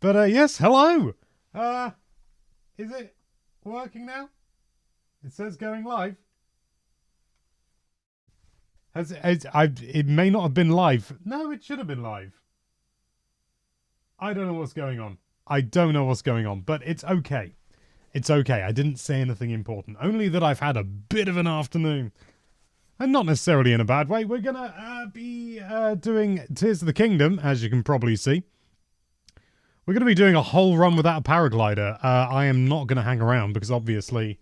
But yes, hello. Is it working now? It says going live. It may not have been live. No, it should have been live. I don't know what's going on. I don't know what's going on, but it's okay. It's okay. I didn't say anything important. Only that I've had a bit of an afternoon. And not necessarily in a bad way. We're going to be doing Tears of the Kingdom, as you can probably see. We're going to be doing a whole run without a paraglider. I am not going to hang around because obviously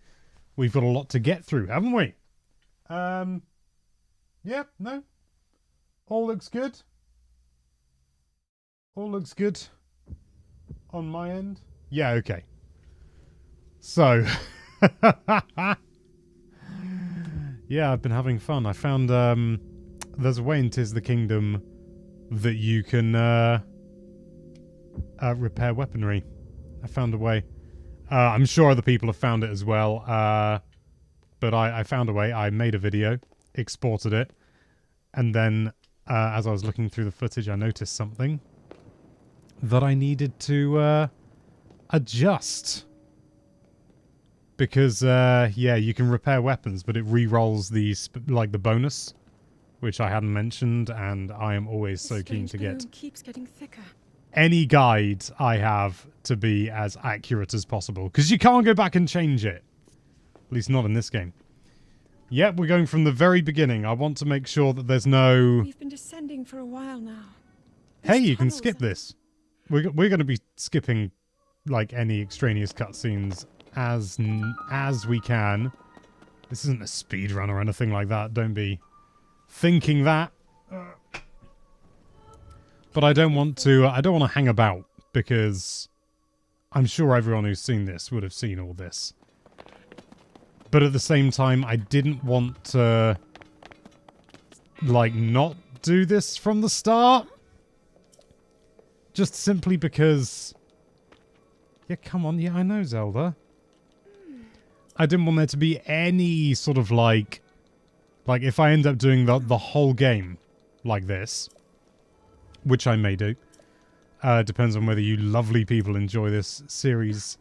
we've got a lot to get through, haven't we? Yeah, no. All looks good. All looks good on my end. Yeah, okay. So, yeah, I've been having fun. I found there's a way in Tears of the Kingdom that you can repair weaponry. I found a way. I'm sure other people have found it as well. But I found a way. I made a video, exported it, and then as I was looking through the footage, I noticed something that I needed to adjust. Because, yeah, you can repair weapons, but it re-rolls the bonus, which I hadn't mentioned, and I am always so keen to get keeps getting thicker. Any guide I have to be as accurate as possible. Because you can't go back and change it. At least not in this game. Yep, we're going from the very beginning. I want to make sure that there's no... We've been descending for a while now. Hey, you can skip this. We're going to be skipping, like, any extraneous cutscenes as we can. This isn't a speed run or anything like that. Don't be thinking that. But I don't want to hang about because I'm sure everyone who's seen this would have seen all this. But at the same time, I didn't want to like not do this from the start. Just simply because yeah, come on. Yeah, I know Zelda. I didn't want there to be any sort of like if I end up doing the whole game like this, which I may do. Depends on whether you lovely people enjoy this series.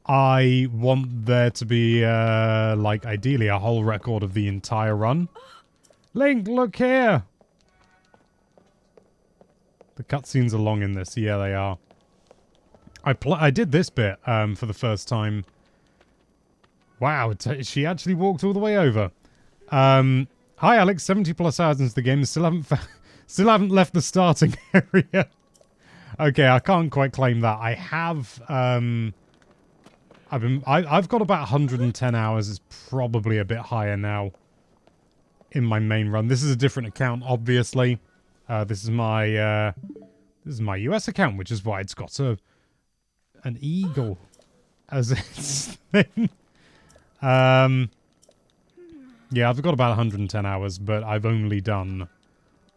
I want there to be like ideally a whole record of the entire run. Link, look here. The cutscenes are long in this. Yeah, they are. I did this bit for the first time. Wow, she actually walked all the way over. Hi, Alex. 70 plus hours into the game, still haven't left the starting area. Okay, I can't quite claim that. I have. I've got about 110 hours. It's probably a bit higher now in my main run. This is a different account, obviously. This is my US account, which is why it's got an eagle as its thing. Yeah, I've got about 110 hours, but I've only done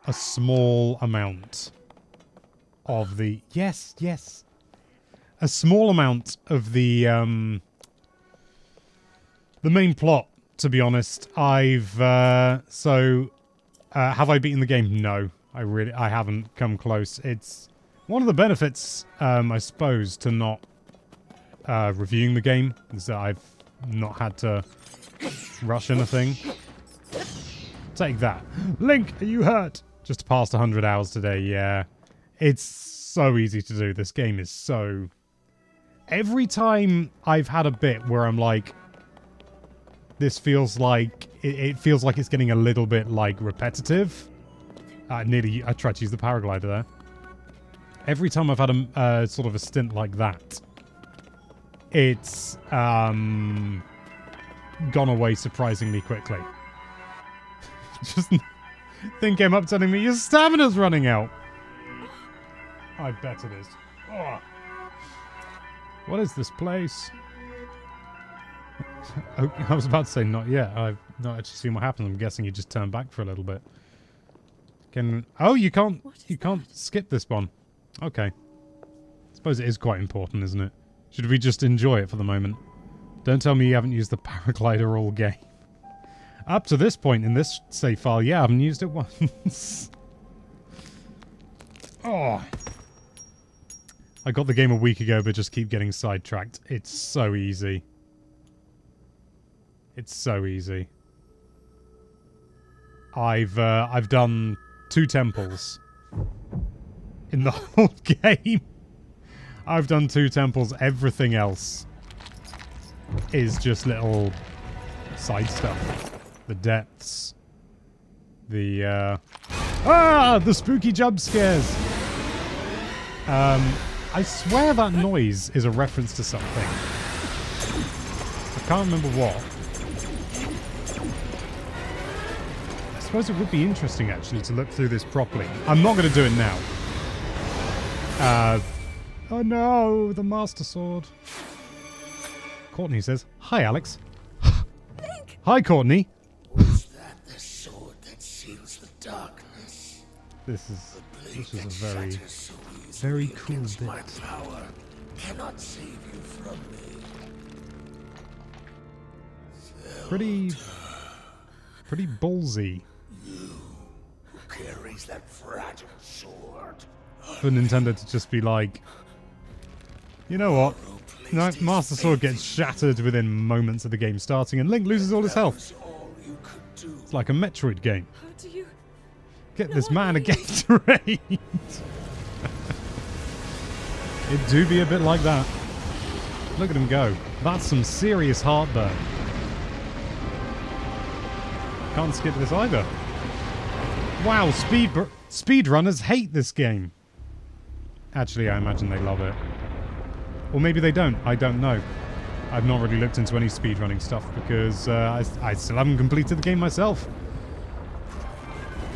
a small amount of the... Yes. A small amount of the main plot, to be honest. Have I beaten the game? No, I haven't come close. It's one of the benefits, I suppose, to not reviewing the game is that I've not had to rush anything. Take that. Link, are you hurt? Just past 100 hours today, yeah. It's so easy to do. This game is so... Every time I've had a bit where I'm like... This feels like... It feels like it's getting a little bit, like, repetitive. I tried to use the paraglider there. Every time I've had a sort of a stint like that, it's gone away surprisingly quickly. Just thing came up telling me your stamina's running out. I bet it is. Oh. What is this place? Oh, I was about to say not yet. I've not actually seen what happens. I'm guessing you just turn back for a little bit. Oh, you can't skip this one. Okay. Suppose it is quite important, isn't it? Should we just enjoy it for the moment? Don't tell me you haven't used the paraglider all game. Up to this point in this save file, yeah, I haven't used it once. Oh. I got the game a week ago, but just keep getting sidetracked. It's so easy. It's so easy. I've done 2 temples in the whole game. I've done 2 temples. Everything else is just little side stuff. The depths. The spooky jump scares. I swear that noise is a reference to something. I can't remember what. I suppose it would be interesting, actually, to look through this properly. I'm not going to do it now. Oh no, the Master Sword. Courtney says, "Hi, Alex." Hi, Courtney. Was that the sword that seals the darkness? This is a very cool bit. My power cannot save you from me. Pretty ballsy. You who carries that fragile sword. For Nintendo to just be like, you know what? No, Master Sword gets shattered within moments of the game starting, and Link loses all his health. It's like a Metroid game. How do you... Get this man a Gatorade. It do be a bit like that. Look at him go. That's some serious heartburn. Can't skip this either. Wow, speedrunners hate this game. Actually, I imagine they love it. Or maybe they don't. I don't know. I've not really looked into any speedrunning stuff because I still haven't completed the game myself.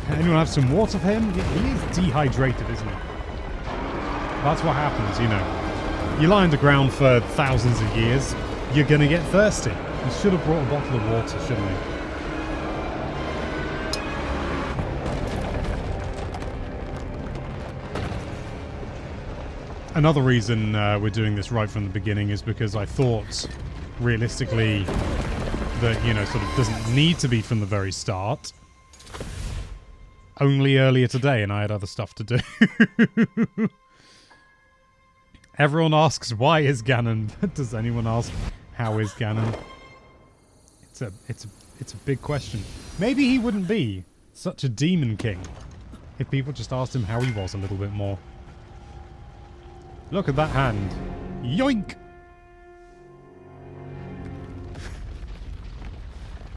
Anyone have some water for him? He is dehydrated, isn't he? That's what happens, you know. You lie underground for thousands of years, you're gonna get thirsty. You should have brought a bottle of water, shouldn't you? Another reason we're doing this right from the beginning is because I thought, realistically, that, you know, sort of doesn't need to be from the very start. Only earlier today, and I had other stuff to do. Everyone asks, why is Ganon? Does anyone ask, how is Ganon? It's a big question. Maybe he wouldn't be such a demon king if people just asked him how he was a little bit more. Look at that hand. Yoink!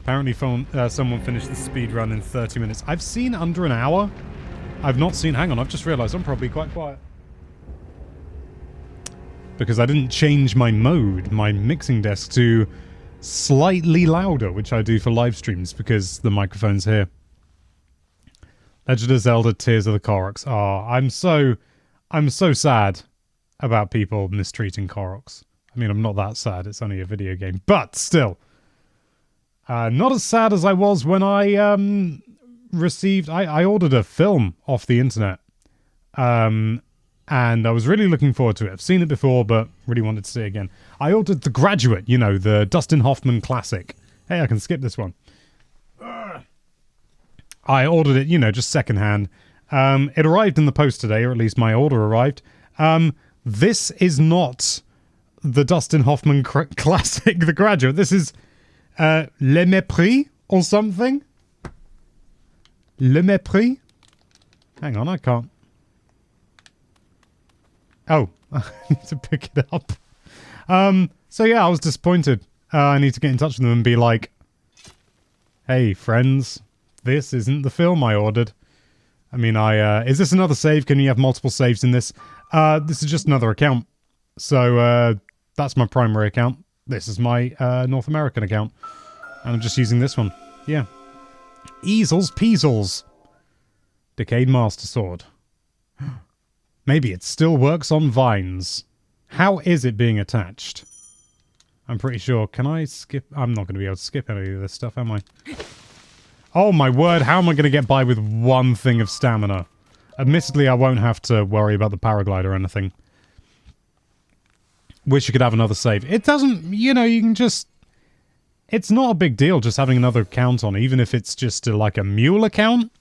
Apparently someone finished the speedrun in 30 minutes. I've seen under an hour. I've not seen... Hang on, I've just realised I'm probably quite quiet. Because I didn't change my mode, my mixing desk, to slightly louder, which I do for live streams because the microphone's here. Legend of Zelda Tears of the Koroks. Oh, I'm so sad about people mistreating Koroks. I mean, I'm not that sad. It's only a video game. But still. Not as sad as I was when I received... I ordered a film off the internet. And I was really looking forward to it. I've seen it before, but really wanted to see it again. I ordered The Graduate, you know, the Dustin Hoffman classic. Hey, I can skip this one. I ordered it, you know, just secondhand. It arrived in the post today, or at least my order arrived. This is not the Dustin Hoffman classic, The Graduate. This is Le Mépris or something. Le Mépris? Hang on, I can't. Oh, I need to pick it up. So yeah, I was disappointed. I need to get in touch with them and be like, hey, friends, this isn't the film I ordered. I mean, is this another save? Can you have multiple saves in this? This is just another account. So, that's my primary account. This is my, North American account. And I'm just using this one. Yeah. Easels Peasels. Decayed Master Sword. Maybe it still works on vines. How is it being attached? I'm pretty sure. Can I skip? I'm not going to be able to skip any of this stuff, am I? Oh my word, how am I going to get by with one thing of stamina? Admittedly, I won't have to worry about the paraglider or anything. Wish you could have another save. It doesn't, you know, you can just... It's not a big deal just having another account on, even if it's just like a mule account.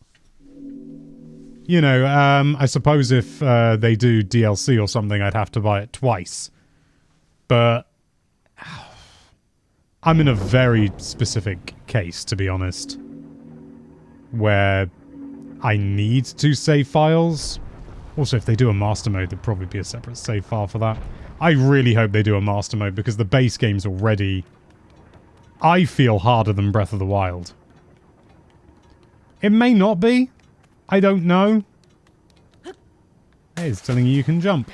You know, I suppose if they do DLC or something, I'd have to buy it twice. But I'm in a very specific case, to be honest, where I need to save files. Also, if they do a master mode, there'd probably be a separate save file for that. I really hope they do a master mode, because the base game's already, I feel, harder than Breath of the Wild. It may not be. I don't know. Hey, it's telling you can jump.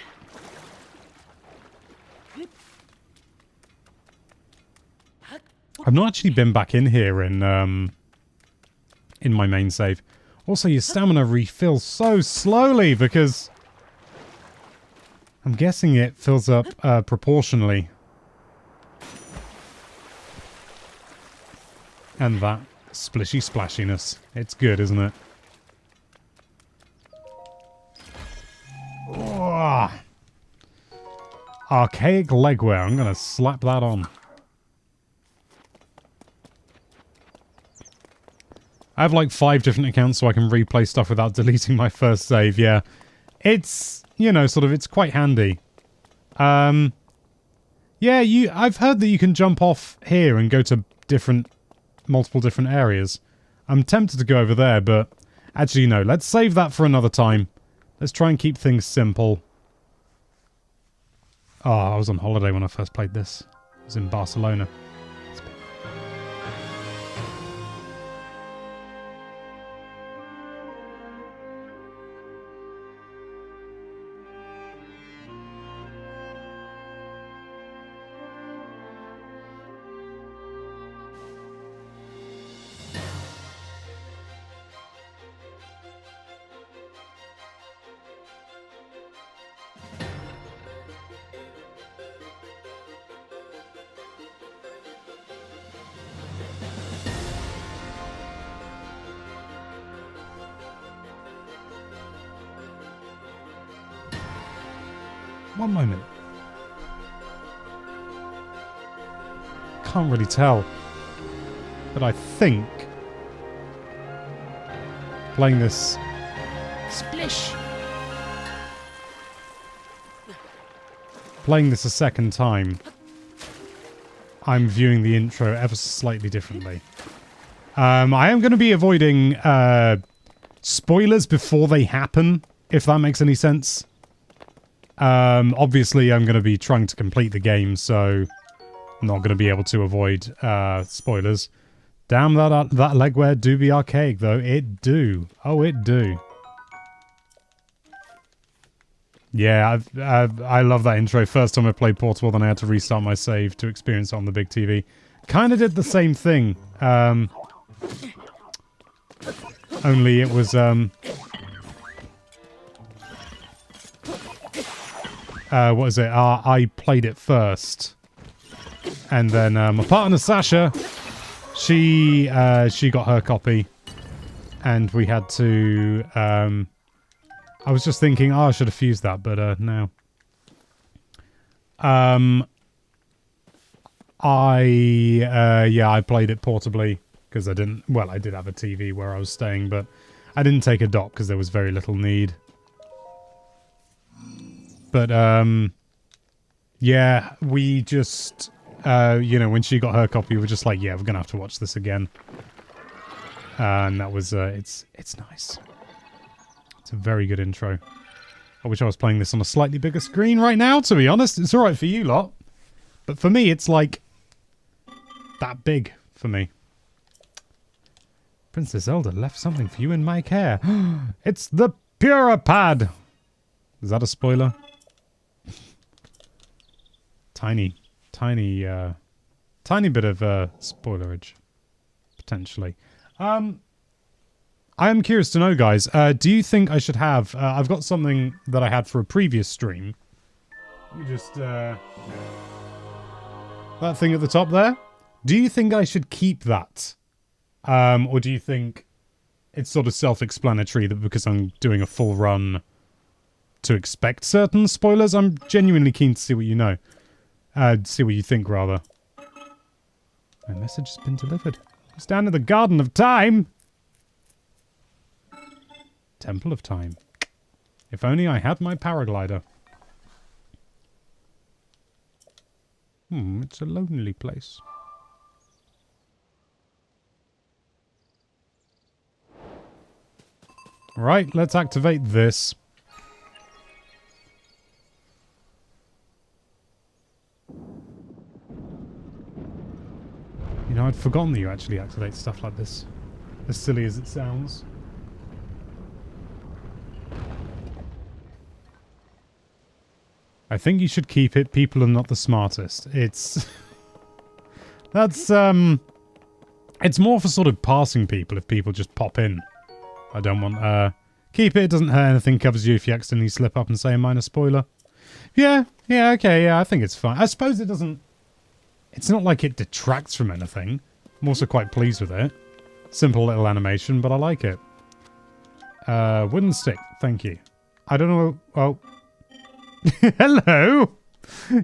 I've not actually been back in here in my main save. Also, your stamina refills so slowly because I'm guessing it fills up proportionally. And that splishy splashiness. It's good, isn't it? Oh. Archaic legwear. I'm going to slap that on. I have like 5 different accounts so I can replay stuff without deleting my first save, yeah. It's, you know, sort of, it's quite handy. Yeah, I've heard that you can jump off here and go to multiple different areas. I'm tempted to go over there, but actually, no, let's save that for another time. Let's try and keep things simple. Oh, I was on holiday when I first played this. I was in Barcelona. One moment. Can't really tell. But I think playing this splish. Playing this a second time, I'm viewing the intro ever so slightly differently. I am going to be avoiding spoilers before they happen, if that makes any sense. Obviously, I'm going to be trying to complete the game, so I'm not going to be able to avoid spoilers. Damn, that legwear do be archaic, though. It do. Oh, it do. Yeah, I love that intro. First time I played Portable, then I had to restart my save to experience it on the big TV. Kind of did the same thing. Only it was... what is it? I played it first. And then my partner, Sasha, she got her copy. And we had to... I was just thinking, I should have fused that, but no. I played it portably, because I didn't... Well, I did have a TV where I was staying, but I didn't take a dock, because there was very little need. But, yeah, we just, you know, when she got her copy, we were just like, yeah, we're going to have to watch this again. And that was, it's nice. It's a very good intro. I wish I was playing this on a slightly bigger screen right now, to be honest. It's alright for you lot. But for me, it's like, that big for me. Princess Zelda left something for you in my care. It's the Purapad! Is that a spoiler? Tiny bit of spoilerage, potentially. I am curious to know, guys. Do you think I should have? I've got something that I had for a previous stream. Let me just that thing at the top there. Do you think I should keep that, or do you think it's sort of self-explanatory that because I'm doing a full run to expect certain spoilers? I'm genuinely keen to see what you know. See what you think, rather. My message has been delivered. Stand in the Garden of Time! Temple of Time. If only I had my paraglider. It's a lonely place. Right, let's activate this. You know, I'd forgotten that you actually activate stuff like this. As silly as it sounds. I think you should keep it. People are not the smartest. It's... That's, it's more for sort of passing people if people just pop in. I don't want, keep it. It doesn't hurt anything. Covers you if you accidentally slip up and say a minor spoiler. Yeah, okay, yeah, I think it's fine. I suppose it doesn't... It's not like it detracts from anything. I'm also quite pleased with it. Simple little animation, but I like it. Wooden stick. Thank you. I don't know... Oh... Hello!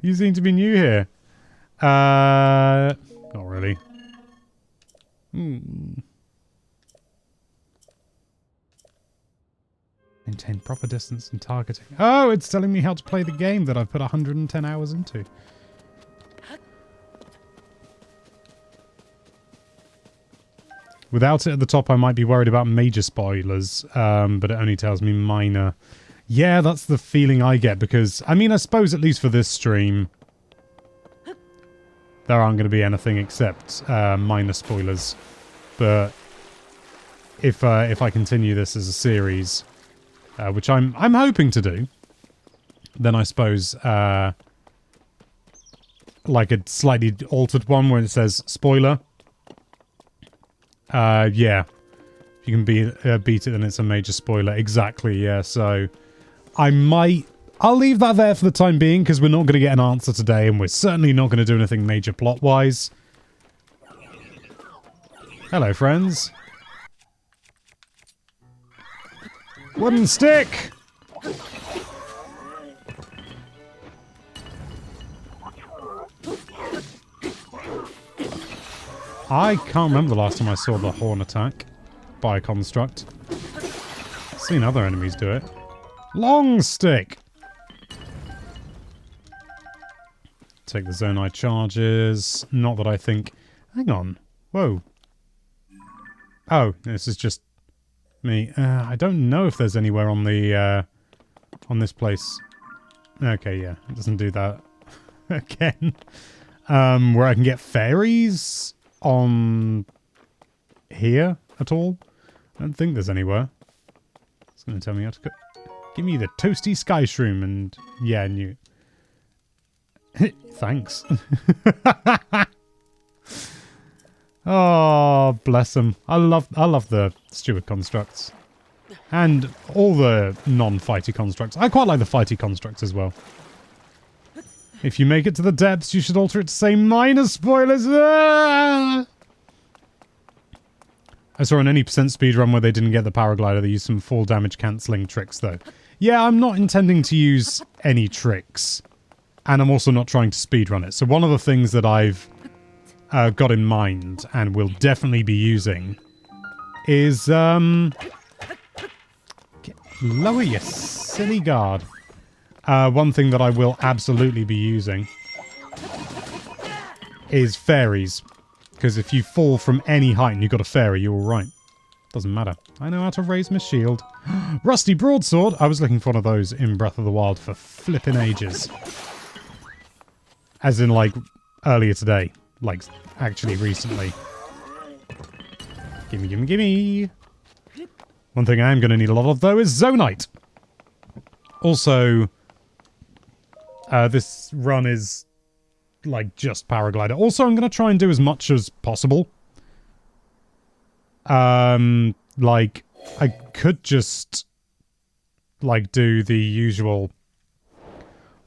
You seem to be new here. Not really. Maintain proper distance and targeting. Oh, it's telling me how to play the game that I've put 110 hours into. Without it at the top, I might be worried about major spoilers, but it only tells me minor. Yeah, that's the feeling I get, because, I mean, I suppose at least for this stream, there aren't going to be anything except minor spoilers. But if I continue this as a series, which I'm hoping to do, then I suppose like a slightly altered one where it says spoiler. Yeah, if you can beat it, then it's a major spoiler. Exactly. Yeah. So I'll leave that there for the time being, because we're not going to get an answer today, and we're certainly not going to do anything major plot-wise. Hello, friends. Wooden stick! I can't remember the last time I saw the horn attack by a construct. I've seen other enemies do it. Long stick! Take the Zonai charges. Not that I think... Hang on. Whoa. Oh, this is just me. I don't know if there's anywhere on the... on this place. Okay, yeah. It doesn't do that. Again. Where I can get fairies on... here at all? I don't think there's anywhere. It's going to tell me how to go... Give me the toasty sky shroom and... Yeah, new. Thanks. Oh, bless them. I love the stupid constructs. And all the non-fighty constructs. I quite like the fighty constructs as well. If you make it to the depths, you should alter it to say minor spoilers. Ah! I saw an any percent speedrun where they didn't get the paraglider. They used some fall damage cancelling tricks, though. Yeah, I'm not intending to use any tricks. And I'm also not trying to speedrun it. So one of the things that I've got in mind and will definitely be using is... lower your silly guard. One thing that I will absolutely be using is fairies. Because if you fall from any height and you've got a fairy, you're alright. Doesn't matter. I know how to raise my shield. Rusty broadsword! I was looking for one of those in Breath of the Wild for flipping ages. As in, like, earlier today. Like, actually recently. Gimme, gimme, gimme! One thing I am going to need a lot of, though, is Zonite! Also, this run is, like, just Paraglider. Also, I'm going to try and do as much as possible. Like, I could just, like, do the usual,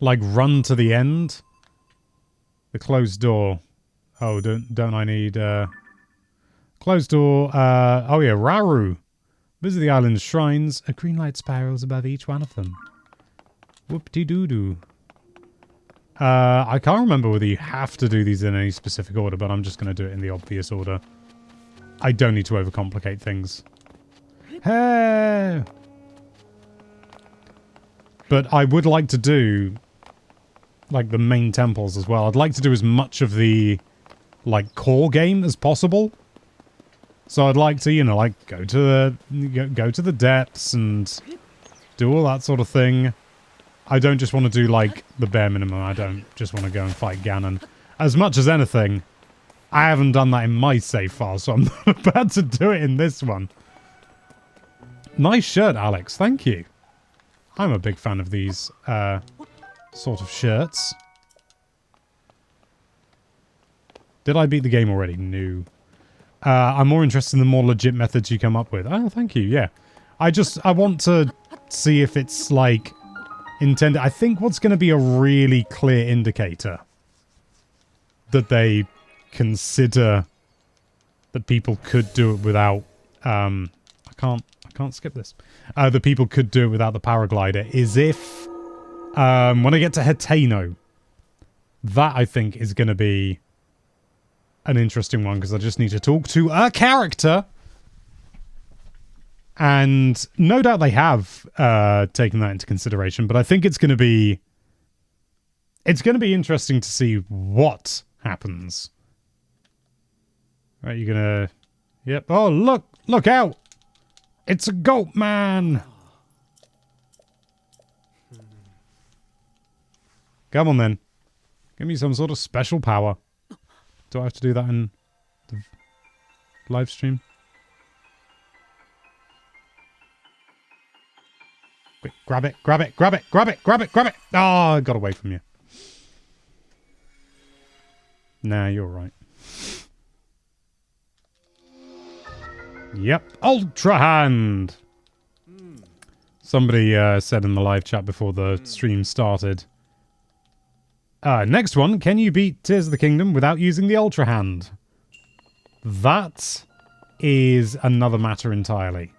like, run to the end. The closed door. Oh, don't I need, closed door, oh yeah, Raru. Visit the island's shrines. A green light spirals above each one of them. Whoop-de-doo-doo. I can't remember whether you have to do these in any specific order, but I'm just going to do it in the obvious order. I don't need to overcomplicate things. Hey! But I would like to do, like, the main temples as well. I'd like to do as much of the, like, core game as possible. So I'd like to, you know, like, go to the depths and do all that sort of thing. I don't just want to do, like, the bare minimum. I don't just want to go and fight Ganon. As much as anything, I haven't done that in my save file, so I'm not about to do it in this one. Nice shirt, Alex. Thank you. I'm a big fan of these sort of shirts. Did I beat the game already? No. I'm more interested in the more legit methods you come up with. Oh, thank you. Yeah. I want to see if it's, like, intended. I think what's going to be a really clear indicator that they consider that people could do it without, I can't skip this. That people could do it without the paraglider is if, when I get to Hetano, that I think is going to be an interesting one, because I just need to talk to a character. And no doubt they have taken that into consideration, but I think it's going to be interesting to see what happens. Right, you're gonna... Yep. Oh, look out! It's a goat man! Come on, then. Give me some sort of special power. Do I have to do that in the live stream? Quick, grab it, grab it, grab it, grab it, grab it, grab it! Oh, I got away from you. Nah, you're right. Yep, Ultra Hand! Somebody said in the live chat before the stream started. Next one, can you beat Tears of the Kingdom without using the Ultra Hand? That is another matter entirely.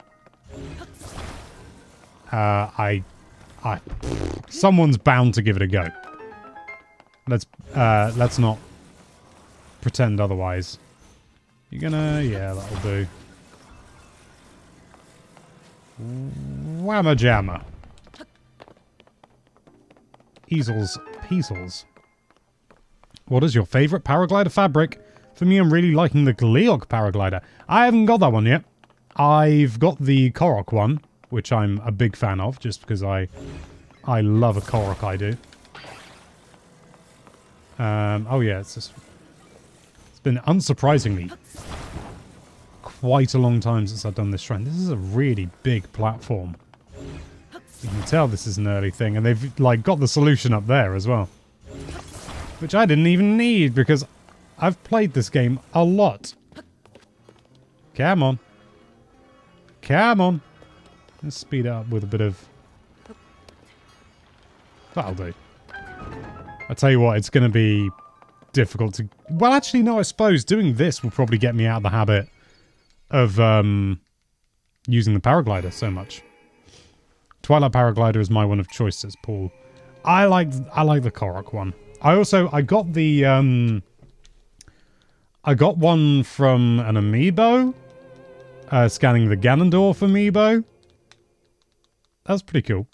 Someone's bound to give it a go. Let's not pretend otherwise. You're gonna... Yeah, that'll do. Whamma jammer. Easels, peasels. What is your favourite paraglider fabric? For me, I'm really liking the Gleok paraglider. I haven't got that one yet. I've got the Korok one, which I'm a big fan of, just because I love a Korok, I do. Oh yeah, it's been unsurprisingly quite a long time since I've done this shrine. This is a really big platform. You can tell this is an early thing, and they've like got the solution up there as well. Which I didn't even need, because I've played this game a lot. Come on. Come on. Let's speed it up with a bit of... That'll do. I tell you what, it's going to be difficult to... Well, actually, no, I suppose doing this will probably get me out of the habit of using the paraglider so much. Twilight Paraglider is my one of choice, says Paul. I like the Korok one. I got the I got one from an amiibo, scanning the Ganondorf amiibo. That's pretty cool.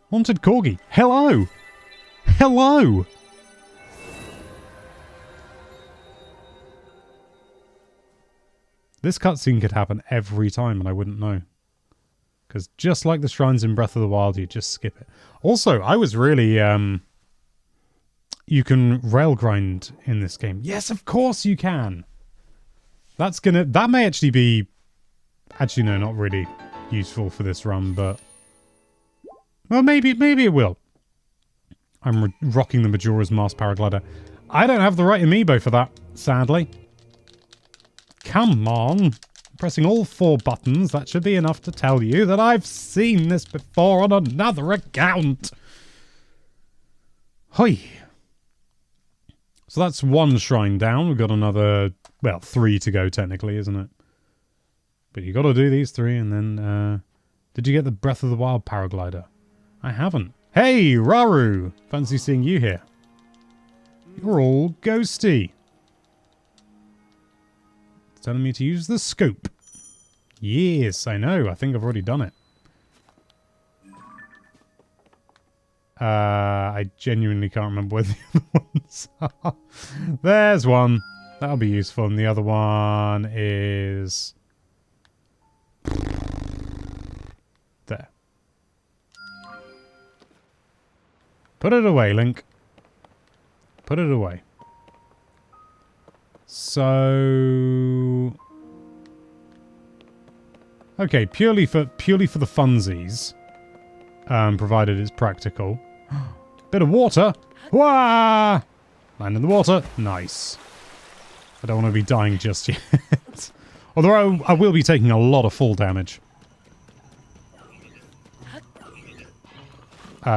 Haunted Corgi. Hello! Hello! This cutscene could happen every time and I wouldn't know. Because just like the shrines in Breath of the Wild, you just skip it. Also, I was really... you can rail grind in this game. Yes, of course you can! That may actually be... Actually, no, not really useful for this run, but... Well, maybe it will. I'm rocking the Majora's Mask Paraglider. I don't have the right amiibo for that, sadly. Come on. Pressing all 4 buttons, that should be enough to tell you that I've seen this before on another account. Hoi. So that's 1 shrine down. We've got another, well, 3 to go technically, isn't it? But you got to do these 3 and then, did you get the Breath of the Wild Paraglider? I haven't. Hey, Raru! Fancy seeing you here. You're all ghosty. It's telling me to use the scope. Yes, I know. I think I've already done it. I genuinely can't remember where the other ones are. There's one. That'll be useful. And the other one is... there. Put it away, Link. Put it away. So... okay, purely for the funsies. Provided it's practical. Bit of water. Wah! Land in the water. Nice. I don't want to be dying just yet. Although I will be taking a lot of fall damage.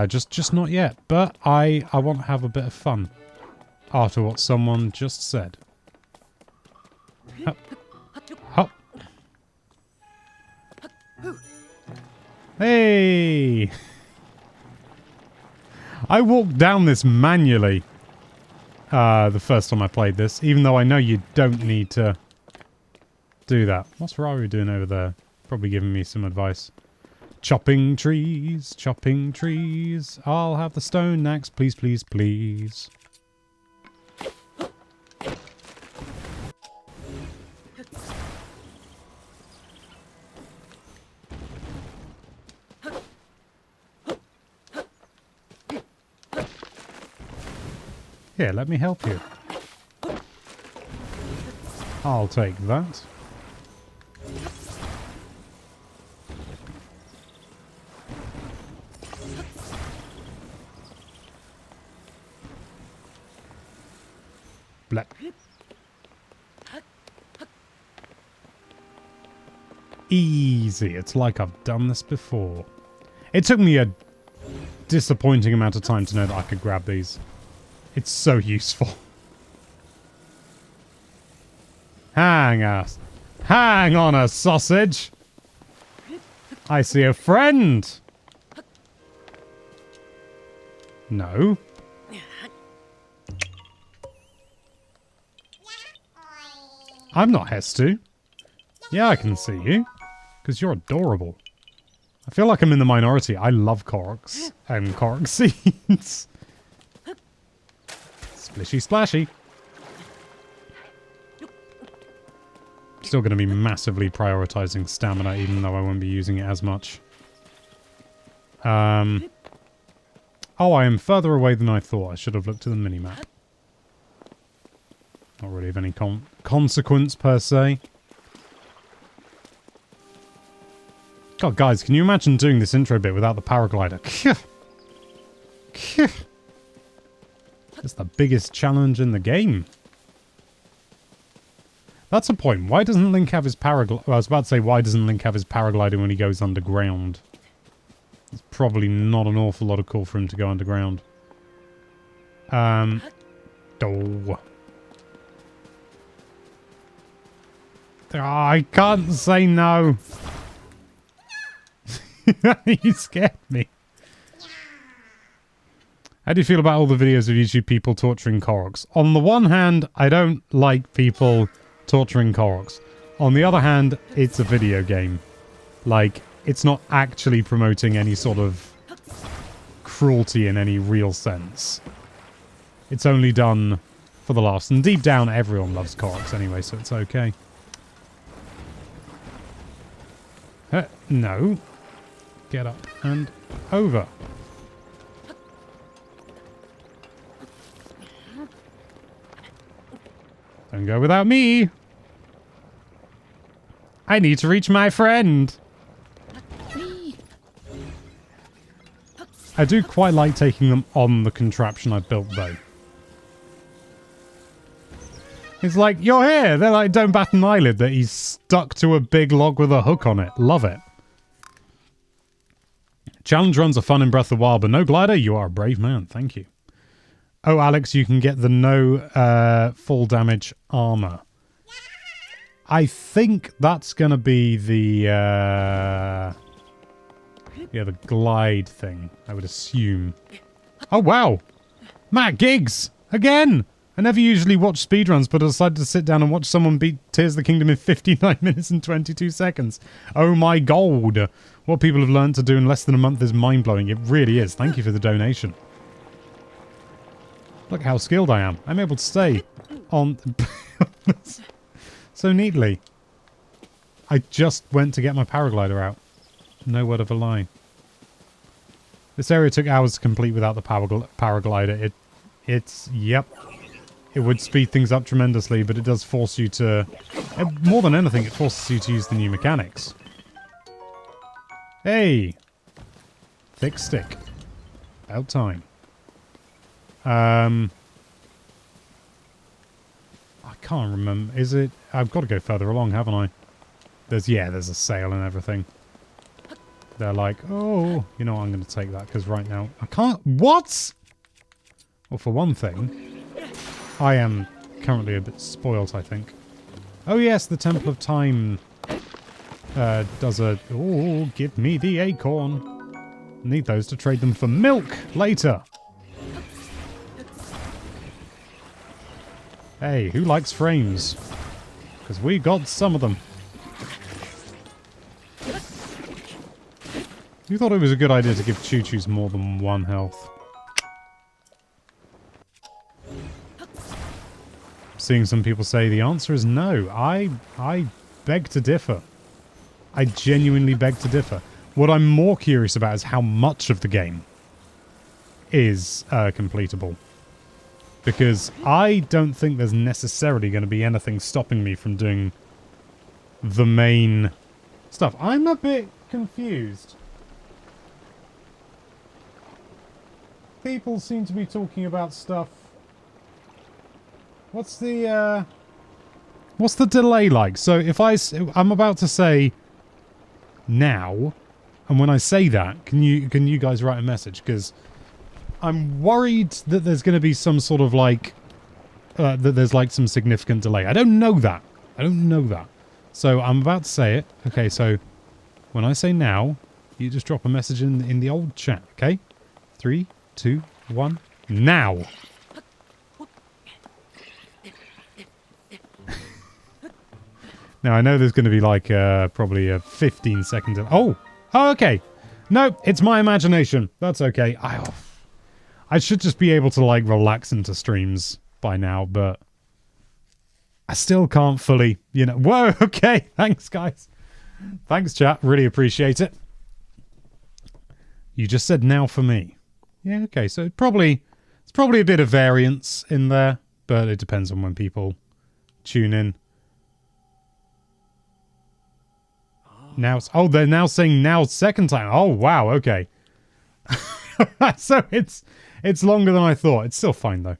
Just not yet. But I want to have a bit of fun. After what someone just said. Hop. Hop. Hey! I walked down this manually the first time I played this, even though I know you don't need to do that. What's Ferrari doing over there? Probably giving me some advice. Chopping trees, chopping trees. I'll have the stone axe, please, please, please. Here, let me help you. I'll take that. Blep. Easy. It's like I've done this before. It took me a disappointing amount of time to know that I could grab these. It's so useful. Hang on a sausage. I see a friend. No. I'm not Hestu. Yeah, I can see you. Because you're adorable. I feel like I'm in the minority. I love Koroks and Korok seeds. Splishy splashy. Still going to be massively prioritizing stamina, even though I won't be using it as much. Oh, I am further away than I thought. I should have looked at the minimap. Not really of any consequence, per se. God, guys, can you imagine doing this intro bit without the paraglider? It's the biggest challenge in the game. That's a point. Why doesn't Link have his paraglider? Well, I was about to say, why doesn't Link have his paraglider when he goes underground? It's probably not an awful lot of call for him to go underground. Oh. I can't say no. You scared me. How do you feel about all the videos of YouTube people torturing Koroks? On the one hand, I don't like people torturing Koroks. On the other hand, it's a video game. Like, it's not actually promoting any sort of cruelty in any real sense. It's only done for the laughs. And deep down, everyone loves Koroks anyway, so it's okay. No. Get up and over. Don't go without me. I need to reach my friend. I do quite like taking them on the contraption I built, though. It's like, you're here. They're like, don't bat an eyelid that he's stuck to a big log with a hook on it. Love it. Challenge runs are fun in Breath of the Wild, but no glider? You are a brave man. Thank you. Oh, Alex, you can get the no full damage armor. I think that's going to be the... yeah, the glide thing, I would assume. Oh, wow. Matt Giggs! Again! I never usually watch speedruns, but I decided to sit down and watch someone beat Tears of the Kingdom in 59 minutes and 22 seconds. Oh my god. What people have learned to do in less than a month is mind-blowing. It really is. Thank you for the donation. Look how skilled I am. I'm able to stay on so neatly. I just went to get my paraglider out. No word of a lie. This area took hours to complete without the paraglider. Yep. It would speed things up tremendously, but it does force you to... more than anything, it forces you to use the new mechanics. Hey! Thick stick. About time. I can't remember. Is it... I've got to go further along, haven't I? There's a sail and everything. They're like, oh, you know what, I'm going to take that, because right now... I can't... What?! Well, for one thing, I am currently a bit spoilt, I think. Oh yes, the Temple of Time does a... Oh, give me the acorn. Need those to trade them for milk later. Hey, who likes frames? Because we got some of them. You thought it was a good idea to give Choo-Choos more than 1 health. Seeing some people say the answer is no. I beg to differ. I genuinely beg to differ. What I'm more curious about is how much of the game is completable. Because I don't think there's necessarily going to be anything stopping me from doing the main stuff. I'm a bit confused. People seem to be talking about stuff. What's the delay like? So if I'm about to say now, and when I say that, can you guys write a message? Because I'm worried that there's going to be some sort of like that there's like some significant delay. I don't know that. So I'm about to say it. Okay, so when I say now, you just drop a message in the old chat. Okay, 3, 2, 1, now. Now, I know there's going to be like probably a 15-second... Oh, okay. No, it's my imagination. That's okay. I should just be able to like relax into streams by now, but I still can't fully, you know... Whoa, okay. Thanks, guys. Thanks, chat. Really appreciate it. You just said now for me. Yeah, okay. So it's probably a bit of variance in there, but it depends on when people tune in. Now, oh, they're now saying now second time. Oh, wow, okay. So it's longer than I thought. It's still fine though.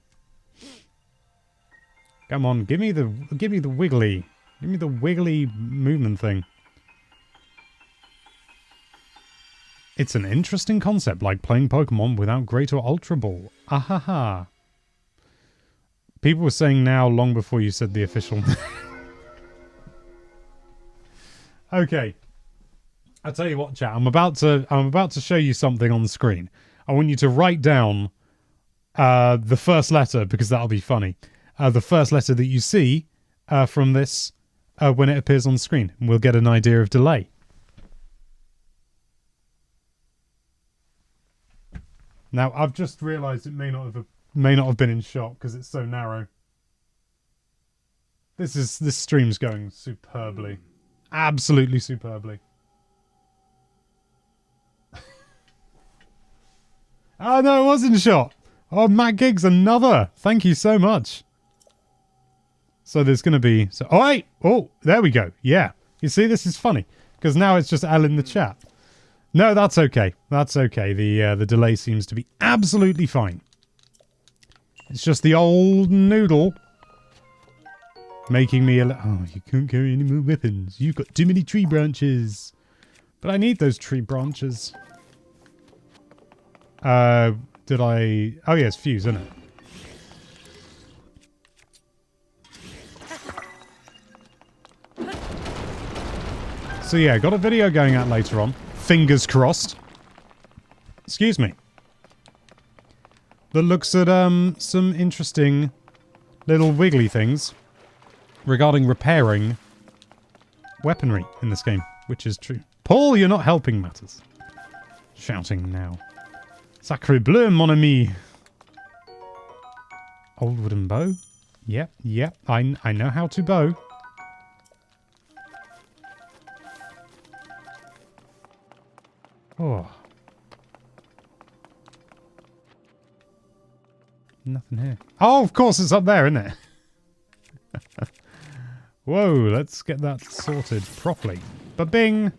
Come on, give me the wiggly. Give me the wiggly movement thing. It's an interesting concept, like playing Pokemon without Great or Ultra Ball. Ahaha. People were saying now long before you said the official. Okay. I'll tell you what, chat. I'm about to show you something on the screen. I want you to write down the first letter, because that'll be funny. The first letter that you see from this when it appears on the screen. And we'll get an idea of delay. Now, I've just realised it may not have been in shot because it's so narrow. This stream's going superbly. Absolutely superbly. Oh, no, it was in shot. Oh, Matt Giggs, another. Thank you so much. So there's going to be... So, oh, wait. Oh, there we go. Yeah. You see, this is funny. Because now it's just L in the chat. No, that's okay. That's okay. The delay seems to be absolutely fine. It's just the old noodle making me... Oh, you can't carry any more weapons. You've got too many tree branches. But I need those tree branches. Did I... Oh, yeah, it's fuse, isn't it? So, yeah, got a video going out later on. Fingers crossed. Excuse me. That looks at some interesting little wiggly things regarding repairing weaponry in this game, which is true. Paul, you're not helping matters. Shouting now. Sacre bleu, mon ami. Old wooden bow. Yep, yep. I know how to bow. Oh. Nothing here. Oh, of course it's up there, isn't it? Whoa, let's get that sorted properly. Ba-bing!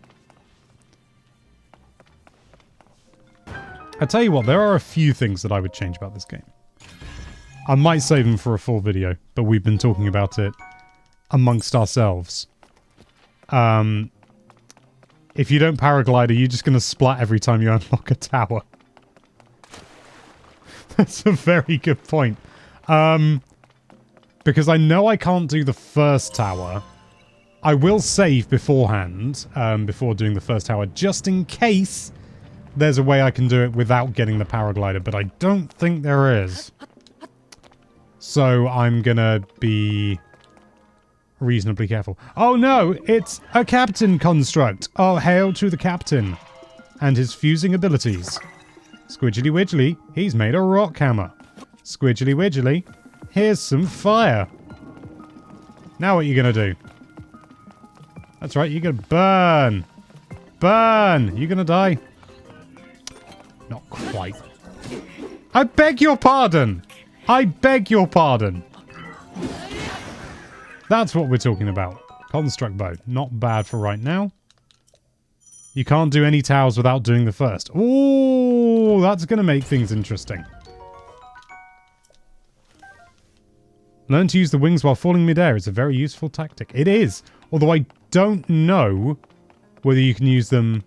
I tell you what, there are a few things that I would change about this game. I might save them for a full video, but we've been talking about it amongst ourselves. If you don't paraglider, you're just going to splat every time you unlock a tower. That's a very good point. Because I know I can't do the first tower. I will save beforehand, before doing the first tower, just in case there's a way I can do it without getting the paraglider, but I don't think there is. So I'm gonna be reasonably careful. Oh no, it's a captain construct. Oh, hail to the captain and his fusing abilities. Squidgily widgely, he's made a rock hammer. Squidgily widgely, here's some fire. Now what are you gonna do? That's right, you're gonna burn. Burn! You're gonna die. Not quite. I beg your pardon! I beg your pardon! That's what we're talking about. Construct bow. Not bad for right now. You can't do any towers without doing the first. Ooh, that's going to make things interesting. Learn to use the wings while falling midair. It's a very useful tactic. It is. Although I don't know whether you can use them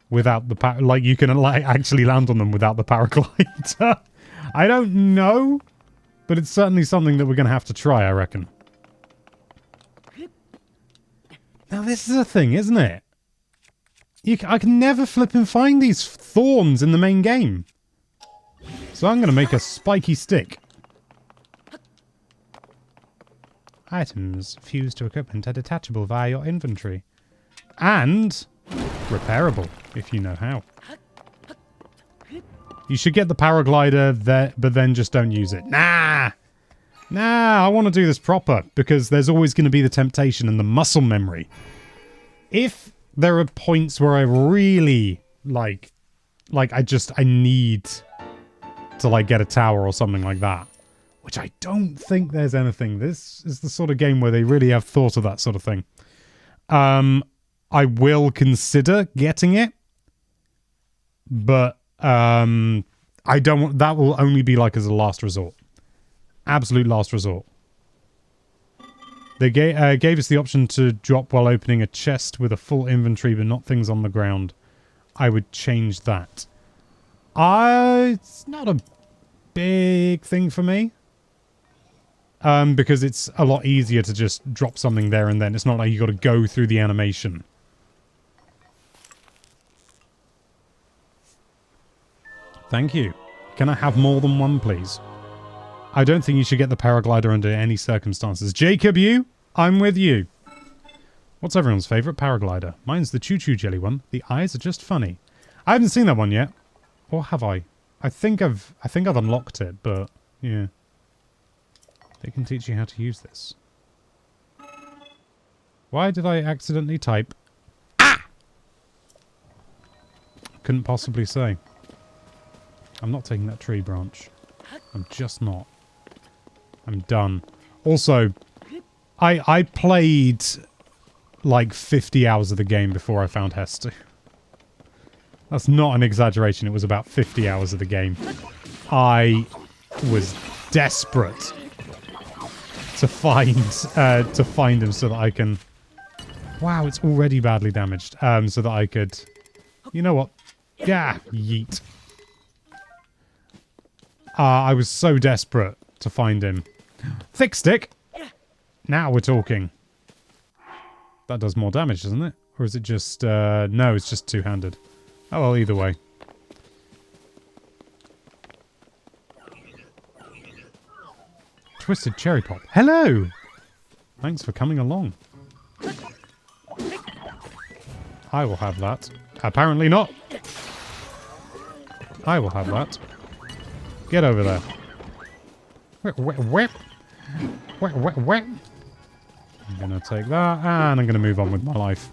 without the like you can like actually land on them without the paraglider. I don't know, but it's certainly something that we're going to have to try, I reckon. Now this is a thing, isn't it? I can never flip and find these thorns in the main game. So I'm going to make a spiky stick. Items fused to equipment are detachable via your inventory. And repairable, if you know how. You should get the paraglider there, but then just don't use it. Nah! Nah, I want to do this proper, because there's always going to be the temptation and the muscle memory. If there are points where I really, I need to, like, get a tower or something like that, which I don't think there's anything. This is the sort of game where they really have thought of that sort of thing. I will consider getting it, but I don't. That will only be like as a last resort, absolute last resort. They gave us the option to drop while opening a chest with a full inventory, but not things on the ground. I would change that. It's not a big thing for me. Because it's a lot easier to just drop something there and then. It's not like you got to go through the animation. Thank you. Can I have more than one, please? I don't think you should get the paraglider under any circumstances. Jacob, I'm with you. What's everyone's favourite paraglider? Mine's the choo-choo jelly one. The eyes are just funny. I haven't seen that one yet. Or have I? I think I've unlocked it, but yeah. They can teach you how to use this. Why did I accidentally type? Ah! Couldn't possibly say. I'm not taking that tree branch. I'm just not. I'm done. Also, I played like 50 hours of the game before I found Hester. That's not an exaggeration. It was about 50 hours of the game. I was desperate to find him so that I can... Wow, it's already badly damaged. So that I could... You know what? Yeah, yeet. I was so desperate to find him. Thick stick! Now we're talking. That does more damage, doesn't it? Or is it just... no, it's just two-handed. Oh, well, either way. Twisted cherry pop. Hello! Thanks for coming along. I will have that. Apparently not. I will have that. Get over there. Whip, whip, whip. Whip, whip, whip. I'm going to take that, and I'm going to move on with my life.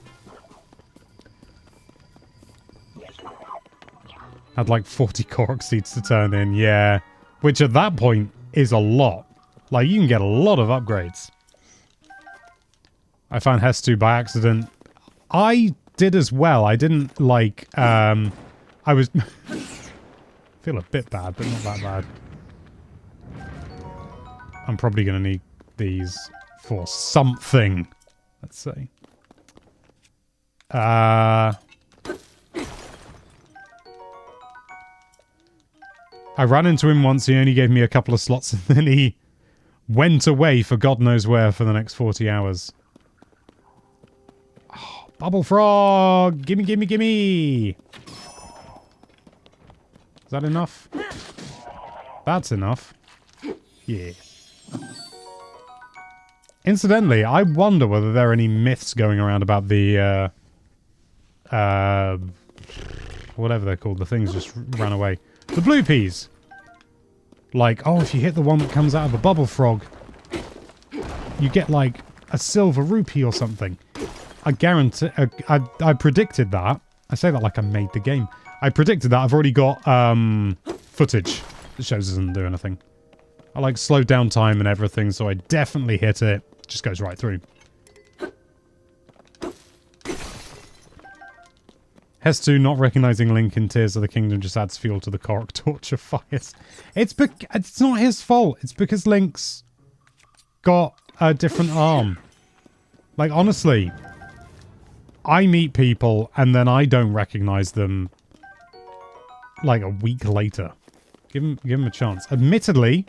Had like 40 Korok seeds to turn in, yeah. Which at that point is a lot. Like, you can get a lot of upgrades. I found Hestu by accident. I did as well. I didn't, like, I was... feel a bit bad, but not that bad. I'm probably going to need these for something. Let's see. I ran into him once. He only gave me a couple of slots, and then he went away for God knows where for the next 40 hours. Oh, Bubble Frog! Gimme, gimme, gimme! Is that enough? That's enough. Yeah. Incidentally, I wonder whether there are any myths going around about the, whatever they're called. The things just ran away. The blue peas. Like, oh, if you hit the one that comes out of a bubble frog, you get, like, a silver rupee or something. I guarantee... I predicted that. I say that like I made the game. I predicted that. I've already got footage that shows it doesn't do anything. I like slowed down time and everything, so I definitely hit it. Just goes right through. Hestu not recognizing Link in Tears of the Kingdom just adds fuel to the Korok torture fires. It's not his fault. It's because Link's got a different arm. Like, honestly, I meet people and then I don't recognize them like a week later. Give him a chance. Admittedly,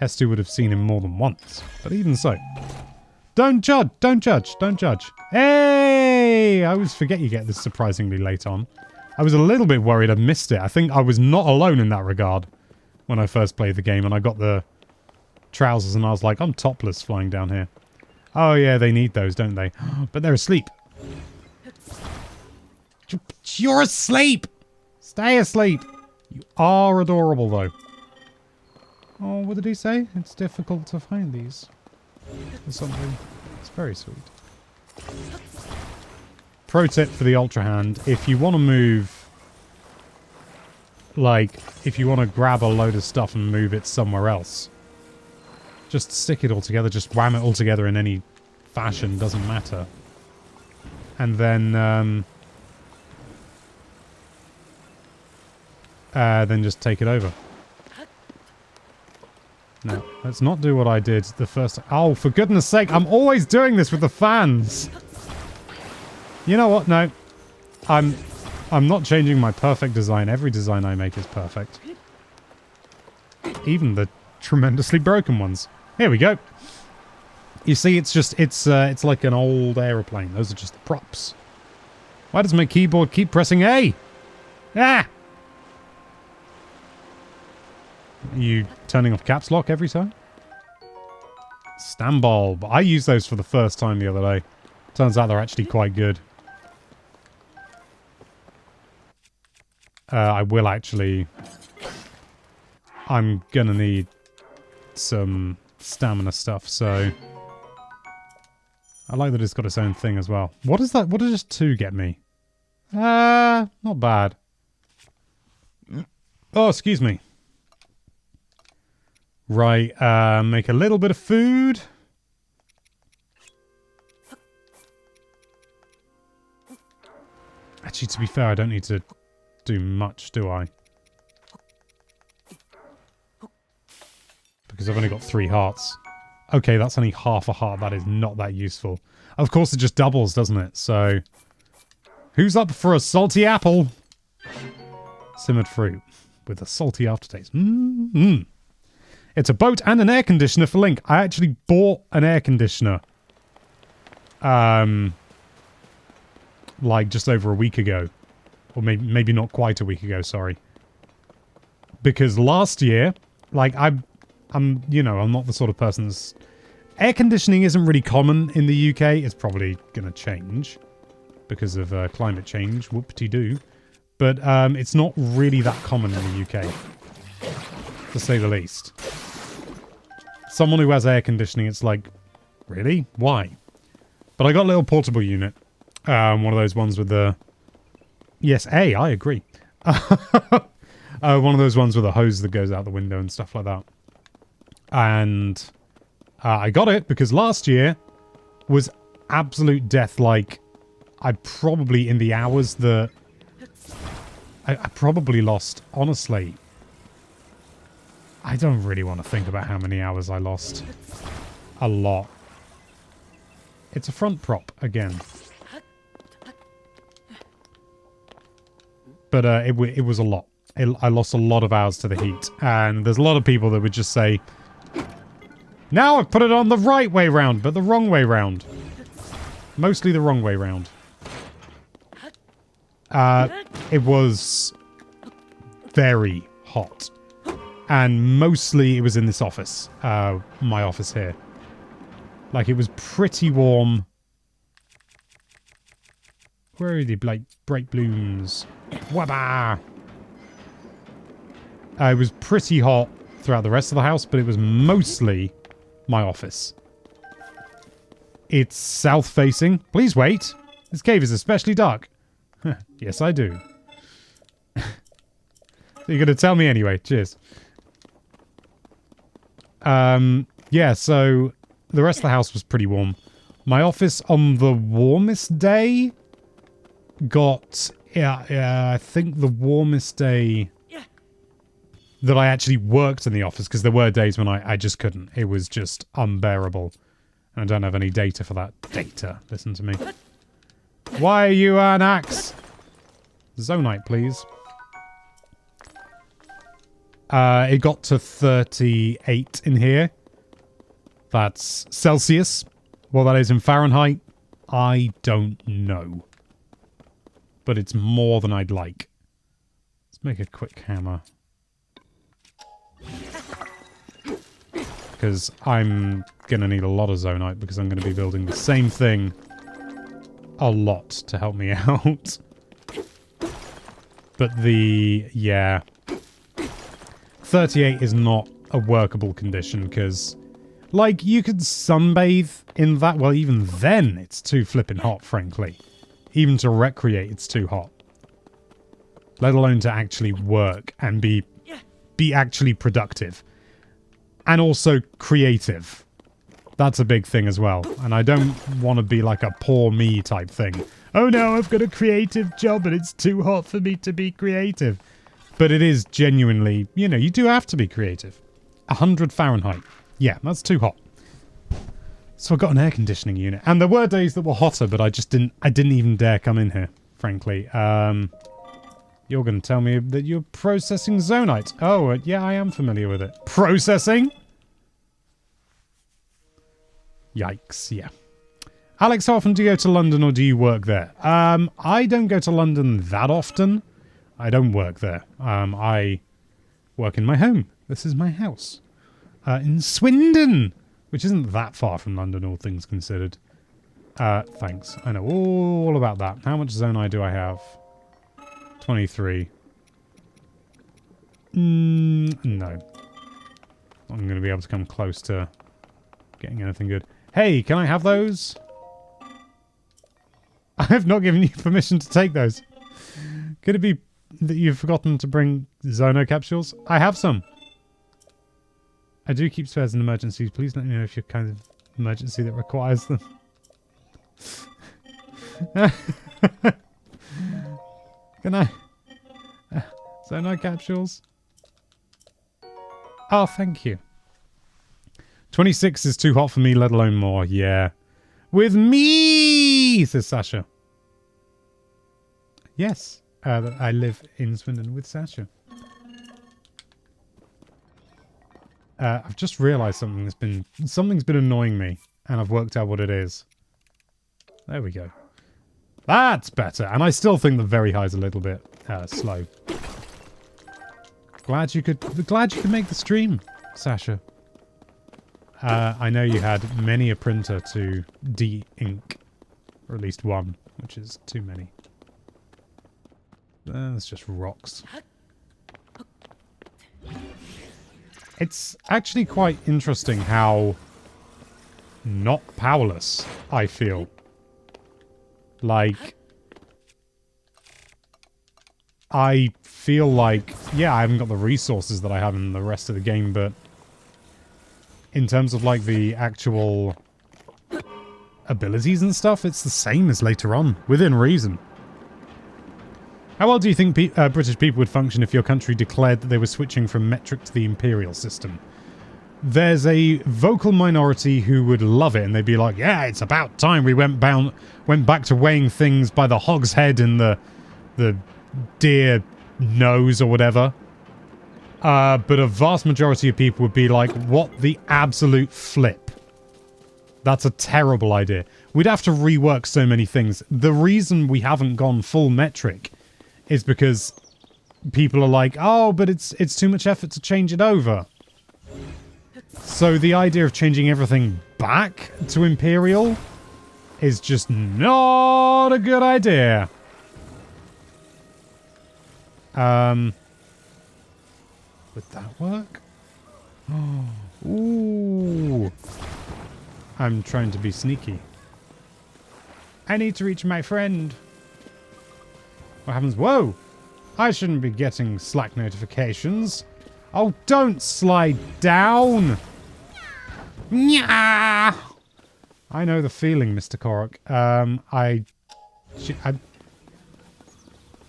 Hestu would have seen him more than once, but even so. Don't judge, don't judge, don't judge. Hey! I always forget you get this surprisingly late on. I was a little bit worried I missed it. I think I was not alone in that regard when I first played the game and I got the trousers and I was like, I'm topless flying down here. Oh yeah, they need those, don't they? But they're asleep. You're asleep! Stay asleep! You are adorable, though. Oh, what did he say? It's difficult to find these. Or something. It's very sweet. Pro tip for the Ultra Hand. If you want to move... Like, if you want to grab a load of stuff and move it somewhere else, just stick it all together. Just wham it all together in any fashion. Doesn't matter. And then just take it over. No, let's not do what I did the first... Oh, for goodness sake, I'm always doing this with the fans. You know what? No. I'm not changing my perfect design. Every design I make is perfect. Even the tremendously broken ones. Here we go. You see, it's like an old aeroplane. Those are just the props. Why does my keyboard keep pressing A? Ah! Are you turning off caps lock every time? Stam bulb. I used those for the first time the other day. Turns out they're actually quite good. I will actually... I'm gonna need some stamina stuff, so... I like that it's got its own thing as well. What is that? What does 2 get me? Not bad. Oh, excuse me. Right, make a little bit of food. Actually, to be fair, I don't need to do much, do I? Because I've only got 3 hearts. Okay, that's only half a heart. That is not that useful. Of course, it just doubles, doesn't it? So, who's up for a salty apple? Simmered fruit with a salty aftertaste. Mmm. It's a boat and an air conditioner for Link. I actually bought an air conditioner. Like just over a week ago. Or maybe not quite a week ago, sorry. Because last year, like I I'm not the sort of person that's... Air conditioning isn't really common in the UK. It's probably going to change because of climate change. Whoop-de-doo. But it's not really that common in the UK, to say the least. Someone who has air conditioning, it's like, really? Why? But I got a little portable unit. One of those ones with the... Yes, I agree. One of those ones with a hose that goes out the window and stuff like that. And I got it because last year was absolute death. Like, I probably, in the hours that... I probably lost, honestly. I don't really want to think about how many hours I lost. A lot. It's a front prop again. But it was a lot. I lost a lot of hours to the heat. And there's a lot of people that would just say, now I've put it on the right way round, but the wrong way round. Mostly the wrong way round. It was very hot. And mostly it was in this office. My office here. Like, it was pretty warm. Where are the bright blooms? Wabba! It was pretty hot throughout the rest of the house, but it was mostly my office. It's south-facing. Please wait. This cave is especially dark. Yes, I do. So you're going to tell me anyway. Cheers. Yeah, so the rest of the house was pretty warm. My office on the warmest day got... Yeah, I think the warmest day that I actually worked in the office, because there were days when I just couldn't. It was just unbearable. And I don't have any data for that. Data. Listen to me. Why are you an axe? Zonite, please. It got to 38 in here. That's Celsius. What that is in Fahrenheit, I don't know. But it's more than I'd like. Let's make a quick hammer. Because I'm going to need a lot of zonite, because I'm going to be building the same thing a lot to help me out. But yeah. 38 is not a workable condition, because, like, you could sunbathe in that. Well, even then, it's too flipping hot, frankly. Even to recreate, it's too hot. Let alone to actually work and be actually productive. And also creative. That's a big thing as well. And I don't want to be like a poor me type thing. Oh no, I've got a creative job and it's too hot for me to be creative. But it is genuinely, you know, you do have to be creative. 100 Fahrenheit. Yeah, that's too hot. So I got an air conditioning unit. And there were days that were hotter, but I didn't even dare come in here, frankly. You're going to tell me that you're processing zonite. Oh, yeah, I am familiar with it. Processing? Yikes, yeah. Alex, how often do you go to London or do you work there? I don't go to London that often. I don't work there. I work in my home. This is my house. In Swindon, which isn't that far from London, all things considered. Thanks. I know all about that. How much zonite do I have? 23. No. I'm going to be able to come close to getting anything good. Hey, can I have those? I have not given you permission to take those. Could it be that you've forgotten to bring Zono capsules? I have some. I do keep spares in emergencies. Please let me know if you're kind of emergency that requires them. Can I? Zono capsules? Oh, thank you. 26 is too hot for me, let alone more. Yeah. With me, says Sasha. Yes, I live in Swindon with Sasha. I've just realised something's been annoying me, and I've worked out what it is. There we go. That's better, and I still think the very high is a little bit slow. Glad you could make the stream, Sasha. I know you had many a printer to de-ink. Or at least one, which is too many. That's just rocks. It's actually quite interesting how not powerless I feel. Like, I feel like, yeah, I haven't got the resources that I have in the rest of the game, but in terms of like the actual abilities and stuff, it's the same as later on, within reason. How well do you think British people would function if your country declared that they were switching from metric to the imperial system? There's a vocal minority who would love it, and they'd be like, yeah, it's about time we went back to weighing things by the hogshead and the deer nose or whatever. But a vast majority of people would be like, what the absolute flip? That's a terrible idea. We'd have to rework so many things. The reason we haven't gone full metric is because people are like, oh, but it's too much effort to change it over. So the idea of changing everything back to Imperial is just not a good idea. Would that work? Ooh. I'm trying to be sneaky. I need to reach my friend. What happens? Whoa! I shouldn't be getting Slack notifications. Oh, don't slide down! Nya! I know the feeling, Mr. Korok.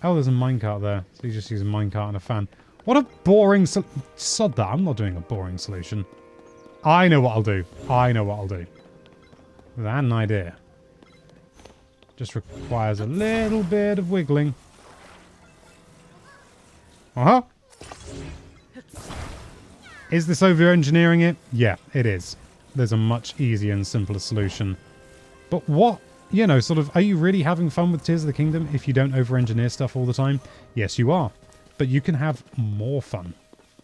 Oh, there's a minecart there. So you just use a minecart and a fan. What a boring sod that. I'm not doing a boring solution. I know what I'll do. I know what I'll do. With an idea. Just requires a little bit of wiggling. Uh-huh. Is this over-engineering it? Yeah, it is. There's a much easier and simpler solution. But what, you know, sort of, are you really having fun with Tears of the Kingdom if you don't over-engineer stuff all the time? Yes, you are. But you can have more fun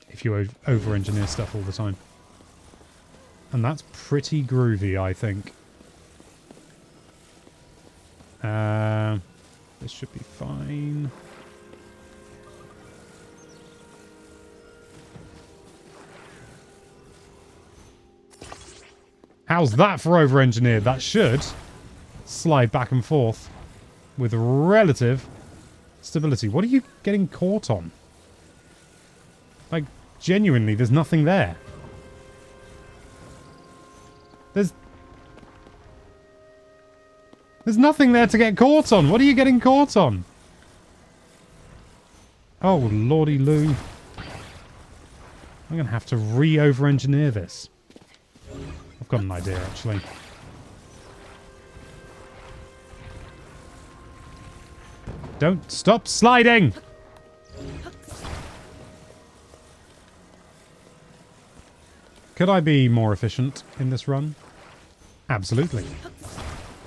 if you over-engineer stuff all the time. And that's pretty groovy, I think. This should be fine. How's that for over-engineered? That should slide back and forth with relative stability. What are you getting caught on? Like, genuinely, there's nothing there. There's nothing there to get caught on. What are you getting caught on? Oh, lordy loo. I'm going to have to re-over-engineer this. I've got an idea, actually. Don't stop sliding! Could I be more efficient in this run? Absolutely.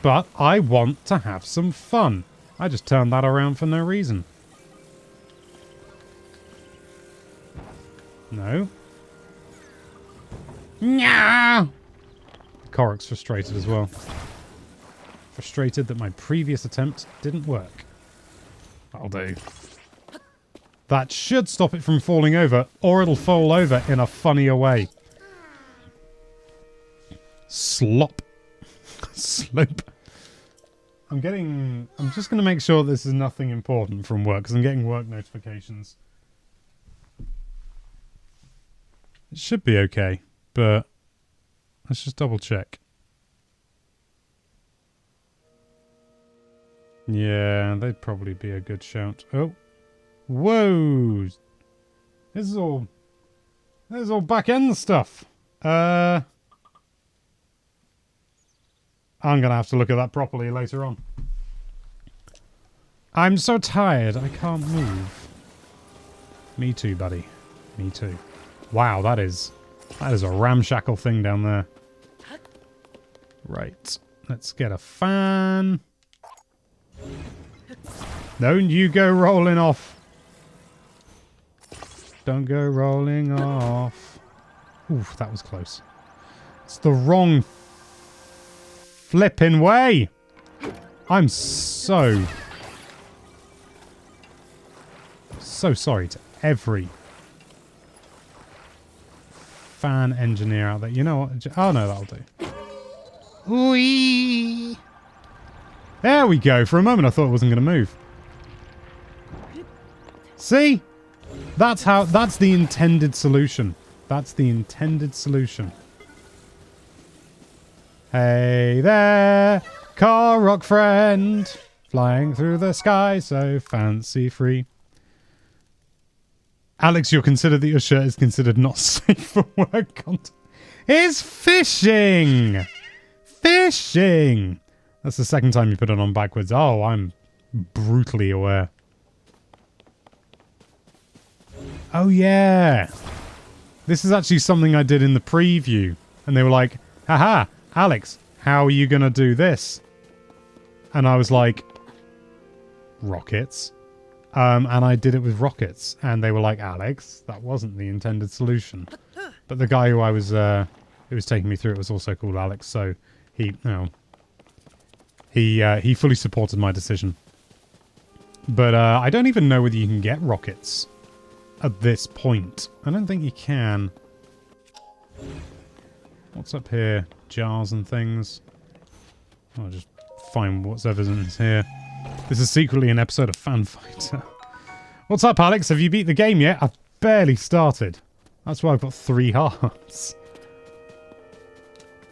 But I want to have some fun. I just turned that around for no reason. No. Nya! Korok's frustrated as well. Frustrated that my previous attempt didn't work. That'll do. That should stop it from falling over, or it'll fall over in a funnier way. Slop. Slope. I'm just going to make sure this is nothing important from work, because I'm getting work notifications. It should be okay, but let's just double check. Yeah, they'd probably be a good shout. Oh. Whoa! This is all back-end stuff. I'm going to have to look at that properly later on. I'm so tired, I can't move. Me too, buddy. Me too. Wow, that is a ramshackle thing down there. Right. Let's get a fan. Don't you go rolling off. Don't go rolling off. Oof, that was close. It's the wrong flipping way. I'm so sorry to every fan engineer out there. You know what? Oh no, that'll do. Whee! There we go. For a moment I thought it wasn't going to move. See? That's the intended solution. That's the intended solution. Hey there, car rock friend, flying through the sky so fancy free. Alex, you're considered that your shirt is considered not safe for work content. It's fishing! Fishing! That's the second time you put it on backwards. Oh, I'm brutally aware. Oh, yeah. This is actually something I did in the preview. And they were like, haha, Alex, how are you going to do this? And I was like, rockets. And I did it with rockets. And they were like, Alex, that wasn't the intended solution. But the guy who who was taking me through it was also called Alex. So he fully supported my decision. But I don't even know whether you can get rockets at this point. I don't think you can. What's up here? Jars and things. I'll just find what's evidence here. This is secretly an episode of Fan Fighter. What's up, Alex? Have you beat the game yet? I've barely started. That's why I've got 3 hearts.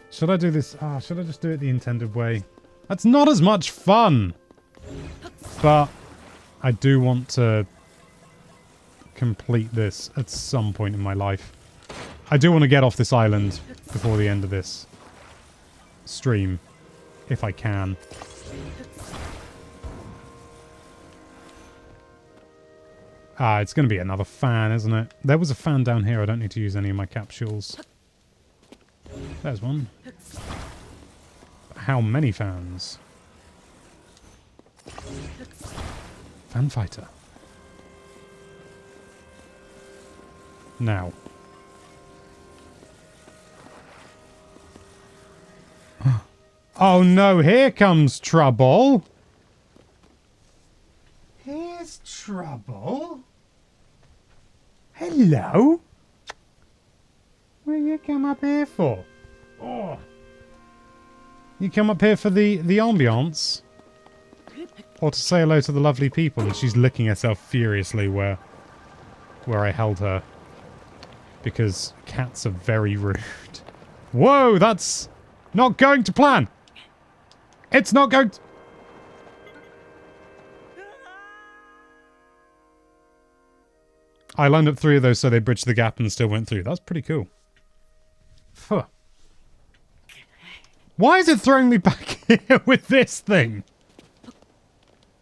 Should I do this? Should I just do it the intended way? That's not as much fun. But I do want to complete this at some point in my life. I do want to get off this island before the end of this stream, if I can. It's going to be another fan, isn't it? There was a fan down here. I don't need to use any of my capsules. There's one. How many fans? Fan fighter. Now. Oh no, here comes trouble. Here's trouble. Hello? What you come up here for? Oh. You come up here for the ambiance? Or to say hello to the lovely people? And she's licking herself furiously where I held her. Because cats are very rude. Whoa, that's not going to plan. It's not going to... I lined up 3 of those so they bridged the gap and still went through. That's pretty cool. Phew. Why is it throwing me back here with this thing?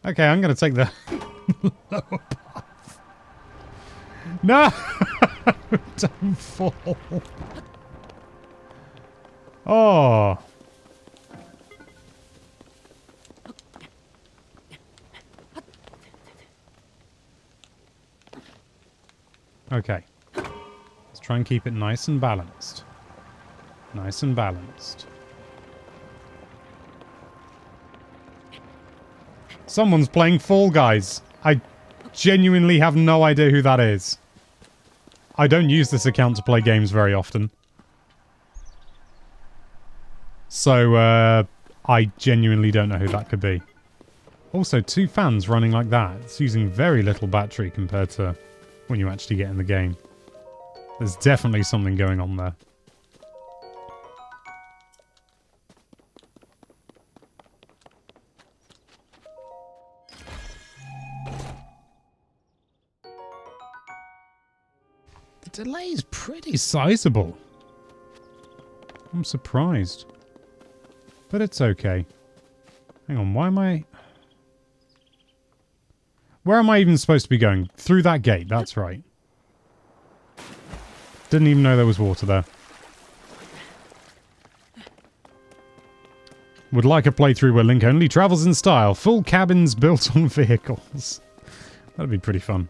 Okay, I'm going to take the lower path. No! Don't fall. Oh. Okay. Let's try and keep it nice and balanced. Nice and balanced. Someone's playing Fall Guys. I genuinely have no idea who that is. I don't use this account to play games very often. So, I genuinely don't know who that could be. Also, 2 fans running like that. It's using very little battery compared to when you actually get in the game. There's definitely something going on there. The delay is pretty sizable. I'm surprised. But it's okay. Hang on, why am I... Where am I even supposed to be going? Through that gate, that's right. Didn't even know there was water there. Would like a playthrough where Link only travels in style. Full cabins built on vehicles. That'd be pretty fun.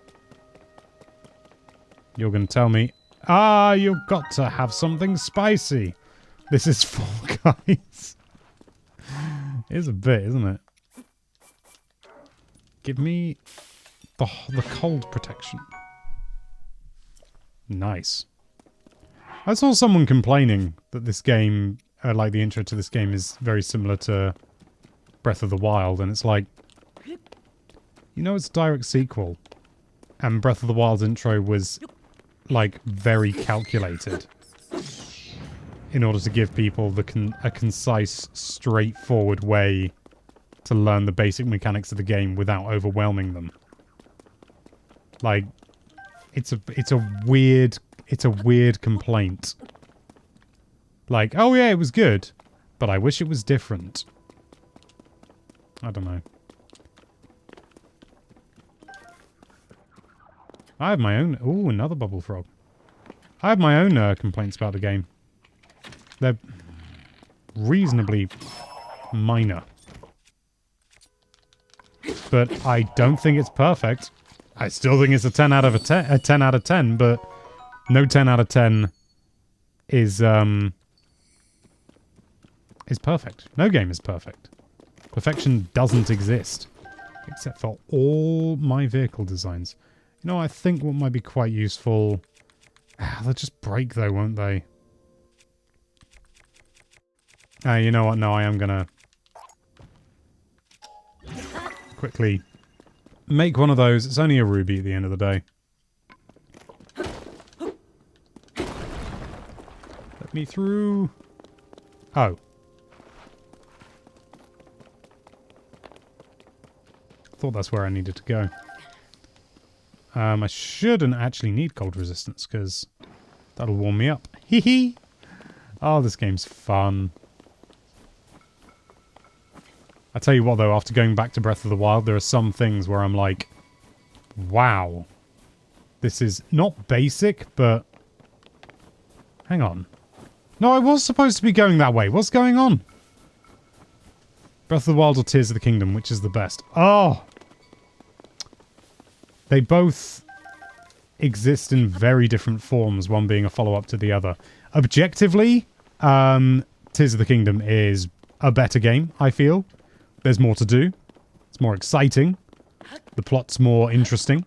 You're going to tell me, you've got to have something spicy. This is Fall Guys. It is a bit, isn't it? Give me the cold protection. Nice. I saw someone complaining that this game, like the intro to this game, is very similar to Breath of the Wild, and it's like, you know, it's a direct sequel, and Breath of the Wild's intro was like very calculated in order to give people a concise, straightforward way to learn the basic mechanics of the game without overwhelming them. Like, it's a weird complaint. Like, oh yeah, it was good, but I wish it was different. I don't know. I have my own... Ooh, another bubble frog. I have my own complaints about the game. They're reasonably minor. But I don't think it's perfect. I still think it's a 10 out of 10, but no 10 out of 10 is perfect. No game is perfect. Perfection doesn't exist. Except for all my vehicle designs. You know, I think what might be quite useful... they'll just break though, won't they? You know what? No, I am gonna... quickly make one of those. It's only a ruby at the end of the day. Let me through. Oh. Thought that's where I needed to go. I shouldn't actually need cold resistance, because that'll warm me up. Hee hee! Oh, this game's fun. I tell you what, though, after going back to Breath of the Wild, there are some things where I'm like, wow. This is not basic, but... hang on. No, I was supposed to be going that way. What's going on? Breath of the Wild or Tears of the Kingdom, which is the best? Oh! They both exist in very different forms, one being a follow-up to the other. Objectively, Tears of the Kingdom is a better game, I feel. There's more to do. It's more exciting. The plot's more interesting.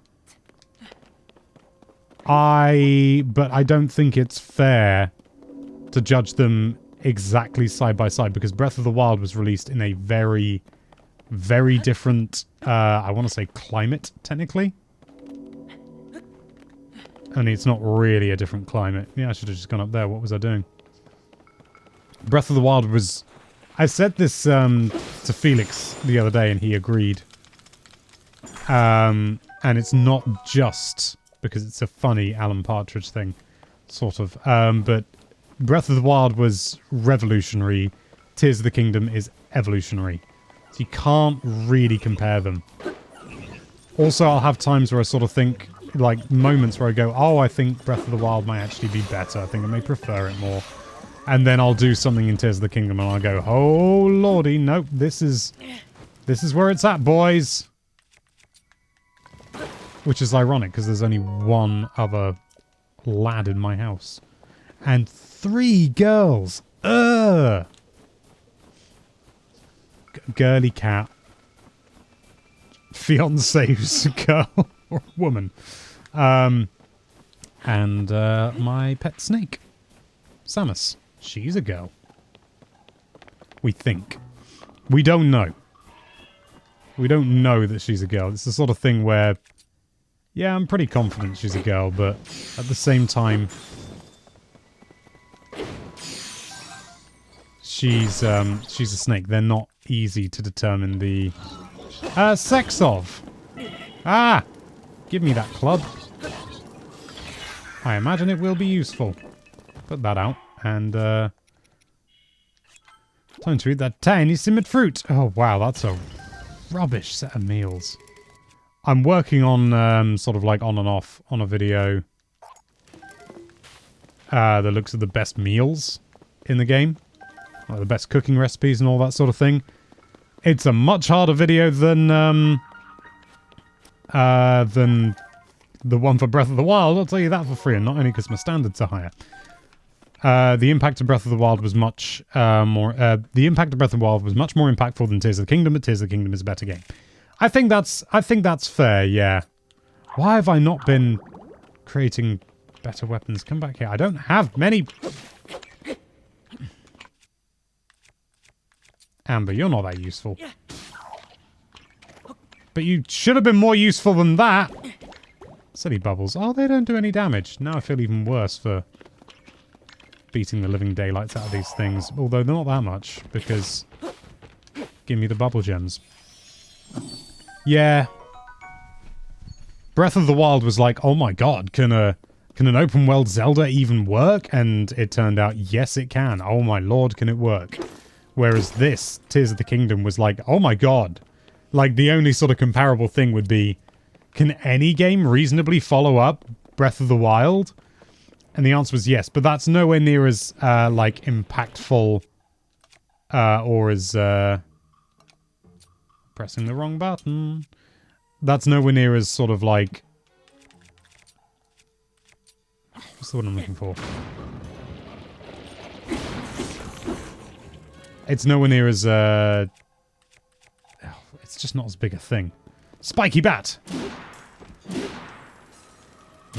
But I don't think it's fair to judge them exactly side by side, because Breath of the Wild was released in a very, very different, I want to say climate, technically. Only it's not really a different climate. Yeah, I should have just gone up there. What was I doing? Breath of the Wild was... I said this to Felix the other day, and he agreed. And it's not just because it's a funny Alan Partridge thing, sort of. But Breath of the Wild was revolutionary. Tears of the Kingdom is evolutionary. So you can't really compare them. Also, I'll have times where I sort of think, like moments where I go, oh, I think Breath of the Wild might actually be better. I think I may prefer it more. And then I'll do something in Tears of the Kingdom and I'll go, oh lordy, nope, this is where it's at, boys. Which is ironic, because there's only one other lad in my house. And 3 girls. Ugh. Girly cat. Fiance's girl. Or woman. And my pet snake. Samus. She's a girl. We think. We don't know. We don't know that she's a girl. It's the sort of thing where... yeah, I'm pretty confident she's a girl, but at the same time... she's a snake. They're not easy to determine the... sex of. Ah! Give me that club. I imagine it will be useful. Put that out. And, time to eat that tiny simmered fruit. Oh, wow, that's a rubbish set of meals. I'm working on, sort of like on and off on a video that looks at the best meals in the game. Like the best cooking recipes and all that sort of thing. It's a much harder video than the one for Breath of the Wild. I'll tell you that for free, and not only because my standards are higher. The impact of Breath of the Wild was much more. The impact of Breath of the Wild was much more impactful than Tears of the Kingdom, but Tears of the Kingdom is a better game. I think that's fair. Yeah. Why have I not been creating better weapons? Come back here. I don't have many. Amber, you're not that useful. But you should have been more useful than that. Silly bubbles. Oh, they don't do any damage. Now I feel even worse for beating the living daylights out of these things. Although they're not that much, because give me the bubble gems. Yeah. Breath of the Wild was like, oh my god, can an open world Zelda even work? And it turned out, yes it can. Oh my lord, can it work? Whereas this, Tears of the Kingdom, was like, oh my god. Like, the only sort of comparable thing would be, can any game reasonably follow up Breath of the Wild? And the answer was yes, but that's nowhere near as, like, impactful, or as, pressing the wrong button. That's nowhere near as sort of like... What's the word I'm looking for? It's nowhere near as, it's just not as big a thing. Spiky bat!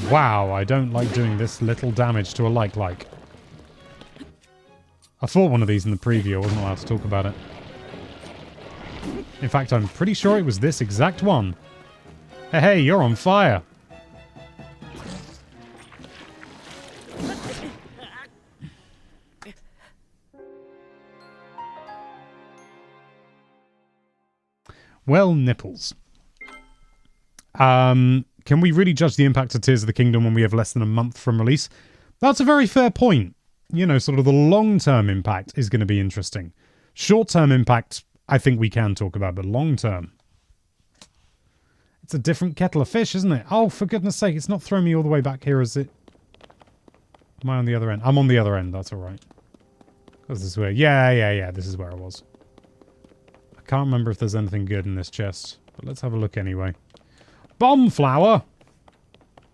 Wow, I don't like doing this little damage to a like. I fought one of these in the preview, I wasn't allowed to talk about it. In fact, I'm pretty sure it was this exact one. Hey, you're on fire! Well, nipples. Can we really judge the impact of Tears of the Kingdom when we have less than a month from release? That's a very fair point. You know, sort of the long-term impact is going to be interesting. Short-term impact, I think we can talk about, but long-term... It's a different kettle of fish, isn't it? Oh, for goodness sake, it's not throwing me all the way back here, is it? Am I on the other end? I'm on the other end, that's alright. This is where... Yeah, this is where I was. I can't remember if there's anything good in this chest, but let's have a look anyway. Bomb flower!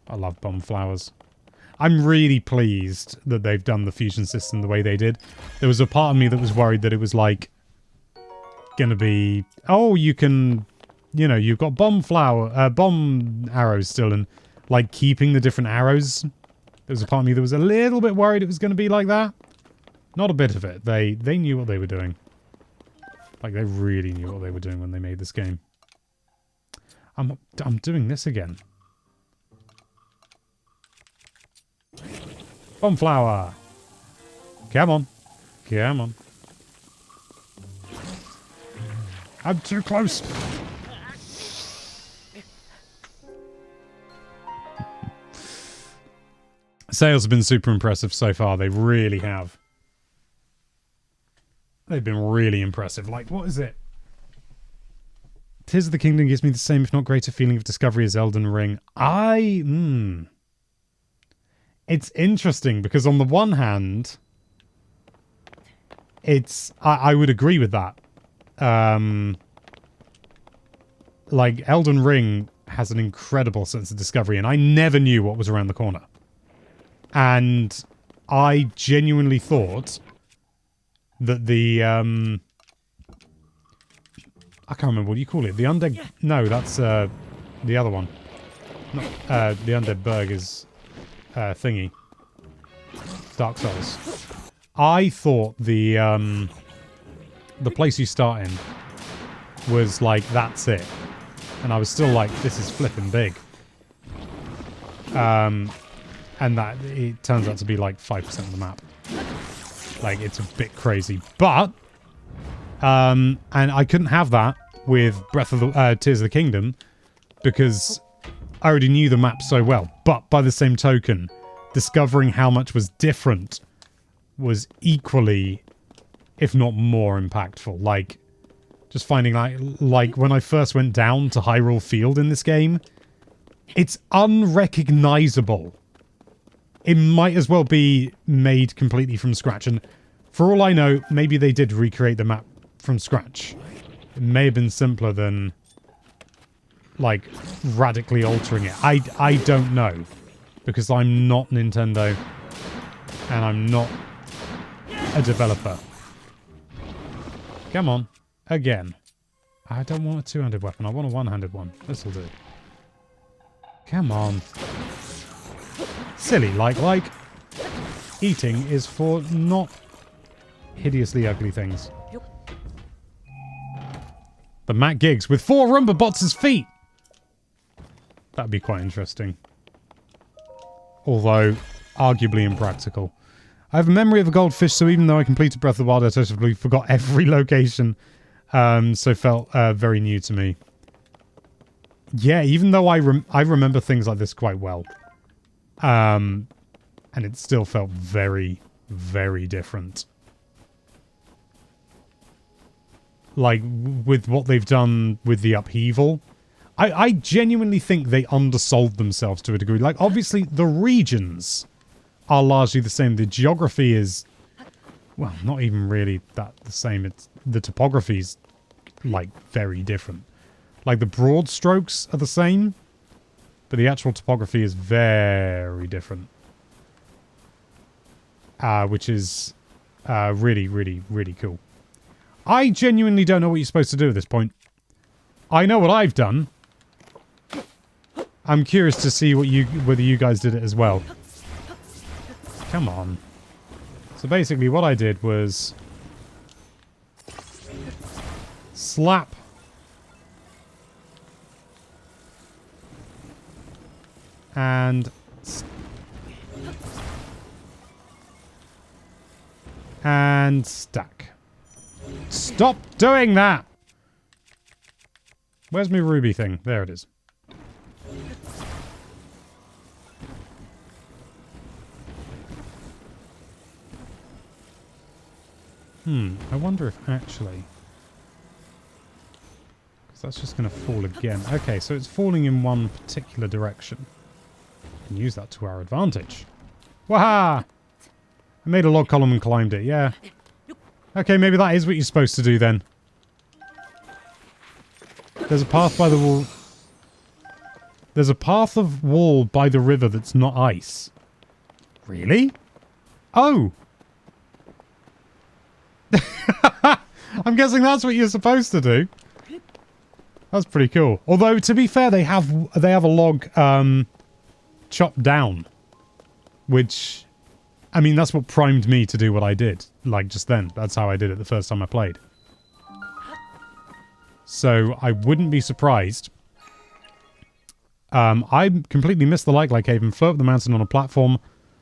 I love bomb flowers. I'm really pleased that they've done the fusion system the way they did. There was a part of me that was worried that it was like... gonna be... Oh, you can... You know, you've got bomb arrows still, and like keeping the different arrows. There was a part of me that was a little bit worried it was going to be like that. Not a bit of it. They knew what they were doing. Like, they really knew what they were doing when they made this game. I'm doing this again. Bomb flower. Come on. Come on. I'm too close. Sales have been super impressive so far. They really have. They've been really impressive. Like, what is it? Tears of the Kingdom gives me the same, if not greater, feeling of discovery as Elden Ring. It's interesting, because on the one hand, I would agree with that. Like, Elden Ring has an incredible sense of discovery, and I never knew what was around the corner. And I genuinely thought that the, I can't remember, what do you call it? The undead... No, that's the other one. Not, the undead burg is thingy. Dark Souls. I thought the place you start in was like, that's it. And I was still like, this is flipping big. And that it turns out to be like 5% of the map. Like, it's a bit crazy. But, and I couldn't have that with Breath of the Tears of the Kingdom, because I already knew the map so well. But by the same token, discovering how much was different was equally, if not more, impactful. Like, just finding like when I first went down to Hyrule Field in this game, it's unrecognizable. It might as well be made completely from scratch. And for all I know, maybe they did recreate the map from scratch. It may have been simpler than, like, radically altering it. I don't know. Because I'm not Nintendo. and I'm not a developer. Come on. Again. I don't want a two-handed weapon. I want a one-handed one. This'll do. Come on. Silly like. Eating is for not hideously ugly things. The Matt Giggs with 4 Roomba bots as feet. That'd be quite interesting. Although, arguably impractical. I have a memory of a goldfish, so even though I completed Breath of the Wild, I totally forgot every location. So felt very new to me. Yeah, even though I remember things like this quite well. And it still felt very, very different. Like, with what they've done with the upheaval. I genuinely think they undersold themselves to a degree. Like, obviously, the regions are largely the same. The geography is, well, not even really that the same. It's the topography's, like, very different. Like, the broad strokes are the same, but the actual topography is very different. Which is really, really, really cool. I genuinely don't know what you're supposed to do at this point. I know what I've done. I'm curious to see whether you guys did it as well. Come on. So basically what I did was slap and stack. Stop doing that! Where's my ruby thing? There it is. I wonder if actually... because that's just going to fall again. Okay, so it's falling in one particular direction. We can use that to our advantage. Waha! I made a log column and climbed it, yeah. Okay, maybe that is what you're supposed to do then. There's a path by the wall. There's a path of wall by the river that's not ice. Really? Oh! I'm guessing that's what you're supposed to do. That's pretty cool. Although, to be fair, they have a log chopped down. Which, I mean, that's what primed me to do what I did. Like, just then. That's how I did it the first time I played. So, I wouldn't be surprised. I completely missed the like cave and float up the mountain on a platform,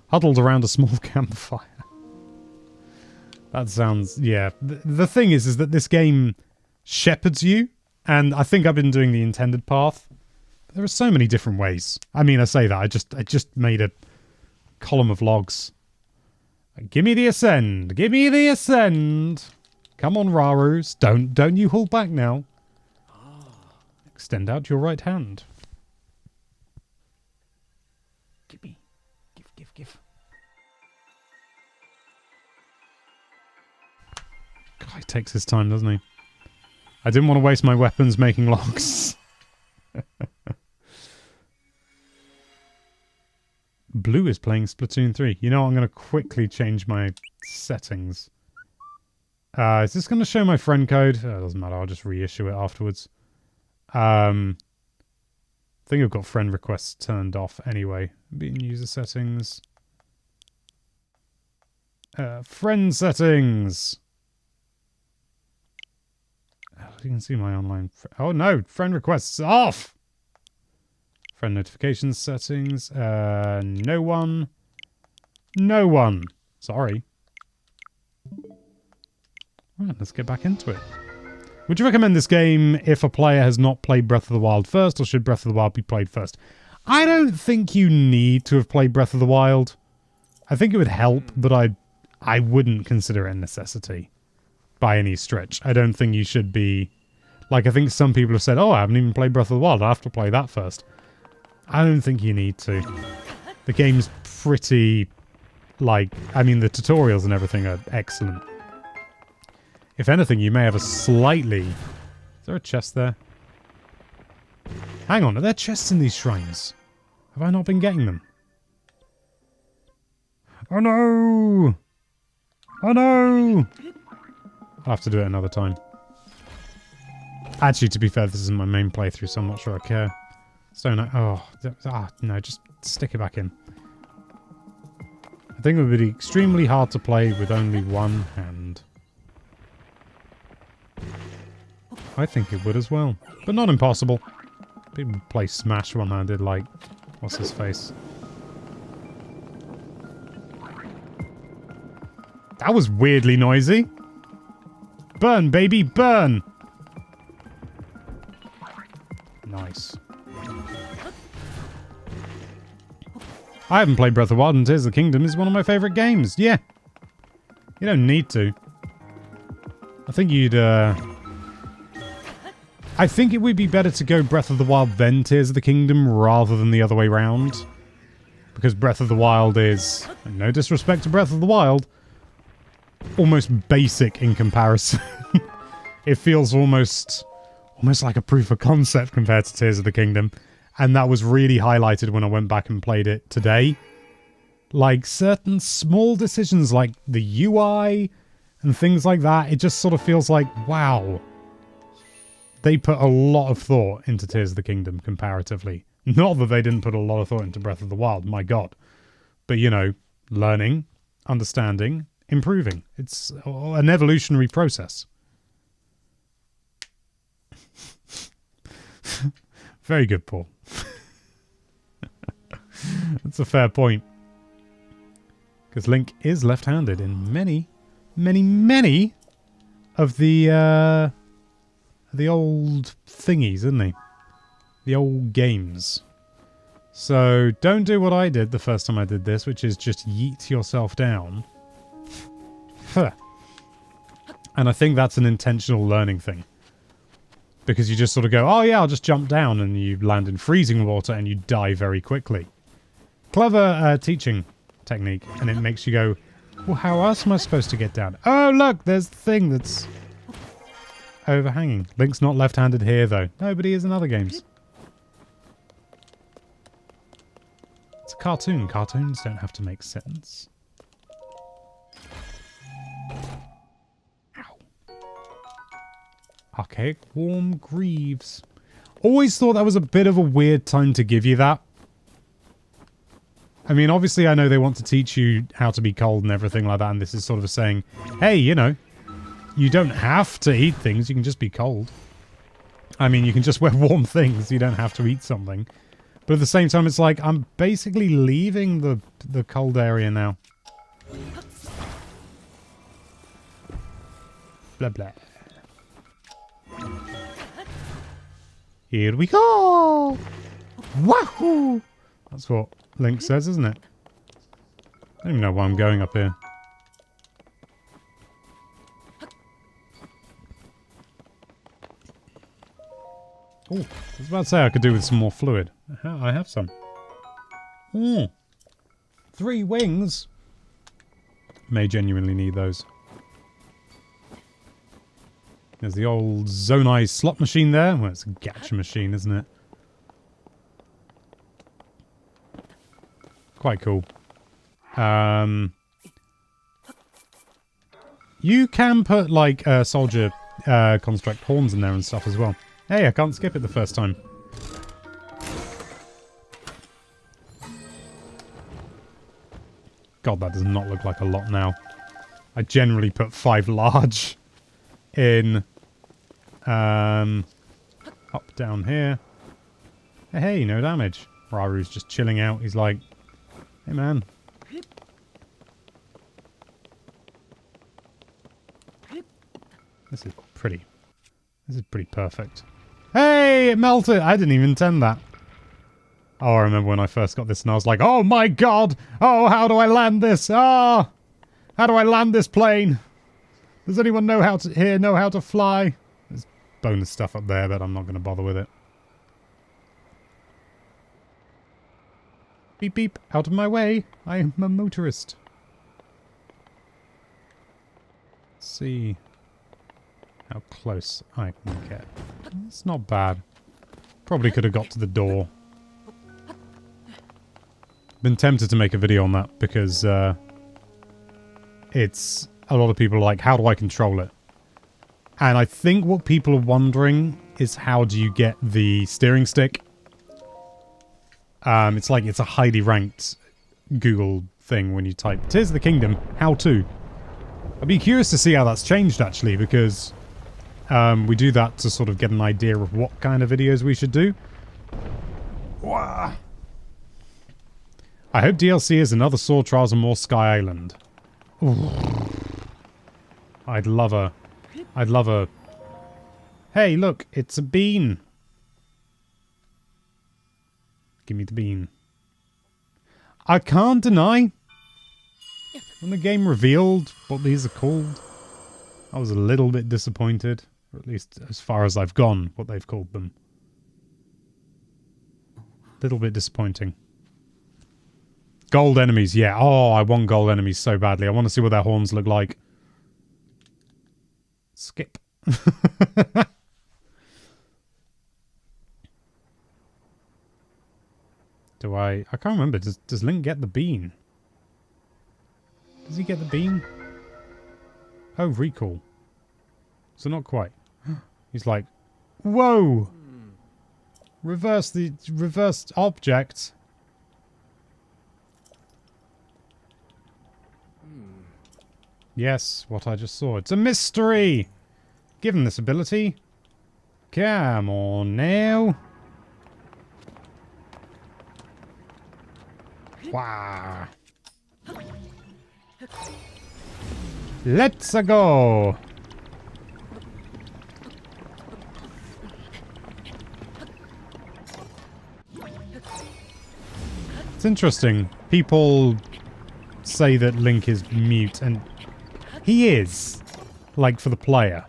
huddled around a small campfire. That sounds... yeah. The thing is that this game shepherds you, and I think I've been doing the intended path. There are so many different ways. I mean, I say that. I just made a column of logs. Give me the ascend. Give me the ascend. Come on, Rarus. Don't you hold back now. Extend out your right hand. Give me. Give. God, he takes his time, doesn't he? I didn't want to waste my weapons making logs. Blue is playing Splatoon 3. You know, I'm going to quickly change my settings. Is this going to show my friend code? Oh, it doesn't matter. I'll just reissue it afterwards. I think I've got friend requests turned off anyway. Be in user settings. Friend settings. You can see my online... oh no! Friend requests off! Friend notifications settings. No one. No one. Sorry. Right, let's get back into it. Would you recommend this game if a player has not played Breath of the Wild first, or should Breath of the Wild be played first? I don't think you need to have played Breath of the Wild. I think it would help, but I wouldn't consider it a necessity by any stretch. I don't think you should be... like, I think some people have said, oh, I haven't even played Breath of the Wild. I have to play that first. I don't think you need to. The game's pretty, like... I mean, the tutorials and everything are excellent. If anything, you may have a slightly... is there a chest there? Hang on, are there chests in these shrines? Have I not been getting them? Oh no! Oh no! I'll have to do it another time. Actually, to be fair, this isn't my main playthrough, so I'm not sure I care. Stone... no, just stick it back in. I think it would be extremely hard to play with only one hand. I think it would as well. But not impossible. People play Smash one-handed like... What's his face? That was weirdly noisy. Burn, baby, burn! Nice. I haven't played Breath of the Wild, and Tears of the Kingdom is one of my favourite games. Yeah. You don't need to. I think you'd, I think it would be better to go Breath of the Wild then Tears of the Kingdom rather than the other way round. Because Breath of the Wild is, no disrespect to Breath of the Wild, almost basic in comparison. It feels almost like a proof of concept compared to Tears of the Kingdom. And that was really highlighted when I went back and played it today. Like, certain small decisions like the UI and things like that, it just sort of feels like, wow. They put a lot of thought into Tears of the Kingdom, comparatively. Not that they didn't put a lot of thought into Breath of the Wild, my god. But, you know, learning, understanding, improving. It's an evolutionary process. Very good, Paul. That's a fair point. Because Link is left-handed in many, many, many of the old thingies, isn't he? The old games. So don't do what I did the first time I did this, which is just yeet yourself down. And I think that's an intentional learning thing. Because you just sort of go, oh yeah, I'll just jump down, and you land in freezing water and you die very quickly. Clever teaching technique, and it makes you go, well, how else am I supposed to get down? Oh, look, there's the thing that's overhanging. Link's not left-handed here, though. Nobody is in other games. It's a cartoon. Cartoons don't have to make sense. Ow. Archaic warm greaves. Always thought that was a bit of a weird time to give you that. I mean, obviously I know they want to teach you how to be cold and everything like that, and this is sort of saying, hey, you know, you don't have to eat things, you can just be cold. I mean, you can just wear warm things, you don't have to eat something. But at the same time, it's like, I'm basically leaving the cold area now. Blah, blah. Here we go! Wahoo! That's what Link says, isn't it? I don't even know why I'm going up here. Oh, I was about to say I could do with some more fluid. I have some. 3 wings! May genuinely need those. There's the old Zonai slot machine there. Well, it's a gacha machine, isn't it? Quite cool. You can put, like, soldier construct horns in there and stuff as well. Hey, I can't skip it the first time. God, that does not look like a lot now. I generally put 5 large in up down here. Hey, no damage. Raru's just chilling out. He's like, hey man. This is pretty. This is pretty perfect. Hey, it melted! I didn't even intend that. Oh, I remember when I first got this and I was like, oh my god! Oh, how do I land this? Ah! How do I land this plane? Does anyone know how to fly? There's bonus stuff up there, but I'm not going to bother with it. Beep beep, out of my way. I am a motorist. Let's see how close I can get. It's not bad. Probably could have got to the door. Been tempted to make a video on that because it's a lot of people are like, how do I control it? And I think what people are wondering is how do you get the steering stick? It's like it's a highly ranked Google thing when you type "Tis the Kingdom, how to." I'd be curious to see how that's changed actually, because we do that to sort of get an idea of what kind of videos we should do. Wah. I hope DLC is another Sword Trials and more Sky Island. Ooh. I'd love a... Hey, look, it's a bean. Give me the bean. I can't deny, when the game revealed what these are called, I was a little bit disappointed. Or at least as far as I've gone, what they've called them. Little bit disappointing. Gold enemies, yeah. Oh, I want gold enemies so badly. I want to see what their horns look like. Skip. Do I can't remember. Does Link get the bean? Does he get the bean? Oh, recall. So not quite. He's like, whoa! Reversed object. Yes, what I just saw. It's a mystery! Given this ability. Come on now. Wow. Let's go. It's interesting. People say that Link is mute, and he is. Like, for the player.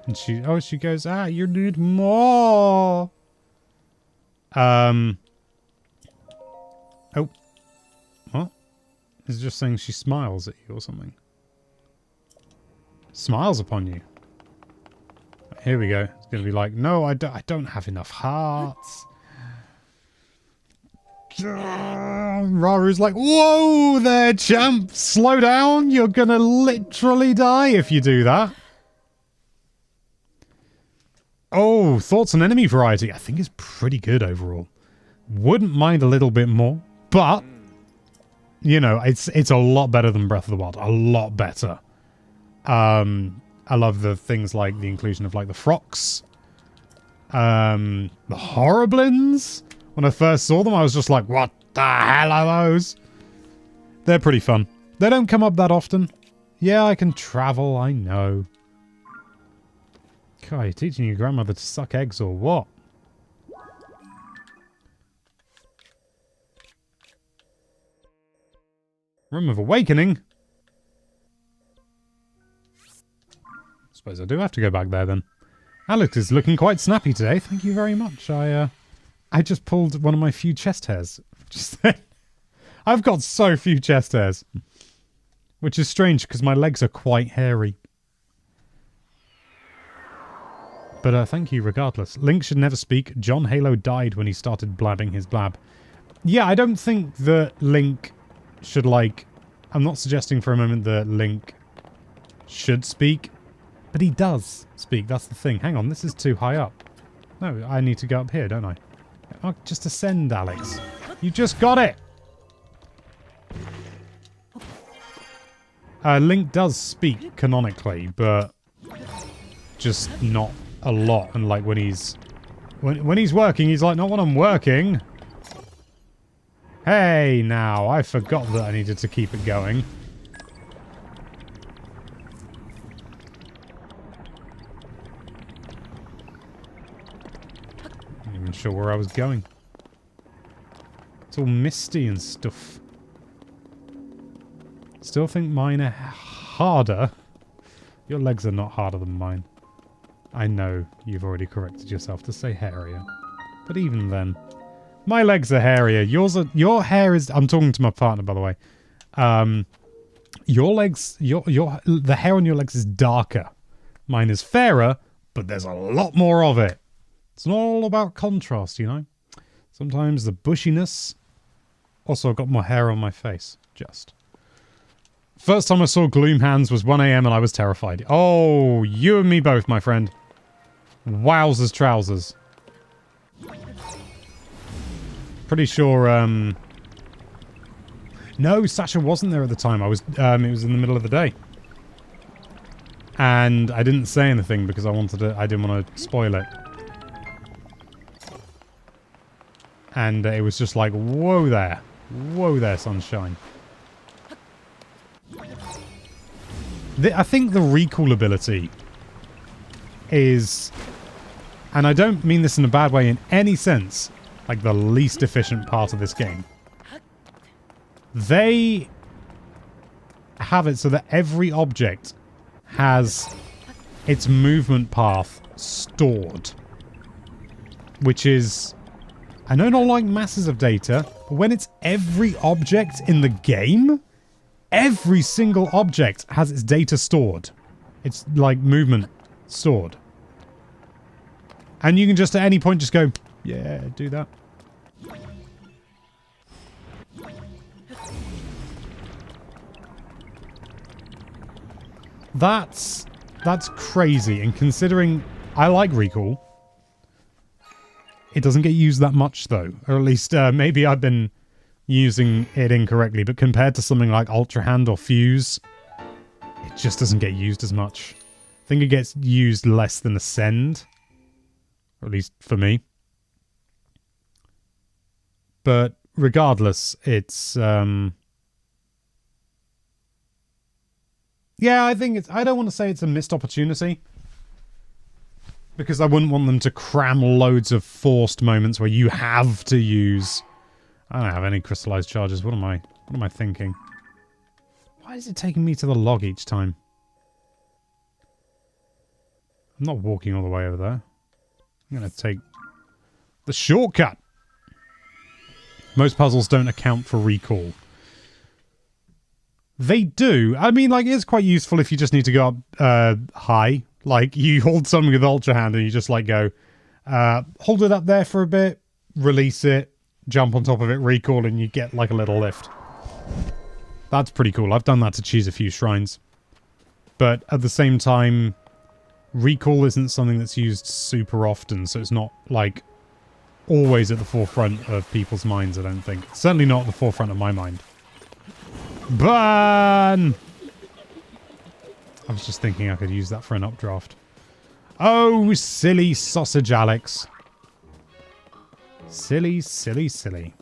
And she goes, you need more. Oh. What? Is it just saying she smiles at you or something? Smiles upon you. Here we go. It's going to be like, no, I don't have enough hearts. Raru's like, whoa there, champ! Slow down! You're going to literally die if you do that. Oh, thoughts on enemy variety. I think it's pretty good overall. Wouldn't mind a little bit more, but you know, it's a lot better than Breath of the Wild. A lot better. I love the things like the inclusion of like the Frox. The Horriblins. When I first saw them, I was just like, what the hell are those? They're pretty fun. They don't come up that often. Yeah, I can travel, I know. God, you're teaching your grandmother to suck eggs or what? Room of Awakening? Suppose I do have to go back there then. Alex is looking quite snappy today. Thank you very much. I just pulled one of my few chest hairs. Just I've got so few chest hairs. Which is strange because my legs are quite hairy. But thank you regardless. Link should never speak. John Halo died when he started blabbing his blab. Yeah, I don't think that Link should, like... I'm not suggesting for a moment that Link should speak. But he does speak. That's the thing. Hang on, this is too high up. No, I need to go up here, don't I? Oh, just ascend, Alex. You just got it! Link does speak canonically, but just not a lot. And like when he's working, he's like, not when I'm working. Hey, now, I forgot that I needed to keep it going. Not even sure where I was going. It's all misty and stuff. Still think mine are harder. Your legs are not harder than mine. I know you've already corrected yourself to say hairier. But even then, my legs are hairier. Your hair is... I'm talking to my partner, by the way. Your legs... the hair on your legs is darker. Mine is fairer, but there's a lot more of it. It's not all about contrast, you know? Sometimes the bushiness... Also, I've got more hair on my face. Just. First time I saw Gloom Hands was 1 a.m. and I was terrified. Oh, you and me both, my friend. Wowzers trousers. Pretty sure, no, Sasha wasn't there at the time. I was, it was in the middle of the day. And I didn't say anything because I didn't want to spoil it. And it was just like, whoa there. Whoa there, sunshine. I think the recall ability is, and I don't mean this in a bad way in any sense, like the least efficient part of this game. They have it so that every object has its movement path stored. Which is, I know not like masses of data, but when it's every object in the game, every single object has its data stored. It's like movement stored. And you can just at any point just go, yeah, do that. That's crazy. And considering I like recall, it doesn't get used that much though. Or at least maybe I've been using it incorrectly. But compared to something like Ultra Hand or Fuse, it just doesn't get used as much. I think it gets used less than Ascend. Or at least for me. But regardless, it's... yeah, I think it's... I don't want to say it's a missed opportunity. Because I wouldn't want them to cram loads of forced moments where you have to use... I don't have any crystallized charges. What am I thinking? Why is it taking me to the log each time? I'm not walking all the way over there. I'm going to take the shortcut. Most puzzles don't account for recall. They do. I mean, like, it's quite useful if you just need to go up high. Like, you hold something with Ultra Hand and you just, like, go, hold it up there for a bit, release it, jump on top of it, recall, and you get, like, a little lift. That's pretty cool. I've done that to cheese a few shrines. But at the same time, recall isn't something that's used super often, so it's not, like, always at the forefront of people's minds, I don't think. Certainly not at the forefront of my mind. Burn! I was just thinking I could use that for an updraft. Oh, silly sausage, Alex. Silly, silly, silly.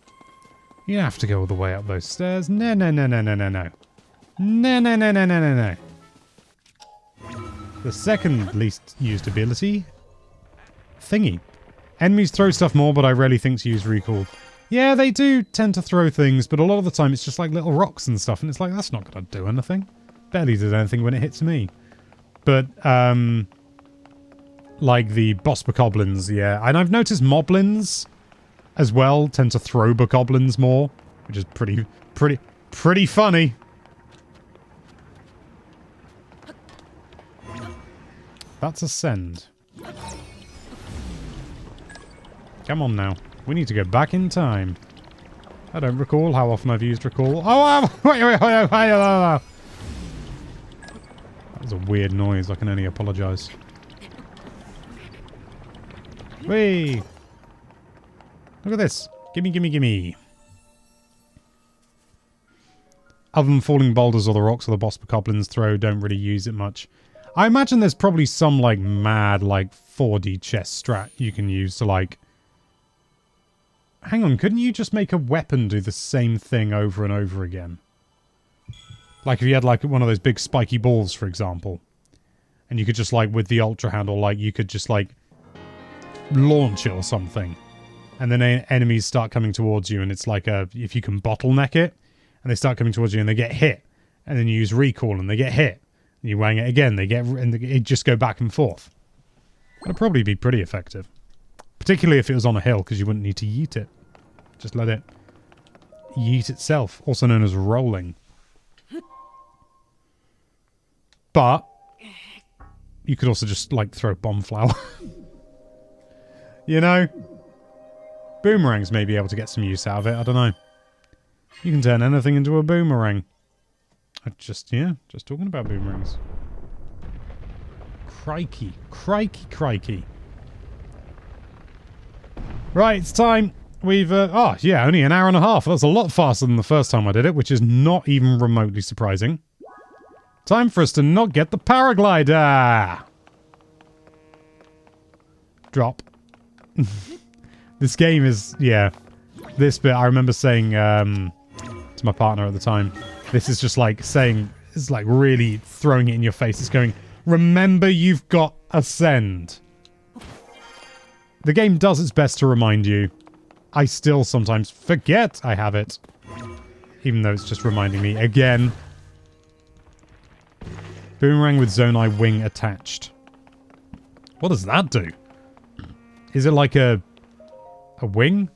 You have to go all the way up those stairs. No, no, no, no, no, no, no. No, no, no, no, no, no, no. The second least used ability. Thingy. Enemies throw stuff more, but I rarely think to use recall. Yeah, they do tend to throw things, but a lot of the time it's just like little rocks and stuff, and it's like, that's not going to do anything. Barely did anything when it hits me. But, like the boss bokoblins, yeah. And I've noticed moblins as well tend to throw bokoblins more, which is pretty funny. That's Ascend. Come on now. We need to go back in time. I don't recall how often I've used recall. Oh, wait. That was a weird noise. I can only apologize. Whee! Look at this. Gimme, gimme, gimme. Other than falling boulders or the rocks or the boss bokoblins throw, don't really use it much. I imagine there's probably some, like, mad, like, 4D chess strat you can use to, like... Hang on, couldn't you just make a weapon do the same thing over and over again? Like, if you had, like, one of those big spiky balls, for example. And you could just, like, with the Ultra Handle, like, you could just, like, launch it or something. And then enemies start coming towards you, and it's like a... If you can bottleneck it, and they start coming towards you, and they get hit. And then you use recall, and they get hit. And you wang it again, and it just go back and forth. That'd probably be pretty effective. Particularly if it was on a hill, because you wouldn't need to yeet it. Just let it yeet itself, also known as rolling. But you could also just, like, throw bomb flour. You know? Boomerangs may be able to get some use out of it, I don't know. You can turn anything into a boomerang. Just talking about boomerangs. Crikey. Crikey, crikey. Right, it's time. We've, only an hour and a half. That's a lot faster than the first time I did it, which is not even remotely surprising. Time for us to not get the paraglider. Drop. This game is, this bit I remember saying to my partner at the time, this is just like saying, it's like really throwing it in your face. It's going, remember you've got ascend. The game does its best to remind you. I still sometimes forget I have it. Even though it's just reminding me again. Boomerang with Zonai wing attached. What does that do? Is it like a wing?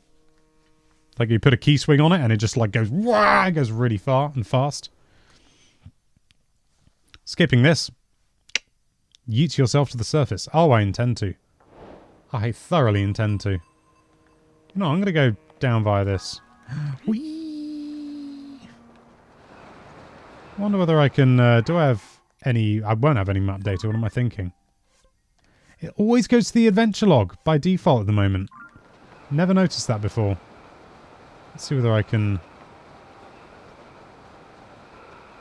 Like you put a key swing on it and it just like goes, wah, it goes really far and fast. Skipping this. Yeet yourself to the surface. Oh, I intend to. I thoroughly intend to. No, I'm going to go down via this. Whee! I wonder whether I can... do I have any... I won't have any map data. What am I thinking? It always goes to the adventure log by default at the moment. Never noticed that before. Let's see whether I can...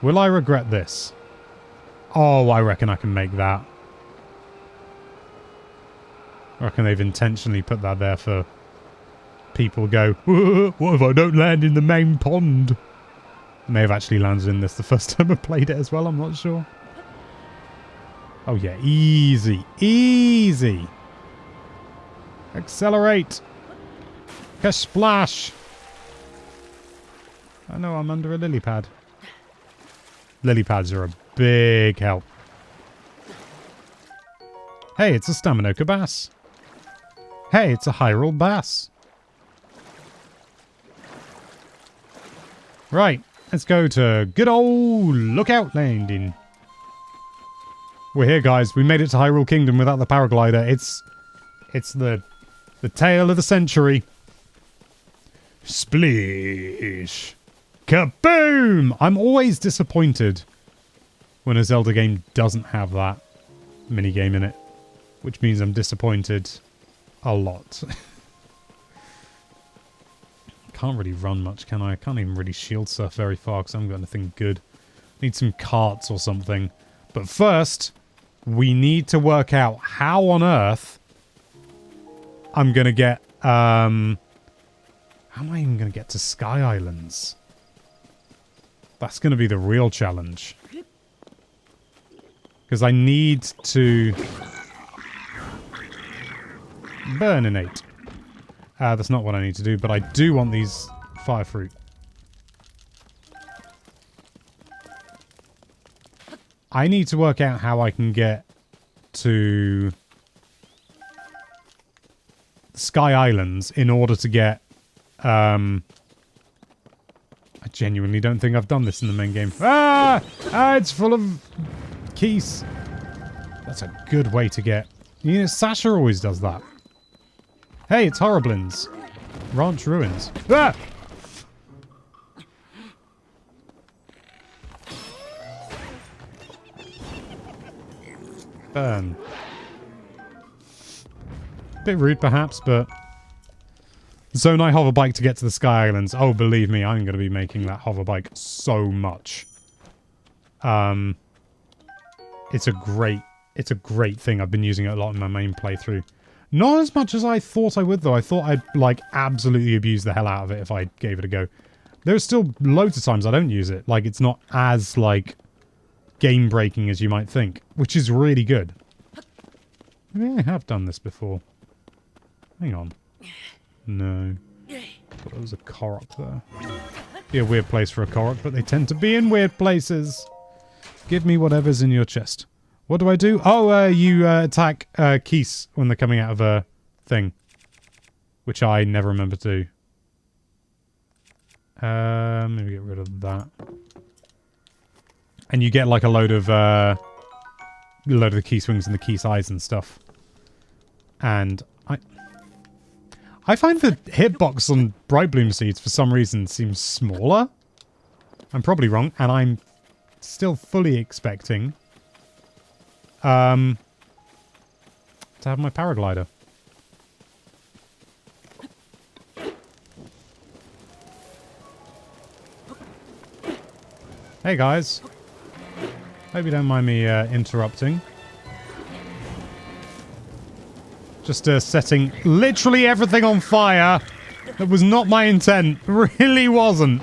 Will I regret this? Oh, I reckon I can make that. I reckon they've intentionally put that there for people go, what if I don't land in the main pond? I may have actually landed in this the first time I played it as well, I'm not sure. Oh yeah, easy, easy. Accelerate. Splash. I know I'm under a lily pad. Lily pads are a big help. Hey, it's a Staminoka bass. Hey, it's a Hyrule bass. Right, let's go to good old Lookout Landing. We're here, guys. We made it to Hyrule Kingdom without the paraglider. It's the tale of the century. Splish. Kaboom! I'm always disappointed when a Zelda game doesn't have that minigame in it. Which means I'm disappointed a lot. Can't really run much, can I? I can't even really shield surf very far because I haven't got anything good. Need some carts or something. But first, we need to work out how on earth I'm going to get... how am I even going to get to Sky Islands? That's going to be the real challenge. Because I need to... Burninate. That's not what I need to do, but I do want these fire fruit. I need to work out how I can get to Sky Islands in order to get... I genuinely don't think I've done this in the main game. It's full of keys. That's a good way to get... You know, Sasha always does that. Hey, it's Horriblins. Ranch Ruins. Ah! Burn. Bit rude, perhaps, but... Zonai hover bike to get to the Sky Islands. Oh, believe me, I'm going to be making that hover bike so much. It's a great thing. I've been using it a lot in my main playthrough. Not as much as I thought I would, though. I thought I'd, like, absolutely abuse the hell out of it if I gave it a go. There's still loads of times I don't use it. Like, it's not as, like, game-breaking as you might think, which is really good. Maybe I have done this before. Hang on. No. Thought there was a Korok there. Be a weird place for a Korok, but they tend to be in weird places. Give me whatever's in your chest. What do I do? Oh, you attack Keese when they're coming out of a thing. Which I never remember to do. Maybe get rid of that. And you get like a load of the key swings and the key size and stuff. And I find the hitbox on Bright Bloom Seeds for some reason seems smaller. I'm probably wrong, and I'm still fully expecting to have my paraglider. Hey guys. Hope you don't mind me interrupting. Just setting literally everything on fire. That was not my intent. Really wasn't.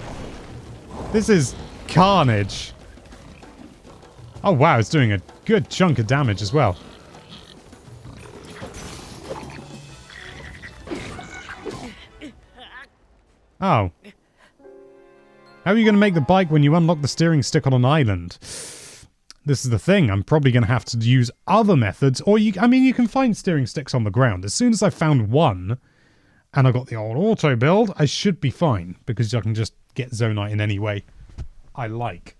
This is carnage. Oh wow, it's doing a good chunk of damage as well. Oh. How are you going to make the bike when you unlock the steering stick on an island? This is the thing. I'm probably going to have to use other methods. Or, you can find steering sticks on the ground. As soon as I found one, and I got the old auto build, I should be fine. Because I can just get Zonite in any way I like.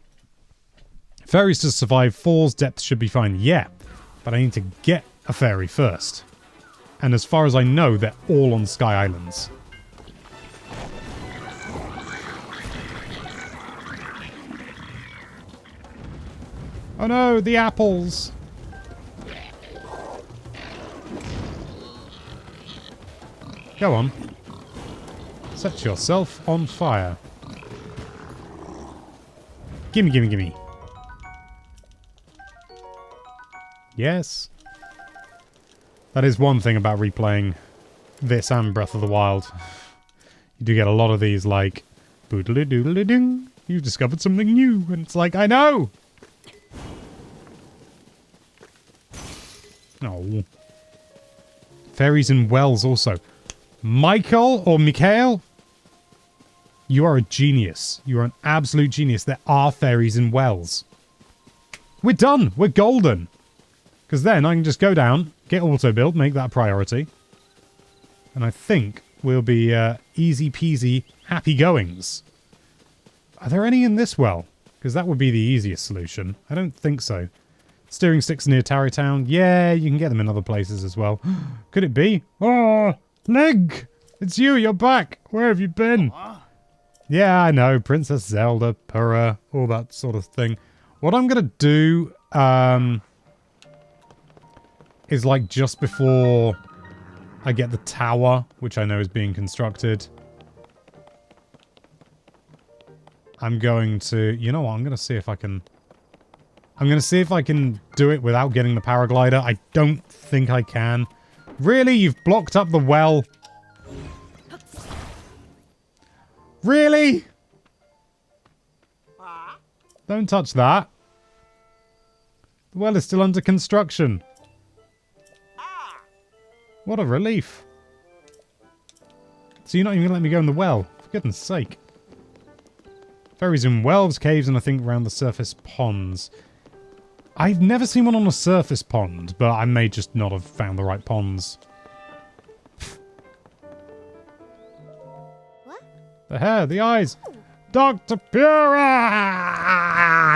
Fairies to survive. Falls, depth should be fine. Yeah. But I need to get a fairy first. And as far as I know, they're all on Sky Islands. Oh no, the apples! Go on. Set yourself on fire. Gimme, gimme, gimme. Yes. That is one thing about replaying this and Breath of the Wild. You do get a lot of these, like, boodly-doodly-ding, you've discovered something new, and it's like, I know! Oh. Fairies in wells also. Michael or Mikhail? You are a genius. You are an absolute genius. There are fairies in wells. We're done. We're golden. Because then I can just go down, get auto build, make that a priority. And I think we'll be easy peasy happy goings. Are there any in this well? Because that would be the easiest solution. I don't think so. Steering sticks near Tarrytown. Yeah, you can get them in other places as well. Could it be? Oh, Leg! It's you, you're back! Where have you been? Yeah, I know. Princess Zelda, Purah, all that sort of thing. What I'm going to do is like just before I get the tower, which I know is being constructed. I'm going to... You know what? I'm going to see if I can... I'm going to see if I can do it without getting the paraglider. I don't think I can. Really? You've blocked up the well? Really? Don't touch that. The well is still under construction. What a relief. So you're not even going to let me go in the well? For goodness sake. Fairies in wells, caves, and I think around the surface ponds. I've never seen one on a surface pond, but I may just not have found the right ponds. What? The hair, the eyes. Dr. Pura!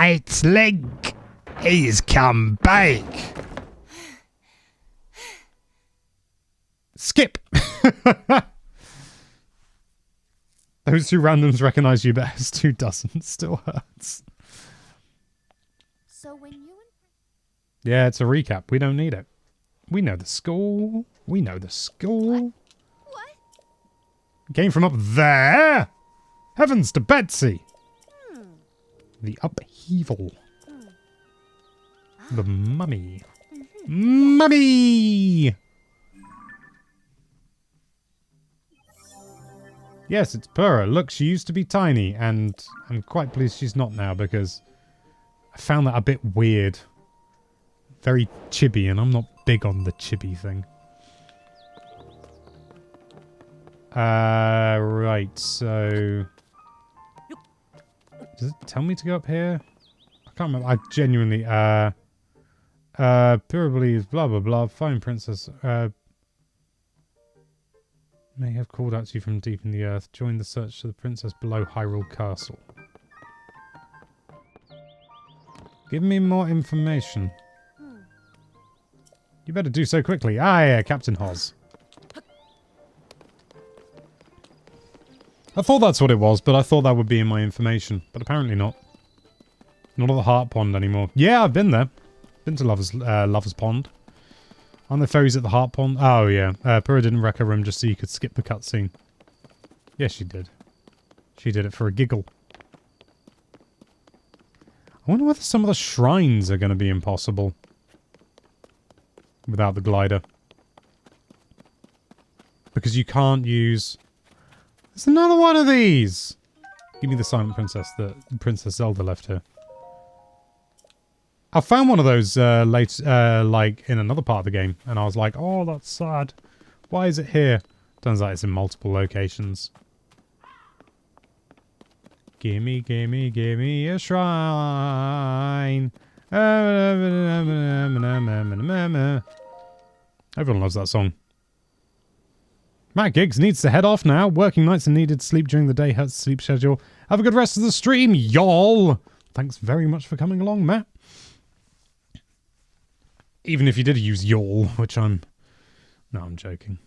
It's Link. He's come back. Skip. Those two randoms recognize you best. Who doesn't? Still hurts. So when you and... Yeah, it's a recap. We don't need it. We know the score. We know the score. What? Came from up there. Heavens to Betsy. The upheaval. The mummy. Mummy! Yes, it's Purah. Look, she used to be tiny, and I'm quite pleased she's not now, because I found that a bit weird. Very chibi, and I'm not big on the chibi thing. Right, so... Does it tell me to go up here? I can't remember. I genuinely, Purah believes blah blah blah. Fine princess, may have called out to you from deep in the earth. Join the search for the princess below Hyrule Castle. Give me more information. You better do so quickly. Ah, yeah, Captain Hoz. I thought that's what it was, but I thought that would be in my information. But apparently not. Not at the Heart Pond anymore. Yeah, I've been there. Been to Lover's Pond. Aren't there ferries at the Heart Pond? Oh, yeah. Pura didn't wreck her room just so you could skip the cutscene. Yes, she did. She did it for a giggle. I wonder whether some of the shrines are going to be impossible. Without the glider. Because you can't use... There's another one of these! Give me the Silent Princess that Princess Zelda left here. I found one of those like in another part of the game, and I was like, oh, that's sad. Why is it here? Turns out it's in multiple locations. Gimme, gimme, gimme a shrine. Everyone loves that song. Matt Giggs needs to head off now. Working nights and needed sleep during the day hurts sleep schedule. Have a good rest of the stream, y'all. Thanks very much for coming along, Matt. Even if you did use y'all, which I'm... No, I'm joking.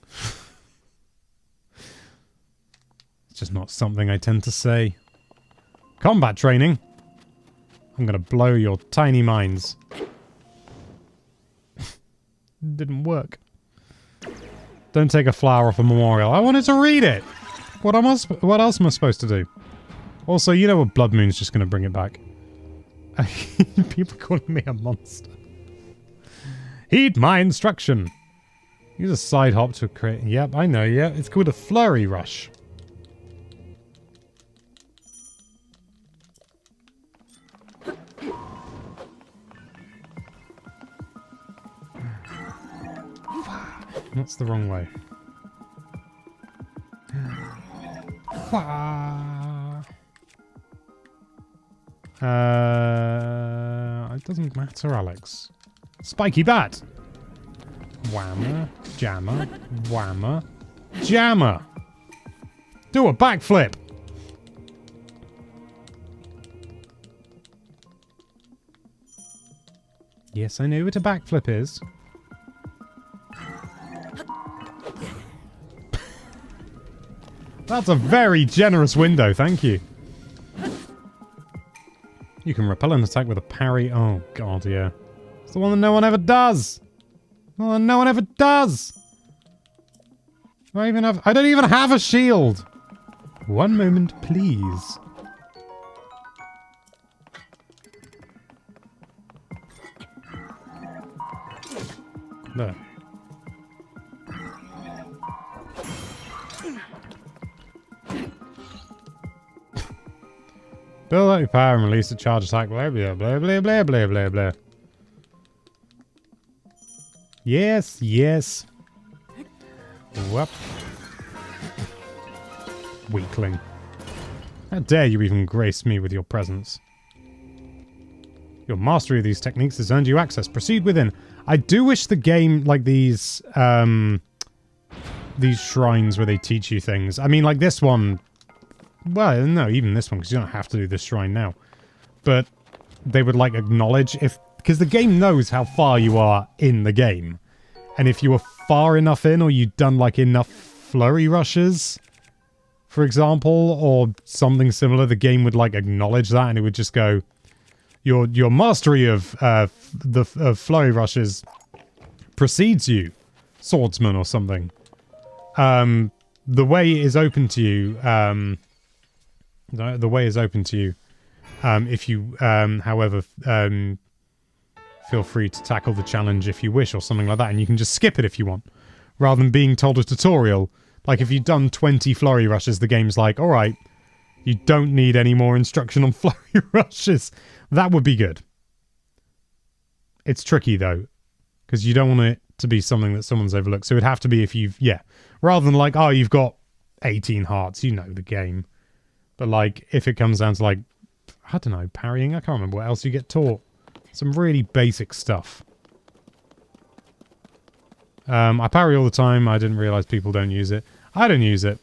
It's just not something I tend to say. Combat training. I'm gonna blow your tiny minds. Didn't work. Don't take a flower off a memorial. I wanted to read it! What else am I supposed to do? Also, you know what, Blood Moon's just gonna bring it back. People calling me a monster. Heed my instruction. Use a side hop to create... Yep, I know, yeah. It's called a flurry rush. That's the wrong way. It doesn't matter, Alex. Spiky bat! Whammer, jammer, whammer, jammer! Do a backflip! Yes, I know what a backflip is. That's a very generous window, thank you. You can repel an attack with a parry. Oh, God, yeah. It's the one that no one ever does! Oh, no one ever does! I don't even have a shield! One moment, please. There. Build up your power and release a charge attack. Blah, blah, blah, blah, blah, blah, blah, blah. Yes, yes. Whoop. Weakling. How dare you even grace me with your presence. Your mastery of these techniques has earned you access. Proceed within. I do wish the game, like these shrines where they teach you things. I mean, like this one... Well, no, even this one, because you don't have to do this shrine now. But they would, like, acknowledge if... Because the game knows how far you are in the game. And if you were far enough in, or you'd done, like, enough flurry rushes, for example, or something similar, the game would, like, acknowledge that, and it would just go... Your mastery of flurry rushes precedes you, swordsman or something. The way is open to you... The way is open to you. If you, however, feel free to tackle the challenge if you wish or something like that. And you can just skip it if you want. Rather than being told a tutorial. Like if you've done 20 flurry rushes, the game's like, alright, you don't need any more instruction on flurry rushes. That would be good. It's tricky though. Because you don't want it to be something that someone's overlooked. So it'd have to be if you've, yeah. Rather than like, oh, you've got 18 hearts, you know the game. But, like, if it comes down to, like, I don't know, parrying? I can't remember what else you get taught. Some really basic stuff. I parry all the time. I didn't realize people don't use it. I don't use it.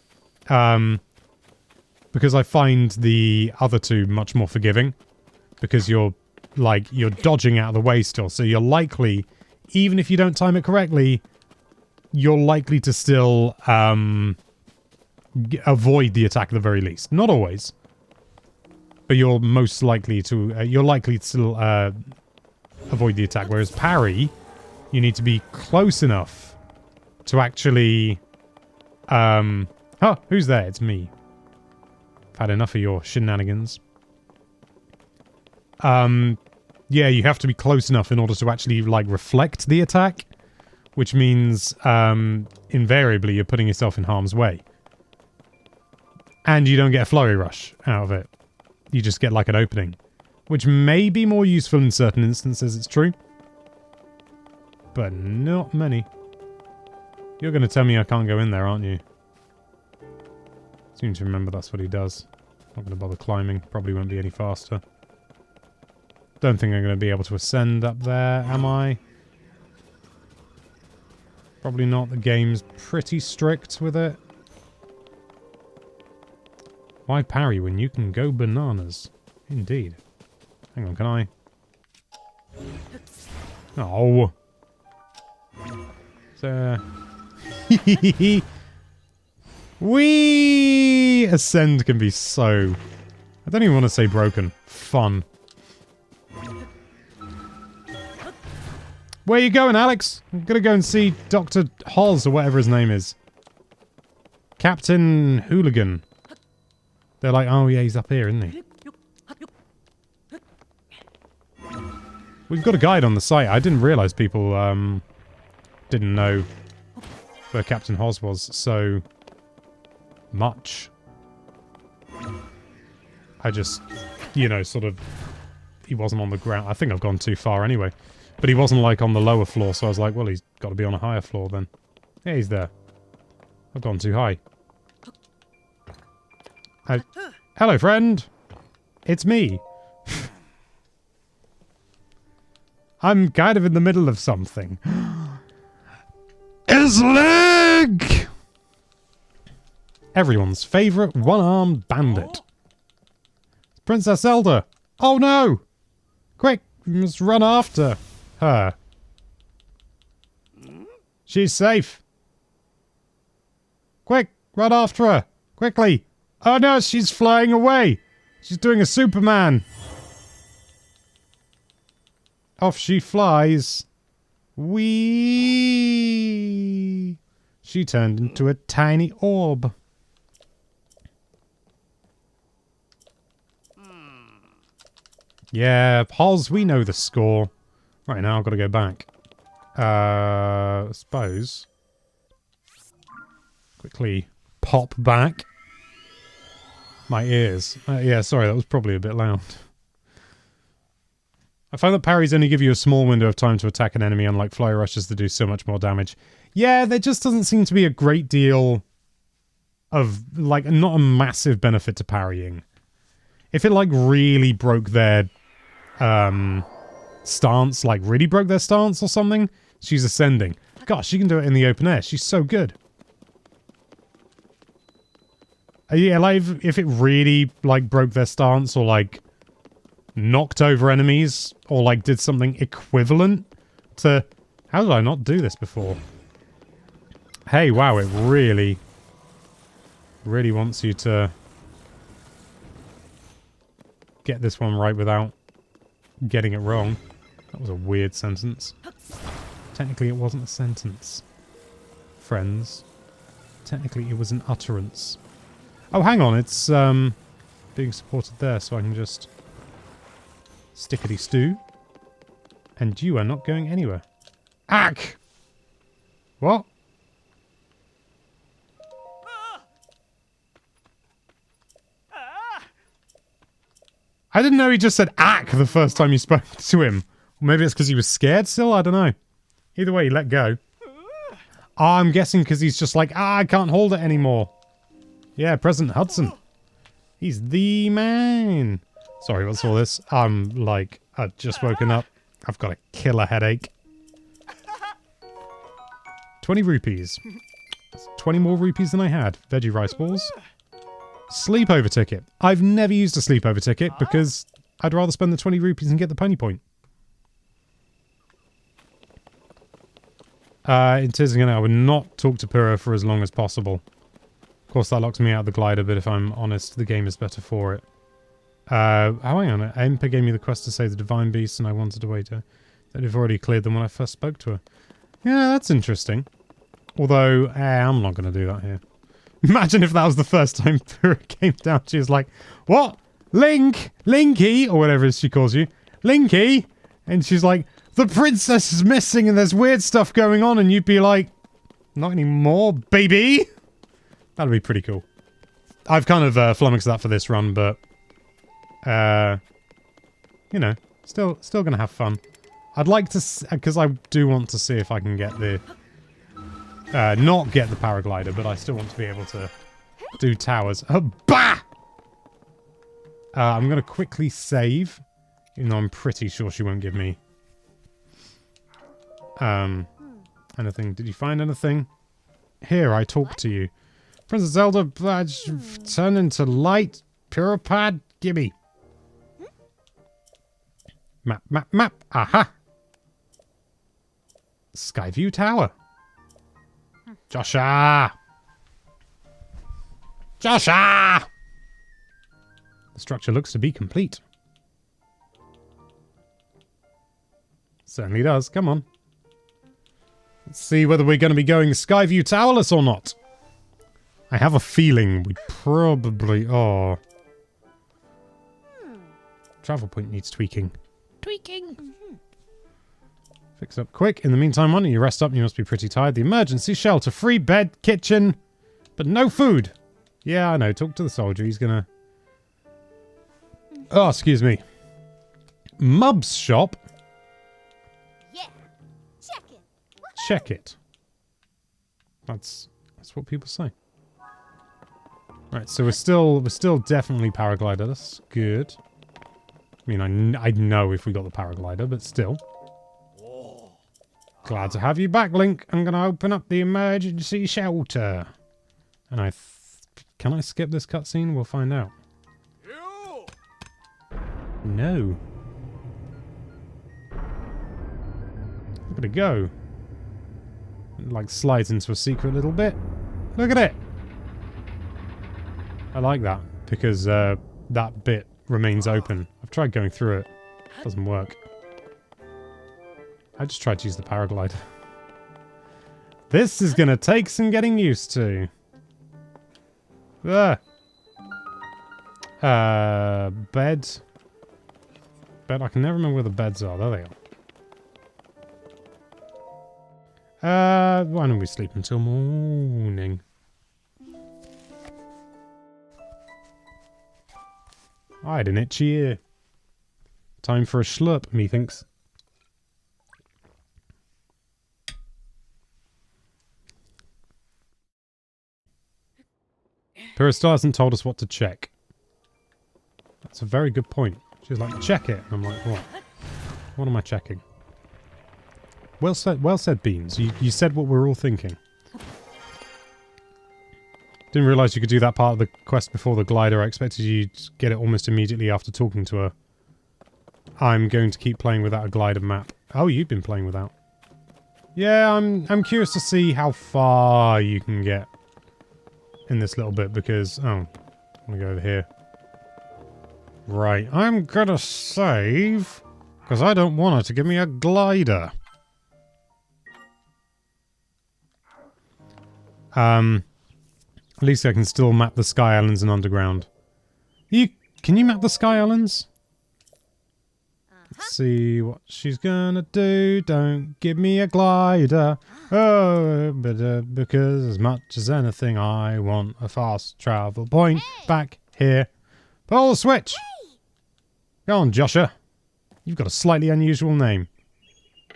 Because I find the other two much more forgiving. Because you're dodging out of the way still. So you're likely, even if you don't time it correctly, you're likely to still, avoid the attack at the very least. Not always. but you're most likely to you're likely to still avoid the attack. Whereas parry, you need to be close enough to actually. Oh, who's there? It's me. I've had enough of your shenanigans. Yeah, you have to be close enough in order to actually like reflect the attack, which means invariably you're putting yourself in harm's way. And you don't get a flurry rush out of it. You just get like an opening, which may be more useful in certain instances, it's true. But not many. You're going to tell me I can't go in there, aren't you? Seem to remember that's what he does. Not going to bother climbing. Probably won't be any faster. Don't think I'm going to be able to ascend up there, am I? Probably not. The game's pretty strict with it. Why parry when you can go bananas? Indeed. Hang on, can I? Oh. So... Whee! Ascend can be so... I don't even want to say broken. Fun. Where you going, Alex? I'm gonna go and see Dr. Hoz, or whatever his name is. Captain Hooligan. They're like, oh yeah, he's up here, isn't he? We've got a guide on the site. I didn't realise people didn't know where Captain Hoz was so much. I just, you know, sort of... He wasn't on the ground. I think I've gone too far anyway. But he wasn't, like, on the lower floor, so I was like, well, he's got to be on a higher floor then. Yeah, he's there. I've gone too high. Hello, friend. It's me. I'm kind of in the middle of something. Islig! Everyone's favourite one-armed bandit. Princess Zelda. Oh no! Quick, we must run after her. She's safe. Quick, run after her. Quickly. Oh no, she's flying away. She's doing a Superman. Off she flies. Whee! She turned into a tiny orb. Yeah, Hoz, we know the score. Right now, I've got to go back. I suppose. Quickly pop back. My ears. Yeah, sorry, that was probably a bit loud. I find that parries only give you a small window of time to attack an enemy, unlike fly rushes that do so much more damage. Yeah, there just doesn't seem to be a great deal of, like, not a massive benefit to parrying. If it, like, really broke their stance, like, really broke their stance or something, she's ascending. Gosh, she can do it in the open air. She's so good. Yeah, like, if it really, like, broke their stance or, like, knocked over enemies or, like, did something equivalent to... How did I not do this before? Hey, wow, it really wants you to get this one right without getting it wrong. That was a weird sentence. Technically, it wasn't a sentence. Friends. Technically, it was an utterance. Oh, hang on, it's being supported there, so I can just stickety-stew. And you are not going anywhere. Ack! What? I didn't know he just said ack the first time you spoke to him. Or maybe it's because he was scared still, I don't know. Either way, he let go. Oh, I'm guessing because he's just like, I can't hold it anymore. Yeah, President Hudson. He's the man. Sorry, what's all this? I'm like, I've just woken up. I've got a killer headache. 20 rupees. That's 20 more rupees than I had. Veggie rice balls. Sleepover ticket. I've never used a sleepover ticket because I'd rather spend the 20 rupees and get the pony point. In Tizzingen, I would not talk to Pura for as long as possible. Of course, that locks me out of the glider, but if I'm honest, the game is better for it. hang on. Impa gave me the quest to save the divine beast, and I wanted to wait. That have already cleared them when I first spoke to her. Yeah, that's interesting. Although, I'm not going to do that here. Imagine if that was the first time Pura came down. She was like, "What? Link? Linky?" Or whatever she calls you. Linky? And she's like, "The princess is missing and there's weird stuff going on." And you'd be like, "Not anymore, baby." That'd be pretty cool. I've kind of flummoxed that for this run, but... you know, still going to have fun. I'd like to... Because I do want to see if I can get the... not get the paraglider, but I still want to be able to do towers. Bah! I'm going to quickly save, even though I'm pretty sure she won't give me anything. Did you find anything? Here, I talk to you. Princess Zelda badge turn into light. Puripad, gimme. Map, map, map. Aha! Skyview Tower. Joshua! Joshua! The structure looks to be complete. Certainly does. Come on. Let's see whether we're going to be going Skyview Towerless or not. I have a feeling we probably are. Travel point needs tweaking. Tweaking! Fix up quick. In the meantime, why don't you rest up? You must be pretty tired. The emergency shelter. Free bed, kitchen, but no food. Yeah, I know. Talk to the soldier. He's gonna... Oh, excuse me. Mub's shop? Yeah. Check it. Check it. That's what people say. Right, so we're still definitely paraglider. That's good. I mean, I know if we got the paraglider, but still. Glad to have you back, Link. I'm going to open up the emergency shelter. And can I skip this cutscene? We'll find out. No. Look at it go. It, like, slides into a secret little bit. Look at it. I like that, because that bit remains open. I've tried going through it. Doesn't work. I just tried to use the paraglider. This is going to take some getting used to. Bed. Bed. I can never remember where the beds are. There they are. Why don't we sleep until morning? I had an itchy ear. Time for a slurp, methinks. Pura still hasn't told us what to check. That's a very good point. She's like, check it. And I'm like, what? What am I checking? Well said, Beans. You said what we're all thinking. Didn't realise you could do that part of the quest before the glider. I expected you to get it almost immediately after talking to her. I'm going to keep playing without a glider map. Oh, you've been playing without. Yeah, I'm curious to see how far you can get in this little bit because... Oh, I want to go over here. Right, I'm gonna save because I don't want her to give me a glider. At least I can still map the Sky Islands and Underground. Can you map the Sky Islands? Let's see what she's gonna do. Don't give me a glider. Oh, but because as much as anything, I want a fast travel point back here. Pull the switch. Go on, Joshua. You've got a slightly unusual name.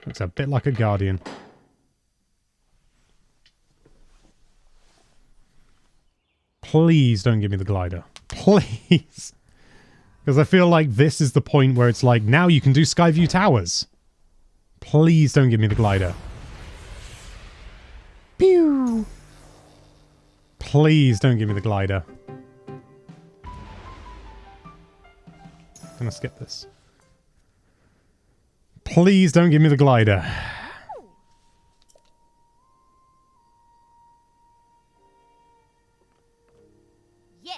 Looks a bit like a guardian. Please don't give me the glider. Please. Because I feel like this is the point where it's like, now you can do Skyview Towers. Please don't give me the glider. Pew! Please don't give me the glider. I'm gonna skip this. Please don't give me the glider. Yeah.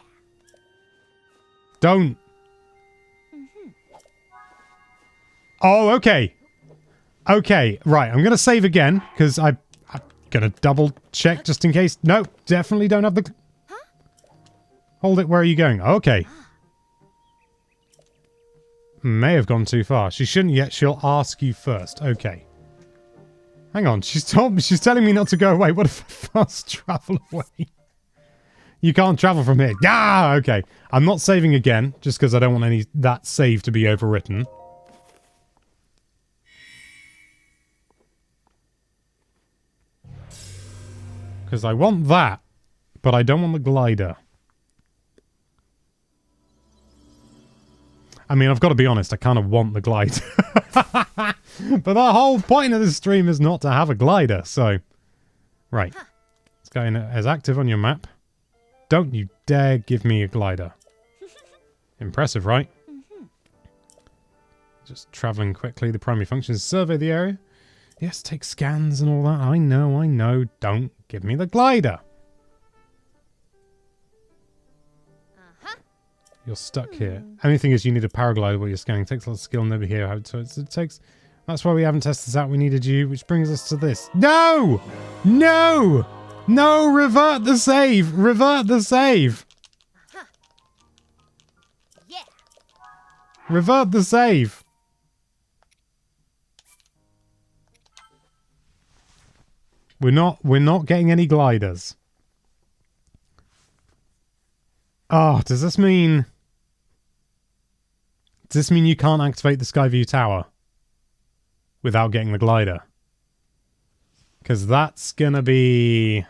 Don't. Oh, okay. Okay, right. I'm going to save again, because I'm going to double check just in case. No, definitely don't have the... Hold it. Where are you going? Okay. May have gone too far. She shouldn't yet. She'll ask you first. Okay. Hang on. She's telling me not to go away. What if I fast travel away? You can't travel from here. Yeah, okay. I'm not saving again, just because I don't want that save to be overwritten. Because I want that, but I don't want the glider. I mean, I've got to be honest, I kind of want the glider. But the whole point of this stream is not to have a glider, so... Right. Let's go in as active on your map. Don't you dare give me a glider. Impressive, right? Just travelling quickly. The primary function is survey the area. Yes, take scans and all that. I know. Don't give me the glider. You're stuck here. Only thing is you need a paraglider while you're scanning. It takes a lot of skill and never hear how it takes... That's why we haven't tested this out. We needed you, which brings us to this. No! No! No! Revert the save! Revert the save! Yeah. Revert the save! We're not getting any gliders. Oh, does this mean you can't activate the Skyview Tower without getting the glider? Because that's gonna be...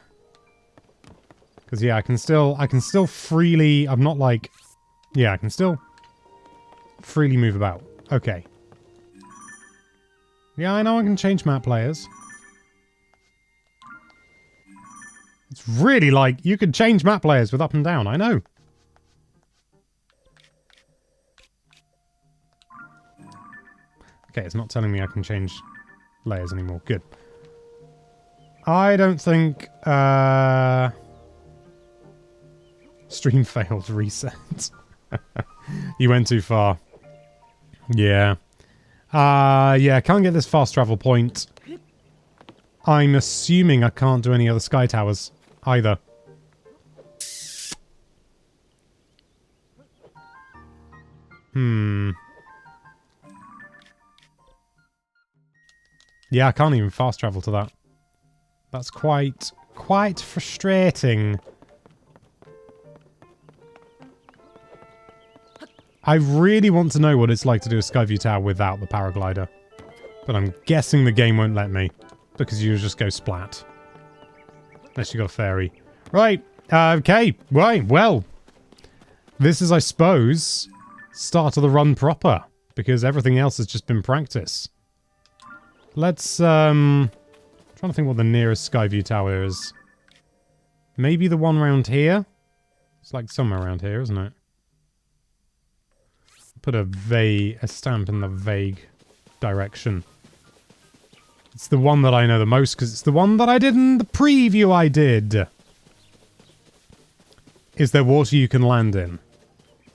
Because yeah, I can still freely... I'm not like... Yeah, I can still freely move about. Okay. Yeah, I know I can change map layers. It's really like, you can change map layers with up and down, I know. Okay, it's not telling me I can change layers anymore. Good. I don't think... Stream failed. Reset. You went too far. Yeah. Yeah, can't get this fast travel point. I'm assuming I can't do any other sky towers either. Yeah, I can't even fast travel to that. That's quite frustrating. I really want to know what it's like to do a Skyview Tower without the paraglider. But I'm guessing the game won't let me. Because you'll just go splat. Unless you got a fairy. Right. Okay. Right. Well. This is, I suppose, start of the run proper. Because everything else has just been practice. Let's, trying to think what the nearest Skyview Tower is. Maybe the one around here? It's like somewhere around here, isn't it? Put a stamp in the vague direction. It's the one that I know the most, because it's the one that I did in the preview I did. Is there water you can land in?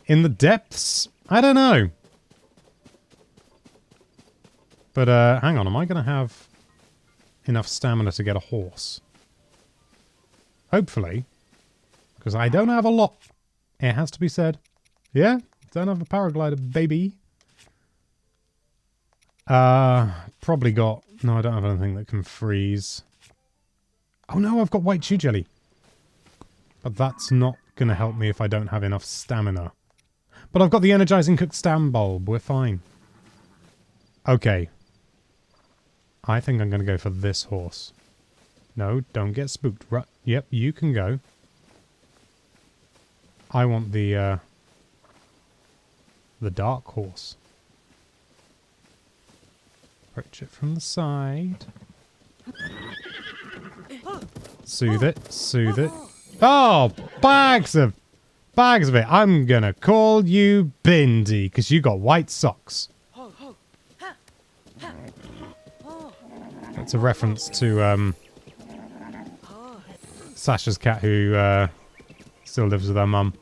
In the depths? I don't know. But, hang on, am I going to have enough stamina to get a horse? Hopefully. Because I don't have a lot. It has to be said. Yeah, don't have a paraglider, baby. Probably got... No, I don't have anything that can freeze. Oh no, I've got white chew jelly. But that's not going to help me if I don't have enough stamina. But I've got the energizing cooked stam bulb. We're fine. Okay. I think I'm going to go for this horse. No, don't get spooked. Right. Yep, you can go. I want the dark horse. Approach it from the side. Soothe it. Soothe it. Oh, bags of it. I'm going to call you Bindi because you got white socks. That's a reference to Sasha's cat who still lives with her mum.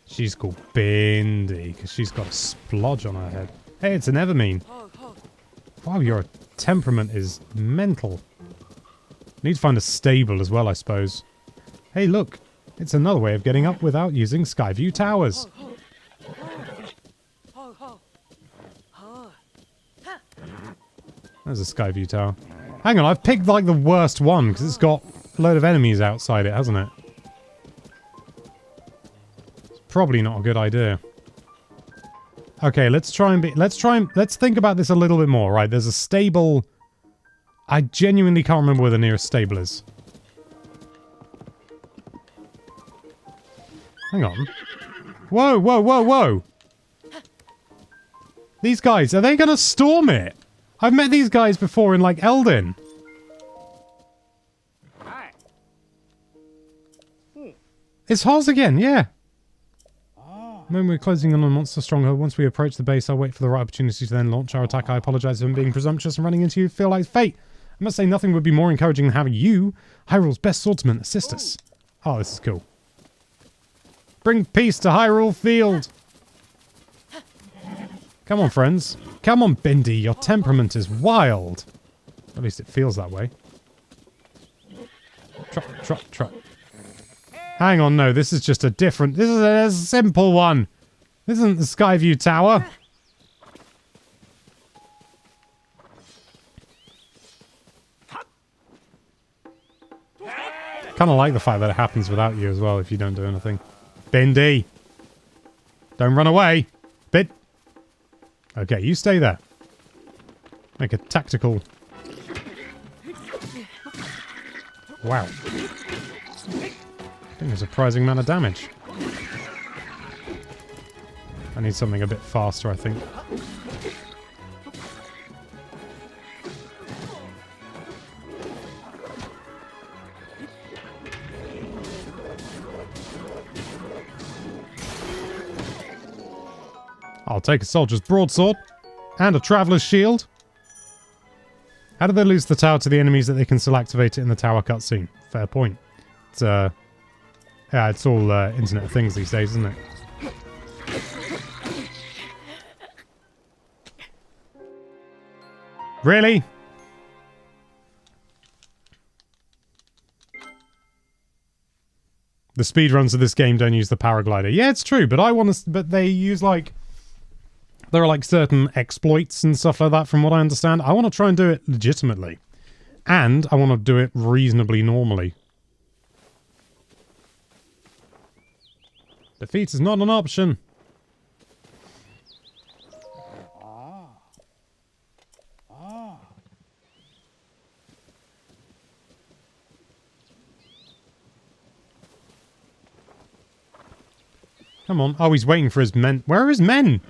She's called Bindi because she's got a splodge on her head. Hey, it's an Evermean. Wow, your temperament is mental. Need to find a stable as well, I suppose. Hey, look. It's another way of getting up without using Skyview Towers. There's a Skyview Tower. Hang on, I've picked like the worst one because it's got a load of enemies outside it, hasn't it? It's probably not a good idea. Okay, let's think about this a little bit more, right? There's a stable. I genuinely can't remember where the nearest stable is. Hang on. Whoa, whoa, whoa, whoa! These guys, are they gonna storm it? I've met these guys before in, like, Elden. It's Hoz again, yeah. When we're closing on a monster stronghold, once we approach the base, I'll wait for the right opportunity to then launch our attack. I apologize for being presumptuous and running into you. Feel like fate. I must say nothing would be more encouraging than having you, Hyrule's best swordsman, assist us. Oh, this is cool. Bring peace to Hyrule Field. Come on, friends. Come on, Bendy. Your temperament is wild. At least it feels that way. Trot, trot, trot. Hang on, no. This is just a different... This is a simple one. This isn't the Skyview Tower. Kind of like the fact that it happens without you as well if you don't do anything. Bendy. Don't run away. Bit. Okay, you stay there. Make a tactical... Wow. Doing a surprising amount of damage. I need something a bit faster, I think. I'll take a soldier's broadsword and a traveler's shield. How do they lose the tower to the enemies that they can still activate it in the tower cutscene? Fair point. It's yeah, it's all Internet of Things these days, isn't it? Really? The speedruns of this game don't use the paraglider. Yeah, it's true, but I want to. But they use like. There are like certain exploits and stuff like that, from what I understand. I want to try and do it legitimately, and I want to do it reasonably normally. Defeat is not an option. Come on. Oh, he's waiting for his men. Where are his men?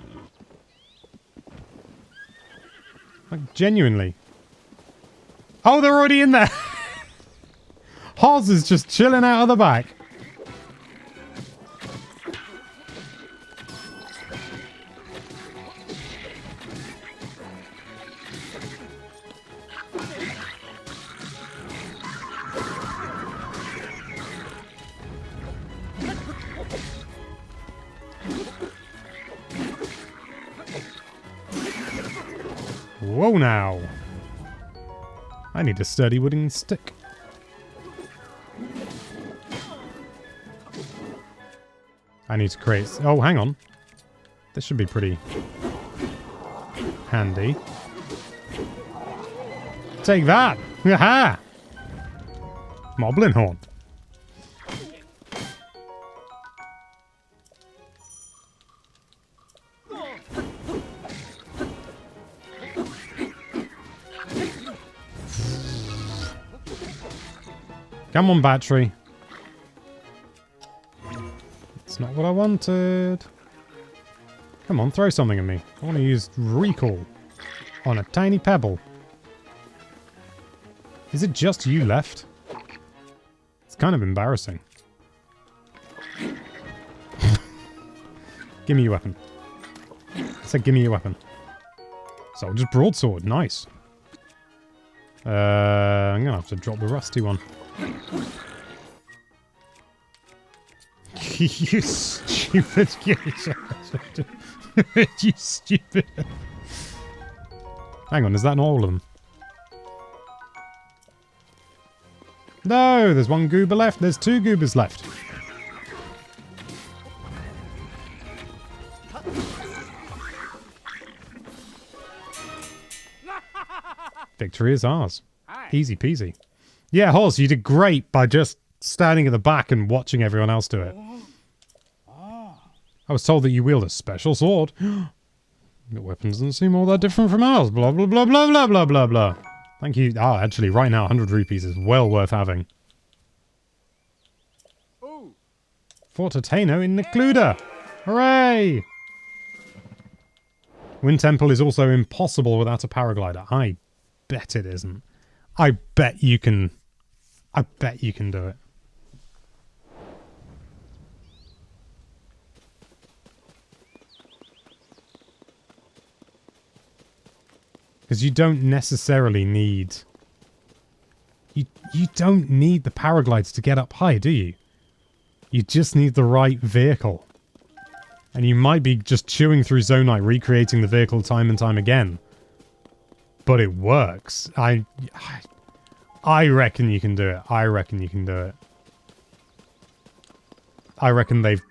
Like, genuinely. Oh, they're already in there. Hoz is just chilling out of the back. Whoa now. I need a sturdy wooden stick. I need to create... Oh, hang on. This should be pretty handy. Take that! Haha! Moblin Horn. Come on, battery. It's not what I wanted. Come on, throw something at me. I want to use recall on a tiny pebble. Is it just you left? It's kind of embarrassing. Give me your weapon. I said give me your weapon. Soldier's broadsword. Nice. I'm going to have to drop the rusty one. You stupid. You stupid. Hang on, is that not all of them? No, there's one goober left. There's 2 goobers left. Victory is ours. Easy peasy. Yeah, Horse, you did great by just standing at the back and watching everyone else do it. I was told that you wield a special sword. Your weapons doesn't seem all that different from ours. Blah, blah, blah, blah, blah, blah, blah, blah. Thank you. Oh, actually, right now, 100 rupees is well worth having. Fortateno in Necluda. Hooray! Wind Temple is also impossible without a paraglider. I bet it isn't. I bet you can do it. Because you don't necessarily need... You don't need the paraglides to get up high, do you? You just need the right vehicle. And you might be just chewing through Zonite, recreating the vehicle time and time again. But it works. I reckon you can do it. I reckon you can do it. I reckon they've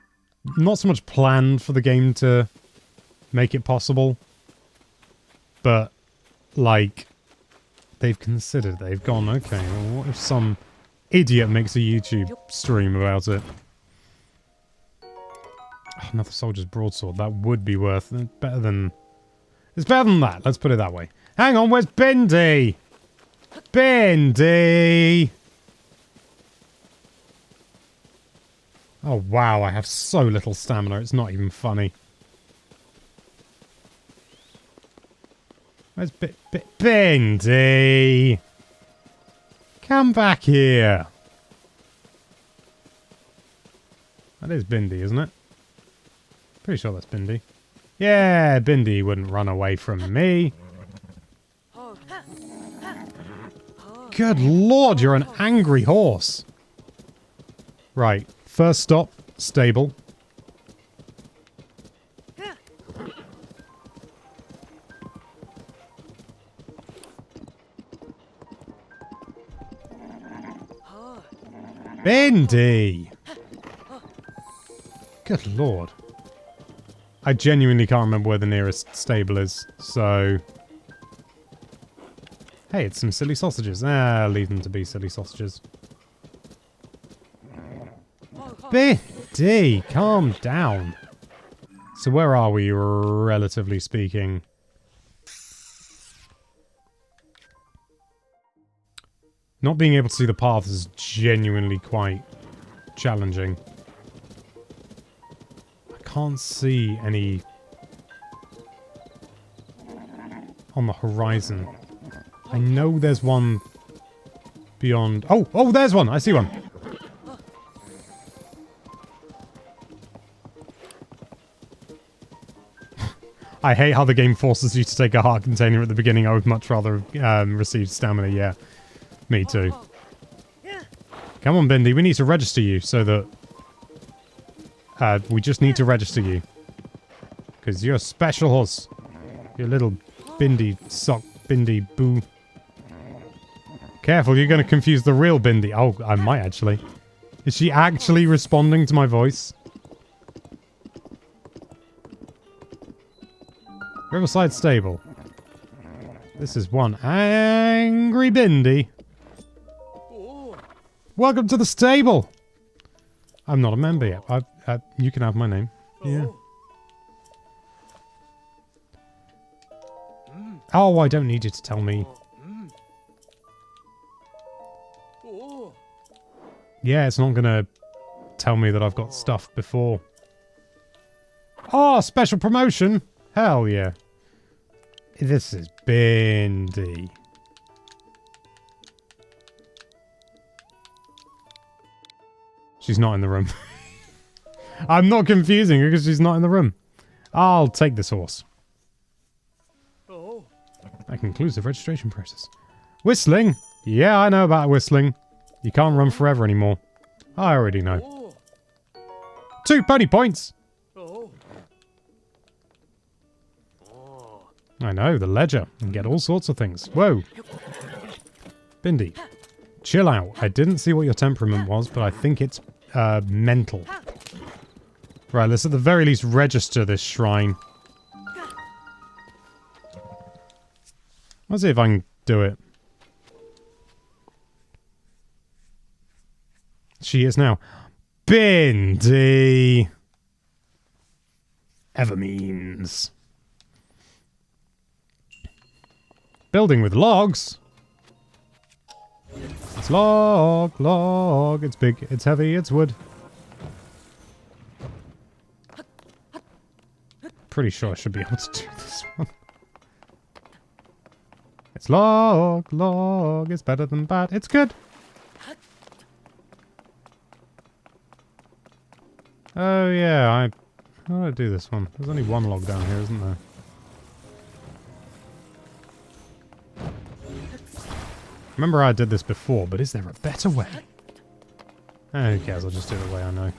not so much planned for the game to make it possible. But, like, they've considered. They've gone, okay, well, what if some idiot makes a YouTube stream about it? Oh, another soldier's broadsword. That would be worth it. Better than... It's better than that. Let's put it that way. Hang on, where's Bindi? Bindi! Oh, wow, I have so little stamina. It's not even funny. Where's Bindi? Come back here. That is Bindi, isn't it? Pretty sure that's Bindi. Yeah, Bindi wouldn't run away from me. Good lord, you're an angry horse. Right, first stop, stable. Bindi! Good lord. I genuinely can't remember where the nearest stable is, so... Hey, it's some silly sausages. Ah, leave them to be silly sausages. Bindi, calm down. So where are we, relatively speaking? Not being able to see the paths is genuinely quite challenging. I can't see any on the horizon. I know there's one beyond... Oh, there's one! I see one! I hate how the game forces you to take a heart container at the beginning. I would much rather receive stamina, yeah. Me too. Come on, Bindi, we need to register you so that... we just need to register you. Because you're a special horse. You're a little Bindi sock, Bindi boo. Careful, you're going to confuse the real Bindi. Oh, I might actually. Is she actually responding to my voice? Riverside Stable. This is one angry Bindi. Welcome to the stable! I'm not a member yet. You can have my name. Yeah. Oh, I don't need you to tell me. Yeah, it's not gonna tell me that I've got stuff before. Oh, special promotion! Hell yeah. This is Bindi. She's not in the room. I'm not confusing her because she's not in the room. I'll take this horse. That concludes the registration process. Whistling? Yeah, I know about whistling. You can't run forever anymore. I already know. 2 pony points! I know, the ledger. You can get all sorts of things. Whoa. Bindi. Chill out. I didn't see what your temperament was, but I think it's mental. Right, let's at the very least register this shrine. Let's see if I can do it. She is now. Bindi. Ever means. Building with logs. It's log. It's big, it's heavy, it's wood. Pretty sure I should be able to do this one. It's log. It's better than bad. It's good. Oh yeah, how do I do this one? There's only one log down here, isn't there? Remember I did this before, but is there a better way? Who cares, I'll just do it the way I know.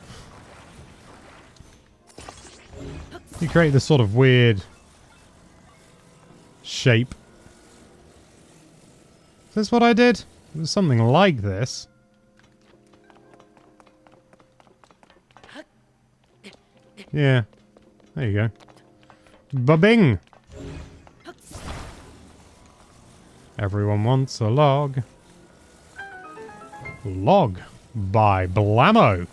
You create this sort of weird shape. Is this what I did? It was something like this. Yeah. There you go. Ba-bing! Everyone wants a log. Log by Blammo.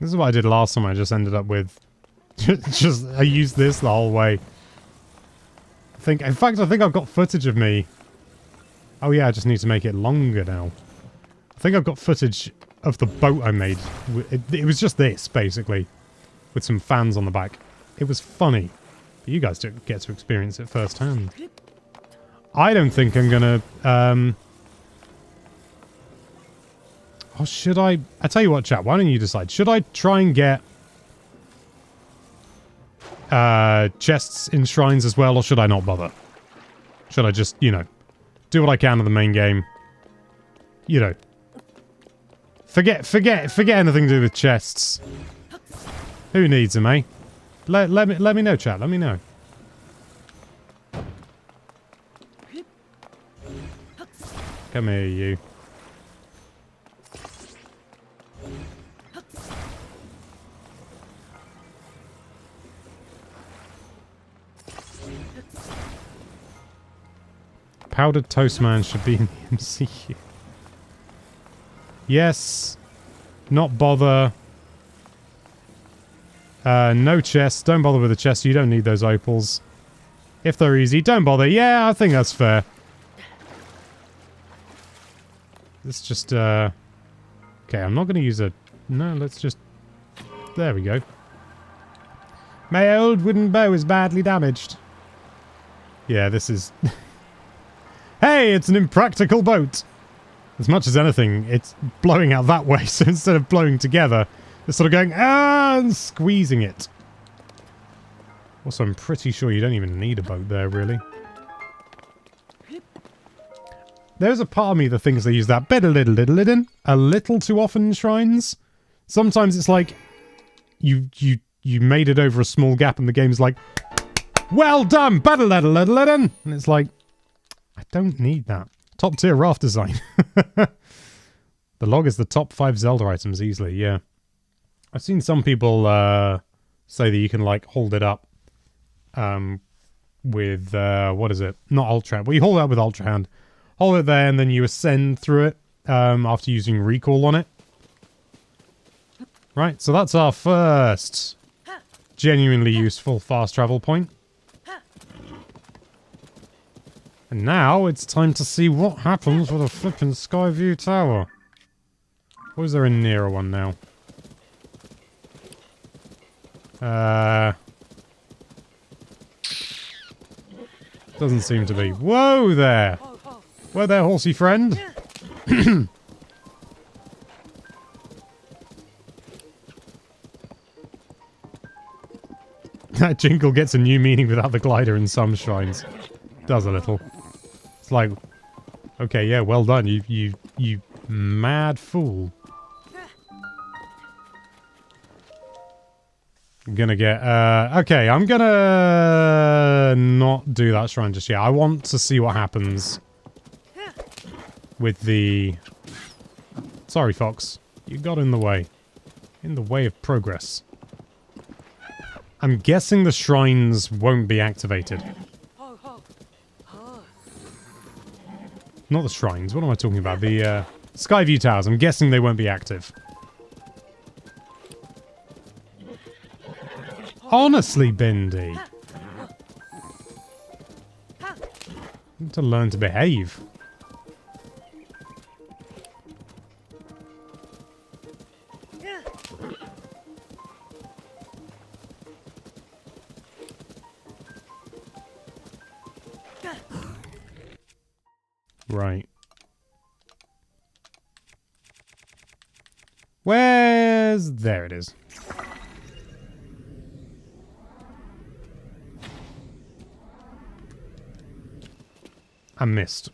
This is what I did last time. I just ended up with... I used this the whole way. In fact, I think I've got footage of me. Oh yeah, I just need to make it longer now. I think I've got footage of the boat I made. It was just this, basically. With some fans on the back. It was funny. But you guys don't get to experience it firsthand. I don't think I'm gonna... Oh, should I... I tell you what, chat. Why don't you decide? Should I try and get... chests in shrines as well, or should I not bother? Should I just, you know, do what I can in the main game? You know. Forget anything to do with chests. Who needs them, eh? Let me know, chat. Let me know. Come here, you. Powdered Toast Man should be in the MCU. Yes. Not bother. No chests. Don't bother with the chests. You don't need those opals. If they're easy, don't bother. Yeah, I think that's fair. Let's just, okay, I'm not going to use a... No, let's just... There we go. My old wooden bow is badly damaged. Yeah, this is... Hey, it's an impractical boat! As much as anything, it's blowing out that way, so instead of blowing together, it's sort of going, and squeezing it. Also, I'm pretty sure you don't even need a boat there, really. There's a part of me that thinks they use that a little too often in shrines. Sometimes it's like, you made it over a small gap and the game's like, well done, and it's like, I don't need that. Top tier raft design. The log is the top 5 Zelda items easily, yeah. I've seen some people say that you can like hold it up with, what is it? Not Ultra Hand. Well, you hold it up with Ultra Hand. Hold it there and then you ascend through it after using recall on it. Right, so that's our first genuinely useful fast travel point. And now it's time to see what happens with a flippin' Skyview Tower. Or is there a nearer one now? Doesn't seem to be. Whoa there! Whoa there, horsey friend! That jingle gets a new meaning without the glider in some shrines. Does a little. It's like, okay, yeah, well done, you mad fool. gonna get... okay, I'm gonna not do that shrine just yet. I want to see what happens with the... Sorry, Fox. You got in the way. In the way of progress. I'm guessing the shrines won't be activated. Not the shrines. What am I talking about? The Skyview Towers. I'm guessing they won't be active. Honestly, Bindi. You need to learn to behave. Right. Where's... There it is. I missed.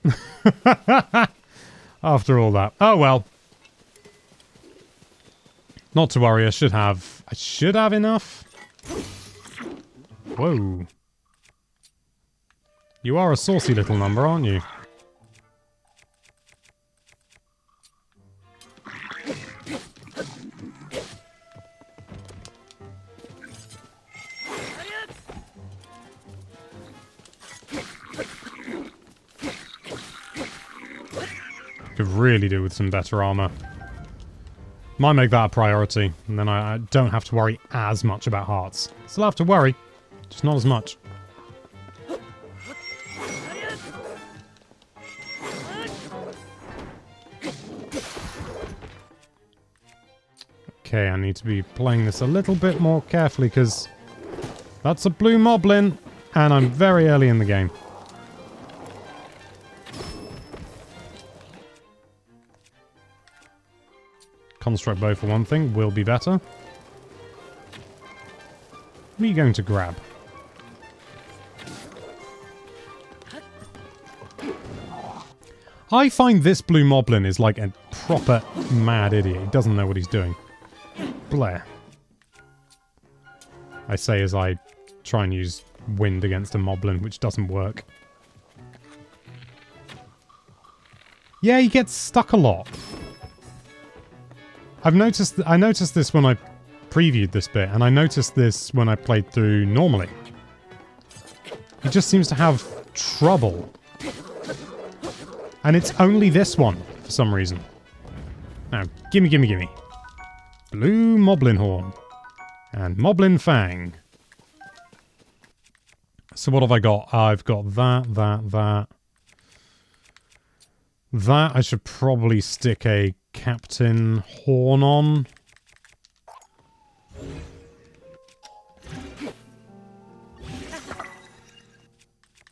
After all that. Oh well. Not to worry, I should have enough. Whoa. You are a saucy little number, aren't you? Could really do with some better armor. Might make that a priority, and then I don't have to worry as much about hearts. Still have to worry, just not as much. Okay, I need to be playing this a little bit more carefully, because that's a blue moblin, and I'm very early in the game. Construct bow for one thing will be better. What are you going to grab? I find this blue moblin is like a proper mad idiot. He doesn't know what he's doing. Blair. I say as I try and use wind against a moblin, which doesn't work. Yeah, he gets stuck a lot. I noticed this when I previewed this bit, and I noticed this when I played through normally. He just seems to have trouble. And it's only this one, for some reason. Now, gimme, gimme, gimme. Blue Moblin Horn. And Moblin Fang. So what have I got? I've got that. That I should probably stick a Captain Horn on.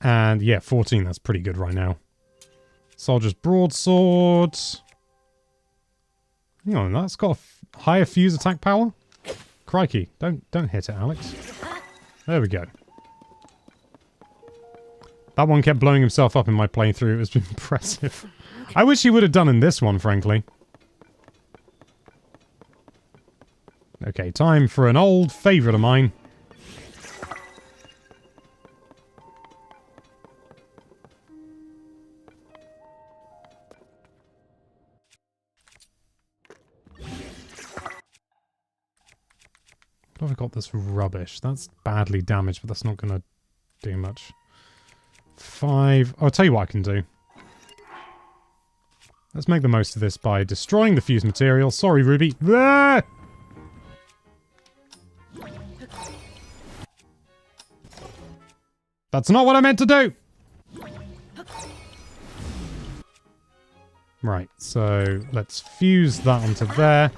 And yeah, 14, that's pretty good right now. Soldier's Broadsword. Hang on, that's got a higher fuse attack power? Crikey, don't hit it, Alex. There we go. That one kept blowing himself up in my playthrough. It was impressive. I wish he would have done in this one, frankly. Okay, time for an old favourite of mine. I've got this rubbish. That's badly damaged, but that's not going to do much. 5. I'll tell you what I can do. Let's make the most of this by destroying the fused material. Sorry, Ruby. Ah! That's not what I meant to do! Right, so let's fuse that onto there.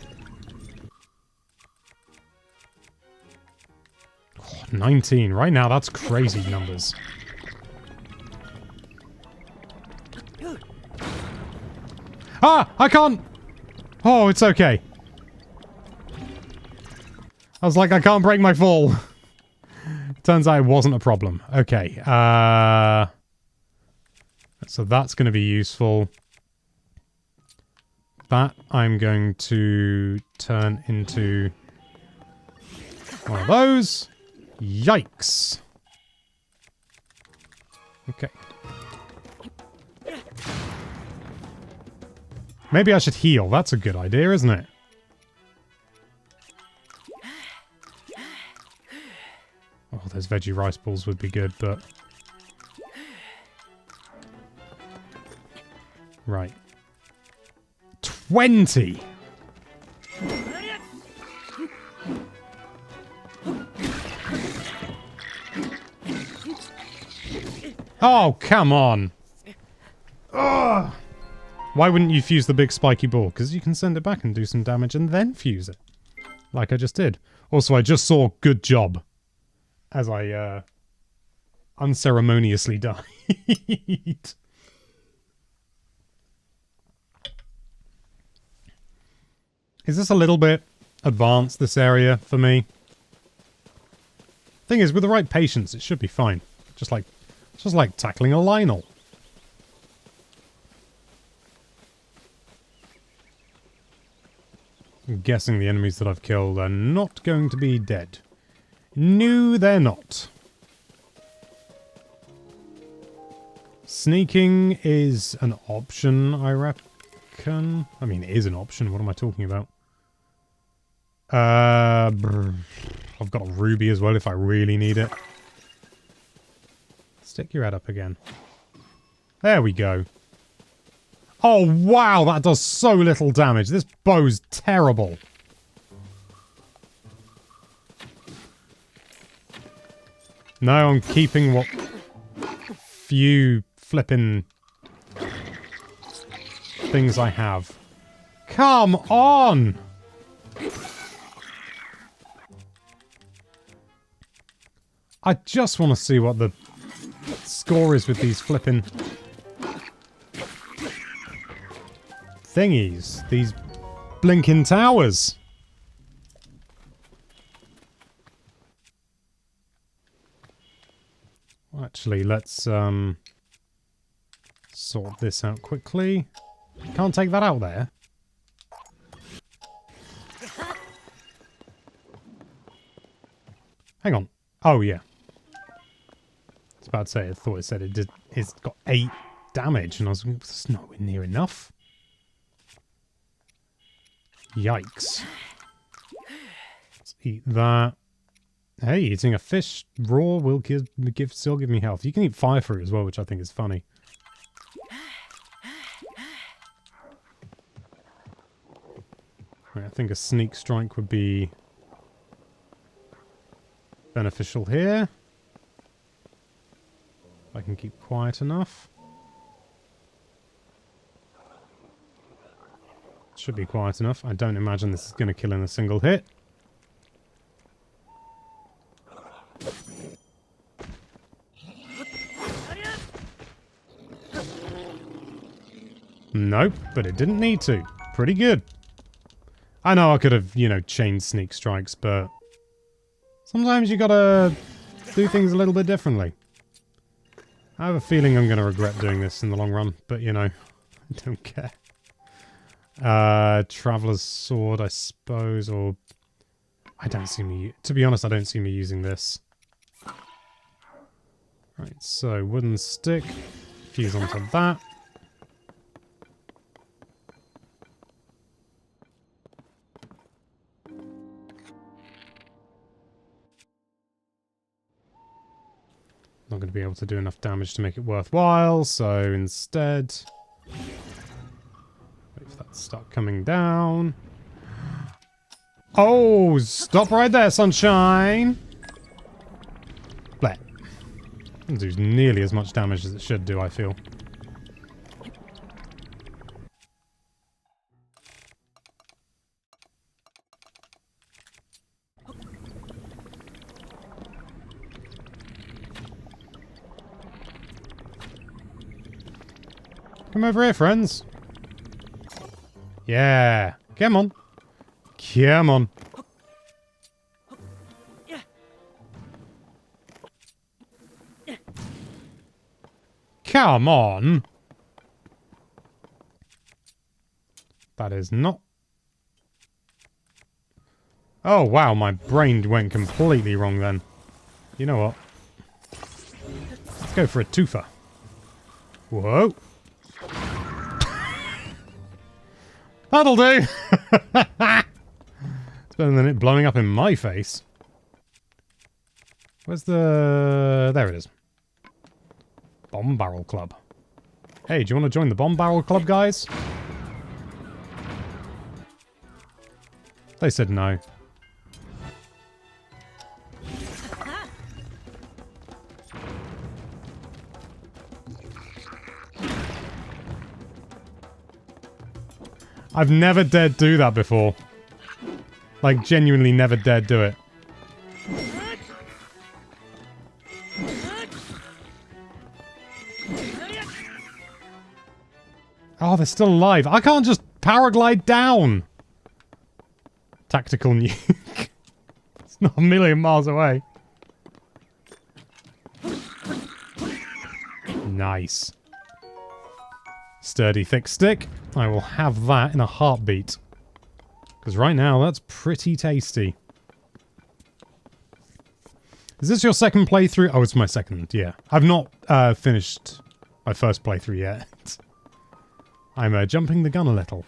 Oh, 19. Right now, that's crazy numbers. Ah! I can't! Oh, it's okay. I was like, I can't break my fall. Turns out it wasn't a problem. Okay. So that's going to be useful. That I'm going to turn into One of those. Yikes. Okay. Maybe I should heal. That's a good idea, isn't it? Oh, those veggie rice balls would be good, but... Right. 20! Oh, come on! Ugh. Why wouldn't you fuse the big spiky ball? Because you can send it back and do some damage and then fuse it. Like I just did. Also, I just saw good job. As I, unceremoniously died. Is this a little bit advanced, this area, for me? Thing is, with the right patience, it should be fine. Just like tackling a Lionel. I'm guessing the enemies that I've killed are not going to be dead. No, they're not. Sneaking is an option, I reckon. I mean, it is an option. What am I talking about? I've got a ruby as well if I really need it. Stick your head up again. There we go. Oh, wow, that does so little damage. This bow's terrible. No, I'm keeping what few flippin' things I have. Come on! I just want to see what the score is with these flippin' thingies. These blinking towers. Actually, let's sort this out quickly. Can't take that out there. Hang on. Oh, yeah. I was about to say, I thought it said it's got 8 damage, and I was like, that's nowhere near enough. Yikes. Let's eat that. Hey, eating a fish raw will still give me health. You can eat fire fruit as well, which I think is funny. Right, I think a sneak strike would be beneficial here. If I can keep quiet enough. Should be quiet enough. I don't imagine this is going to kill in a single hit. Nope, but it didn't need to. Pretty good. I know I could have, you know, chained sneak strikes, but sometimes you gotta do things a little bit differently. I have a feeling I'm gonna regret doing this in the long run, but you know, I don't care. Traveler's Sword, I suppose, or I don't see me, to be honest, I don't see me using this. Right, so wooden stick, fuse onto that. Not going to be able to do enough damage to make it worthwhile, so instead... wait for that to start coming down. Oh, stop right there, sunshine! Bleh. Doesn't do nearly as much damage as it should do, I feel. Come over here, friends. Yeah. Come on. Come on. Come on. That is not... Oh, wow, my brain went completely wrong then. You know what? Let's go for a twofer. Whoa. That'll do! It's better than it blowing up in my face. Where's the... There it is. Bomb Barrel Club. Hey, do you want to join the Bomb Barrel Club, guys? They said no. I've never dared do that before. Like, genuinely never dared do it. Oh, they're still alive. I can't just paraglide down. Tactical nuke. It's not a million miles away. Nice. Sturdy, thick stick. I will have that in a heartbeat. Because right now, that's pretty tasty. Is this your second playthrough? Oh, it's my second, yeah. I've not finished my first playthrough yet. I'm jumping the gun a little.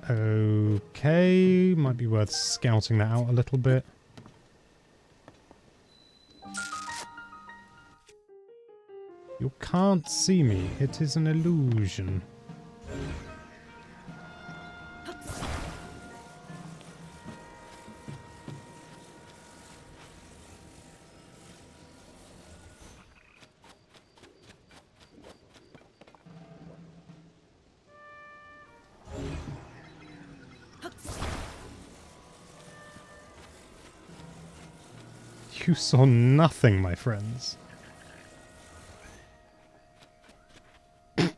Okay, might be worth scouting that out a little bit. You can't see me. It is an illusion. You saw nothing, my friends. They're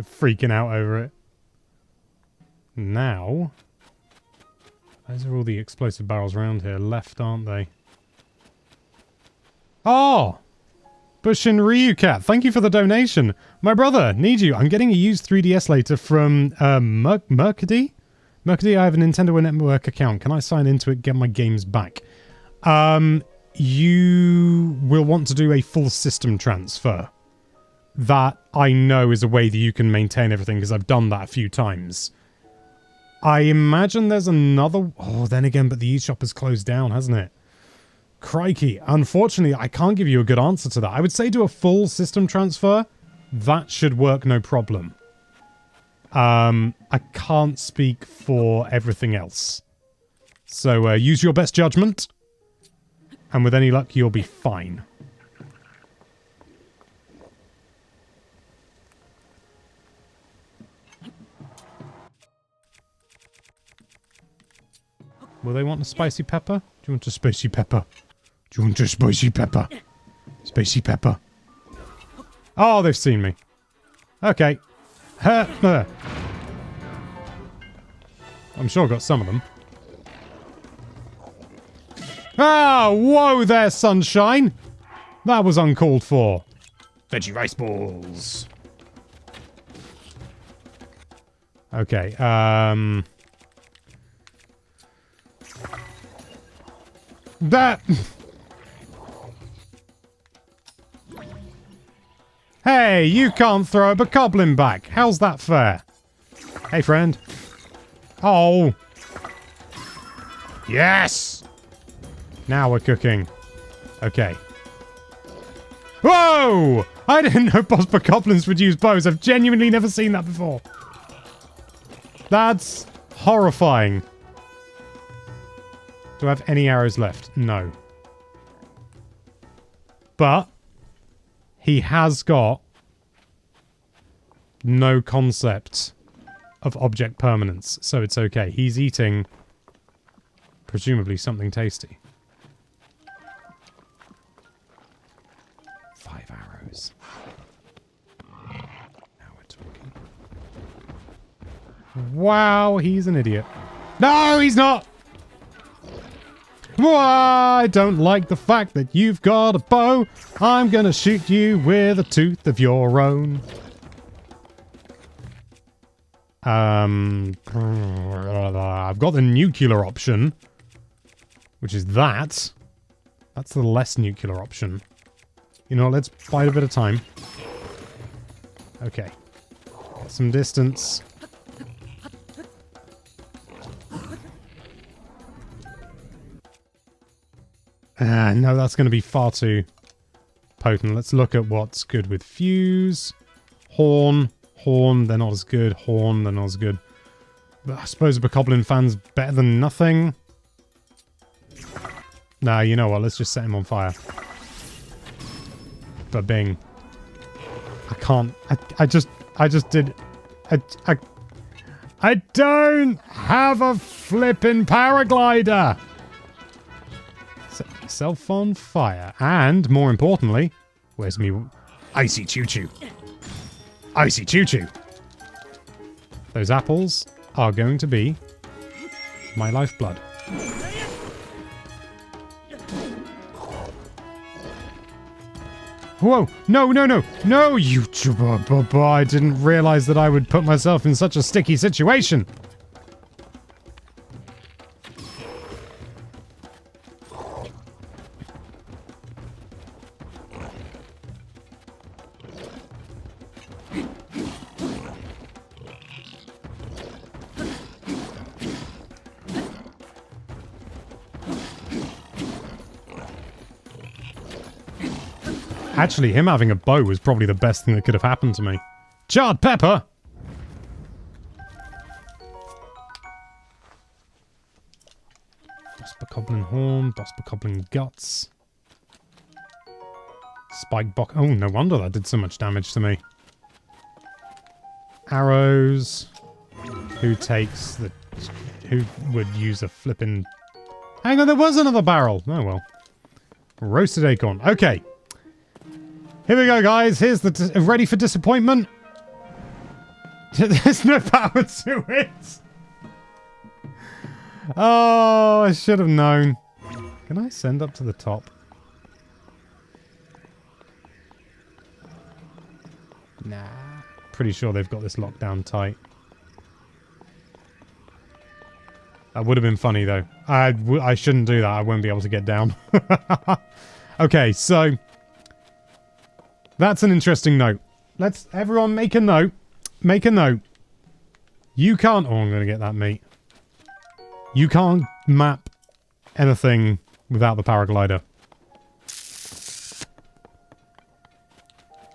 freaking out over it. Now... Those are all the explosive barrels around here. Left, aren't they? Oh! Bushin Ryukat, thank you for the donation. My brother, need you. I'm getting a used 3DS later from Mercady? Mercady, I have a Nintendo Network account. Can I sign into it, get my games back? You will want to do a full system transfer. That, I know, is a way that you can maintain everything, because I've done that a few times. I imagine there's another... Oh, then again, but the eShop has closed down, hasn't it? Crikey. Unfortunately, I can't give you a good answer to that. I would say do a full system transfer. That should work no problem. I can't speak for everything else. So, use your best judgment. And with any luck, you'll be fine. Will they want a spicy pepper? Do you want a spicy pepper? Do you want a spicy pepper? Spicy pepper. Oh, they've seen me. Okay. I'm sure I got some of them. Ah, whoa there, sunshine! That was uncalled for. Veggie rice balls. Okay, That... Hey, you can't throw a bokoblin back. How's that fair? Hey, friend. Oh. Yes! Now we're cooking. Okay. Whoa! I didn't know boss bokoblins would use bows. I've genuinely never seen that before. That's horrifying. Do I have any arrows left? No. But he has got no concept of object permanence, so it's okay. He's eating presumably something tasty. 5 arrows. Now we're talking. Wow, he's an idiot. No, he's not! I don't like the fact that you've got a bow. I'm gonna shoot you with a tooth of your own. I've got the nuclear option, which is that. That's the less nuclear option. You know, let's bide a bit of time. Okay. Get some distance. No, that's going to be far too potent. Let's look at what's good with fuse. Horn. Horn, they're not as good. Horn, they're not as good. But I suppose a Bokoblin fan's better than nothing. Nah, you know what? Let's just set him on fire. But bing. I can't. I just did. I don't have a flippin' paraglider. Set myself on fire. And, more importantly, where's me icy choo-choo? Icy choo-choo. Those apples are going to be my lifeblood. Whoa! No, no, no! No, you... I didn't realize that I would put myself in such a sticky situation. Actually, him having a bow was probably the best thing that could have happened to me. Charred pepper! Boss Bokoblin horn, Boss Bokoblin guts. Spike Bok... Oh, no wonder that did so much damage to me. Arrows. Who takes the... Who would use a flippin'... Hang on, there was another barrel! Oh, well. Roasted acorn. Okay. Here we go, guys. Here's the... ready for disappointment? There's no power to it. Oh, I should have known. Can I send up to the top? Nah. Pretty sure they've got this locked down tight. That would have been funny, though. I shouldn't do that. I won't be able to get down. Okay, so... That's an interesting note. Let's everyone make a note. Make a note. You can't... Oh, I'm going to get that meat. You can't map anything without the paraglider.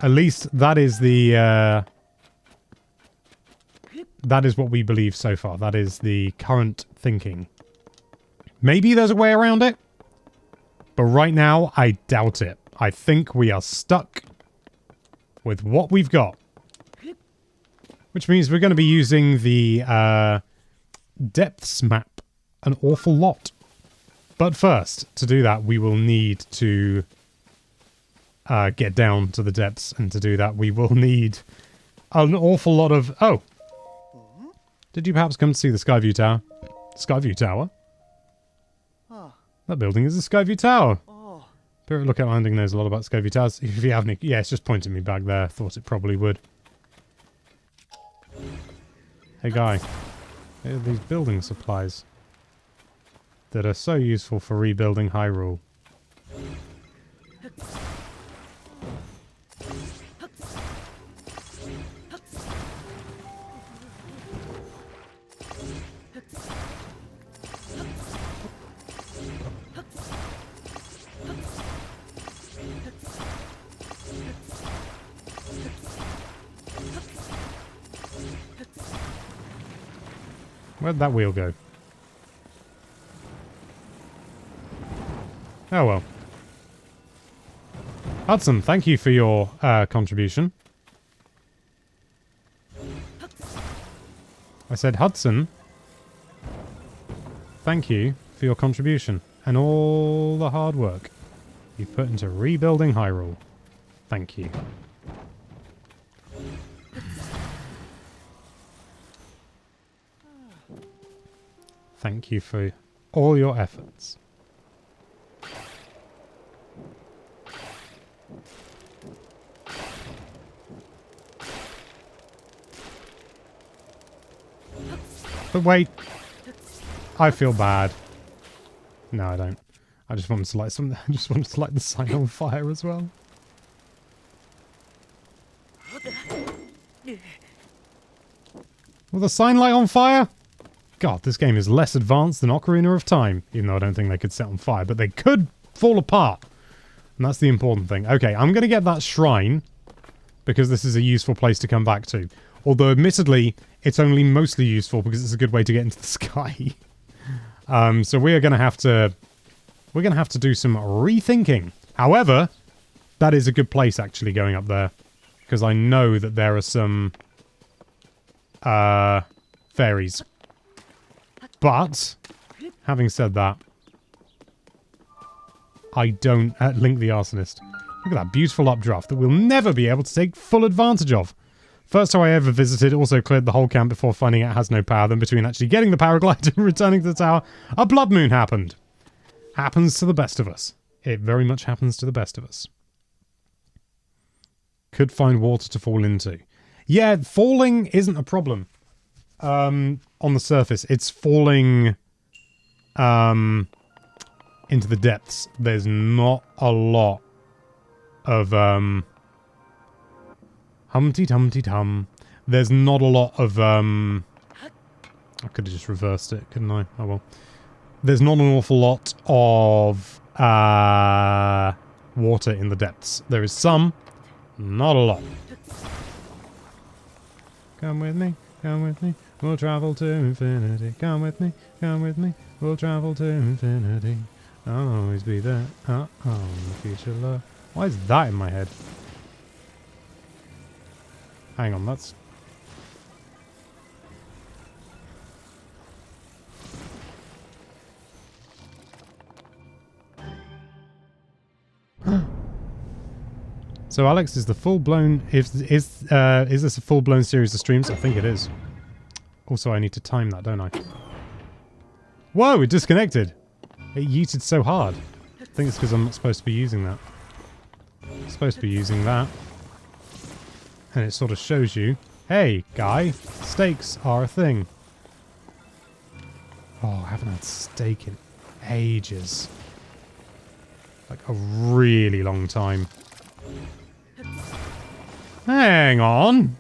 At least that is the... that is what we believe so far. That is the current thinking. Maybe there's a way around it. But right now, I doubt it. I think we are stuck with what we've got. Which means we're going to be using the depths map an awful lot. But first, to do that, we will need to get down to the depths. And to do that, we will need an awful lot of... Oh! Did you perhaps come to see the Skyview Tower? Skyview Tower? That building is the Skyview Tower. Spirit Lookout Landing knows a lot about Skyview Towers. If you have any... Yeah, it's just pointing me back there. Thought it probably would. Hey, guy. Here are these building supplies that are so useful for rebuilding Hyrule. Where'd that wheel go? Oh well. Hudson, thank you for your contribution. I said, Hudson, thank you for your contribution and all the hard work you put into rebuilding Hyrule. Thank you. Thank you for all your efforts. But wait. I feel bad. No, I don't. I just wanted to light something. I just wanted to light the sign on fire as well. Will the sign light on fire? God, this game is less advanced than Ocarina of Time. Even though I don't think they could set on fire. But they could fall apart. And that's the important thing. Okay, I'm going to get that shrine. Because this is a useful place to come back to. Although, admittedly, it's only mostly useful because it's a good way to get into the sky. So we are going to have to... We're going to have to do some rethinking. However, that is a good place, actually, going up there. Because I know that there are some... fairies. But, having said that, I don't... Link the Arsonist. Look at that beautiful updraft that we'll never be able to take full advantage of. First time I ever visited, also cleared the whole camp before finding it has no power. Then between actually getting the paraglider and returning to the tower, a blood moon happened. Happens to the best of us. It very much happens to the best of us. Could find water to fall into. Yeah, falling isn't a problem. On the surface. It's falling into the depths. There's not a lot of Humpty-Tum-Ti-Tum. There's not a lot of I could have just reversed it, couldn't I? Oh well. There's not an awful lot of water in the depths. There is some, not a lot. Come with me, we'll travel to infinity. Come with me, we'll travel to infinity. I'll always be there, in the future love. Why is that in my head? Hang on, that's... So Alex, is the full-blown... Is this a full-blown series of streams? I think it is. Also, I need to time that, don't I? Whoa, it disconnected! It yeeted so hard. I think it's because I'm not supposed to be using that. I'm supposed to be using that. And it sort of shows you, hey, guy, steaks are a thing. Oh, I haven't had steak in ages. Like a really long time. Hang on.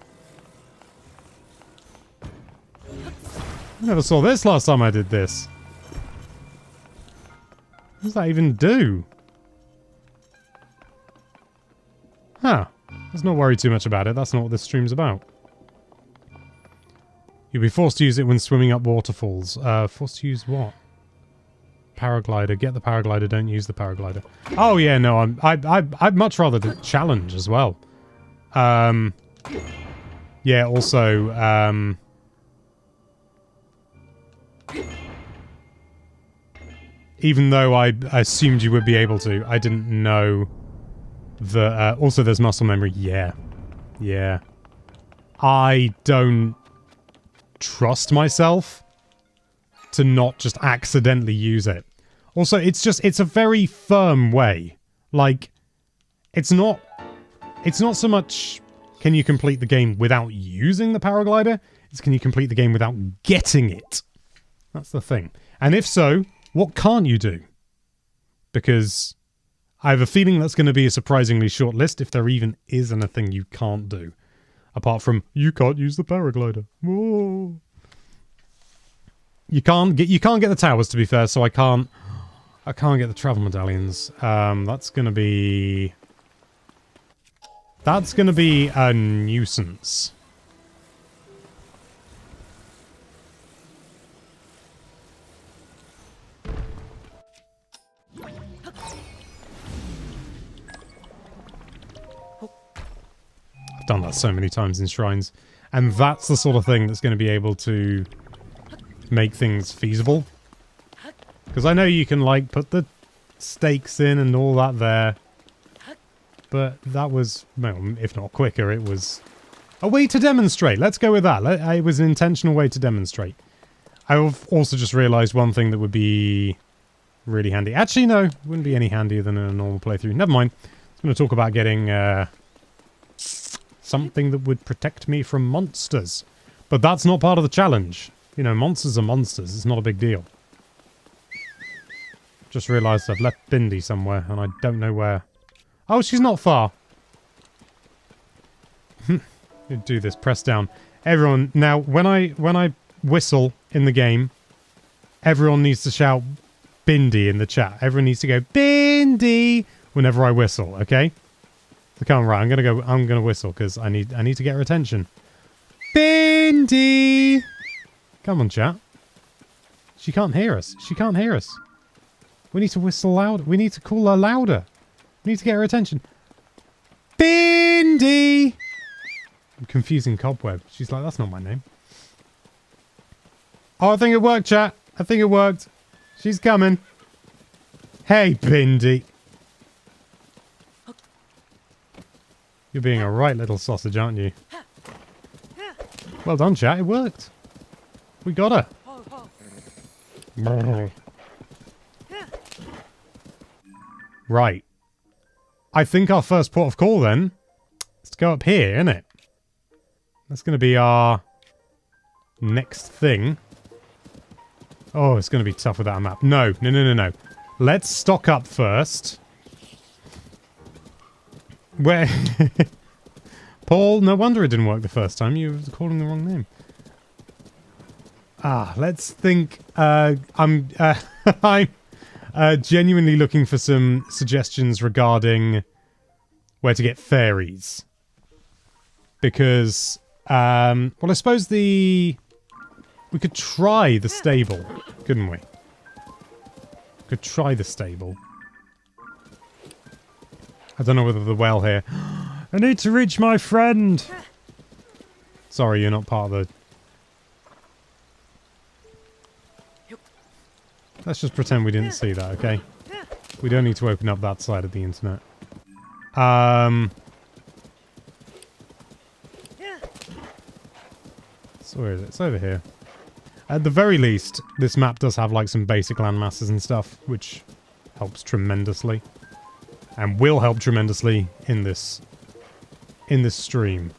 I never saw this last time I did this. What does that even do? Huh. Let's not worry too much about it. That's not what this stream's about. You'll be forced to use it when swimming up waterfalls. Forced to use what? Paraglider. Get the paraglider. Don't use the paraglider. Oh yeah, no. I'd much rather the challenge as well. Yeah. Also. Even though I assumed you would be able to, I didn't know. Also, there's muscle memory. Yeah. Yeah. I don't trust myself to not just accidentally use it. Also, it's a very firm way. Like, it's not so much can you complete the game without using the paraglider, it's can you complete the game without getting it. That's the thing. And if so, what can't you do? Because I have a feeling that's going to be a surprisingly short list if there even is anything you can't do. Apart from, you can't use the paraglider. Whoa. You can't get the towers, to be fair, so I can't get the travel medallions. That's going to be a nuisance. I've done that so many times in shrines, and that's the sort of thing that's going to be able to make things feasible. Because I know you can, like, put the stakes in and all that there, but that was, well, if not quicker, it was a way to demonstrate. Let's go with that. It was an intentional way to demonstrate. I've also just realised one thing that would be really handy. Actually, no, wouldn't be any handier than a normal playthrough. Never mind. I'm going to talk about getting something that would protect me from monsters. But that's not part of the challenge. You know, monsters are monsters. It's not a big deal. Just realised I've left Bindi somewhere, and I don't know where. Oh, she's not far. You do this. Press down. Everyone, now, when I whistle in the game, everyone needs to shout Bindi in the chat. Everyone needs to go Bindi whenever I whistle, okay? So come on, right, I'm gonna whistle because I need to get her attention. Bindi! Come on, chat. She can't hear us. She can't hear us. We need to whistle loud. We need to call her louder. We need to get her attention. Bindi! I'm confusing Cobweb. She's like, that's not my name. Oh, I think it worked, chat. I think it worked. She's coming. Hey, Bindi. You're being a right little sausage, aren't you? Well done, chat. It worked. We got her. Right. I think our first port of call then is to go up here, isn't it? That's going to be our next thing. Oh, it's going to be tough without a map. No. Let's stock up first. Where? Paul, no wonder it didn't work the first time. You were calling the wrong name. Let's think. I'm genuinely looking for some suggestions regarding where to get fairies. Because, well, I suppose we could try the stable, couldn't we? Could try the stable. I don't know whether the well here. I need to reach my friend. Sorry, you're not part of the... Let's just pretend we didn't see that, okay? We don't need to open up that side of the internet. So where is it? It's over here. At the very least, this map does have like some basic land masses and stuff, which helps tremendously. And will help tremendously in this stream.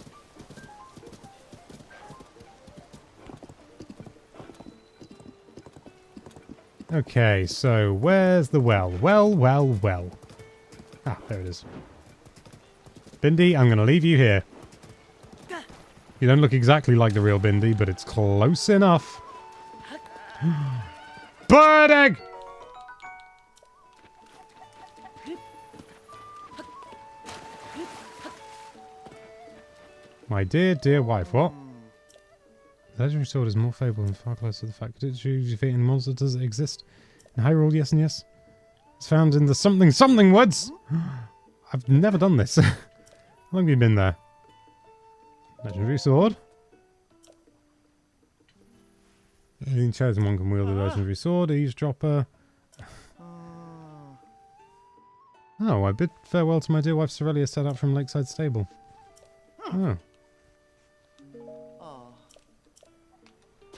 Okay, so where's the well? Well. Ah, there it is. Bindi, I'm going to leave you here. You don't look exactly like the real Bindi, but it's close enough. Bird egg! My dear, dear wife, what? The legendary sword is more fabled and far closer to the fact that it's usually defeating monsters. Does it exist? In Hyrule, yes and yes. It's found in the something woods! I've never done this. How long have you been there? Legendary sword. The chosen one can wield the legendary sword. Eavesdropper. Oh, I bid farewell to my dear wife Cerelia set out from Lakeside Stable. Oh.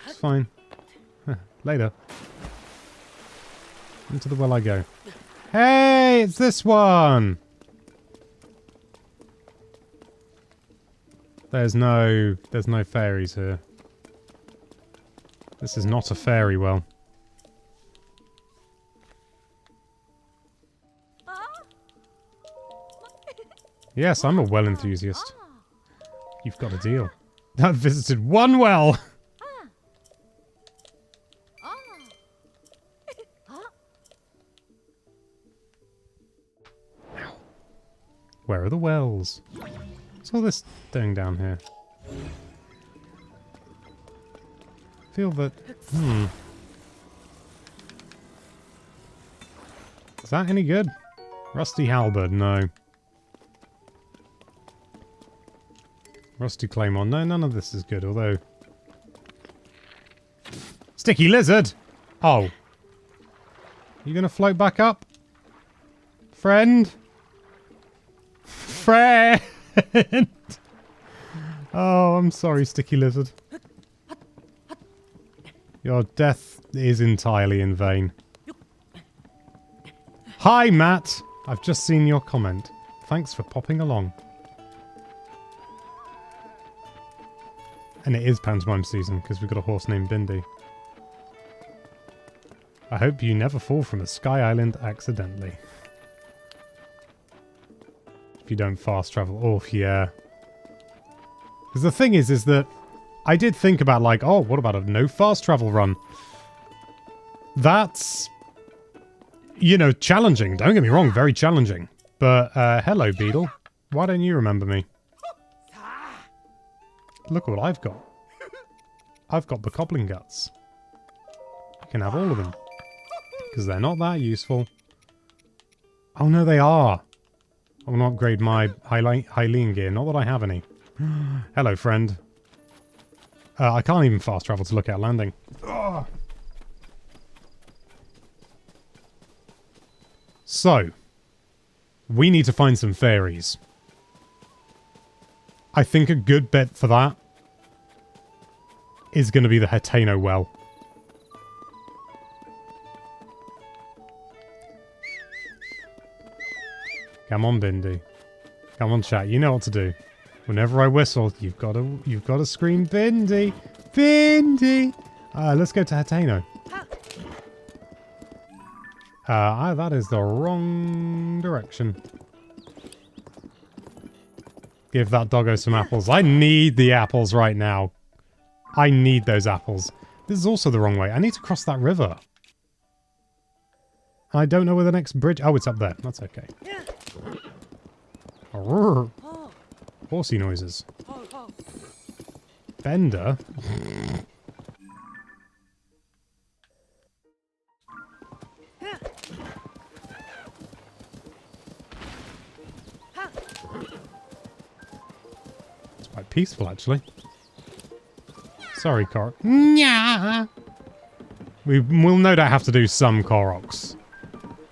It's fine. Later. Into the well I go. Hey, it's this one! There's no fairies here. This is not a fairy well. Yes, I'm a well enthusiast. You've got a deal. I've visited one well! Where are the wells? What's all this thing down here? I feel that... Is that any good? Rusty halberd, no. Rusty claymore, no, none of this is good, although... Sticky lizard! Oh. You gonna float back up? Friend? Friend! Oh, I'm sorry, Sticky Lizard. Your death is entirely in vain. Hi, Matt! I've just seen your comment. Thanks for popping along. And it is pantomime season, because we've got a horse named Bindi. I hope you never fall from a sky island accidentally. If you don't fast travel. Oh, yeah. Because the thing is that I did think about, like, oh, what about a no fast travel run? That's, you know, challenging. Don't get me wrong, very challenging. But, hello, Beetle. Why don't you remember me? Look what I've got. I've got the Bokoblin guts. You can have all of them. Because they're not that useful. Oh, no, they are. I want to upgrade my Hylian gear. Not that I have any. Hello, friend. I can't even fast travel to look at landing. Ugh. So, we need to find some fairies. I think a good bet for that is going to be the Hateno well. Come on, Bindi. Come on, chat. You know what to do. Whenever I whistle, you've got to scream, Bindi, Bindi. Let's go to Hateno. That is the wrong direction. Give that doggo some apples. I need the apples right now. I need those apples. This is also the wrong way. I need to cross that river. I don't know where the next bridge... Oh, it's up there. That's okay. Arrgh. Horsey noises. Bender? It's quite peaceful, actually. Sorry, Korok. Nya! We'll no doubt have to do some Koroks.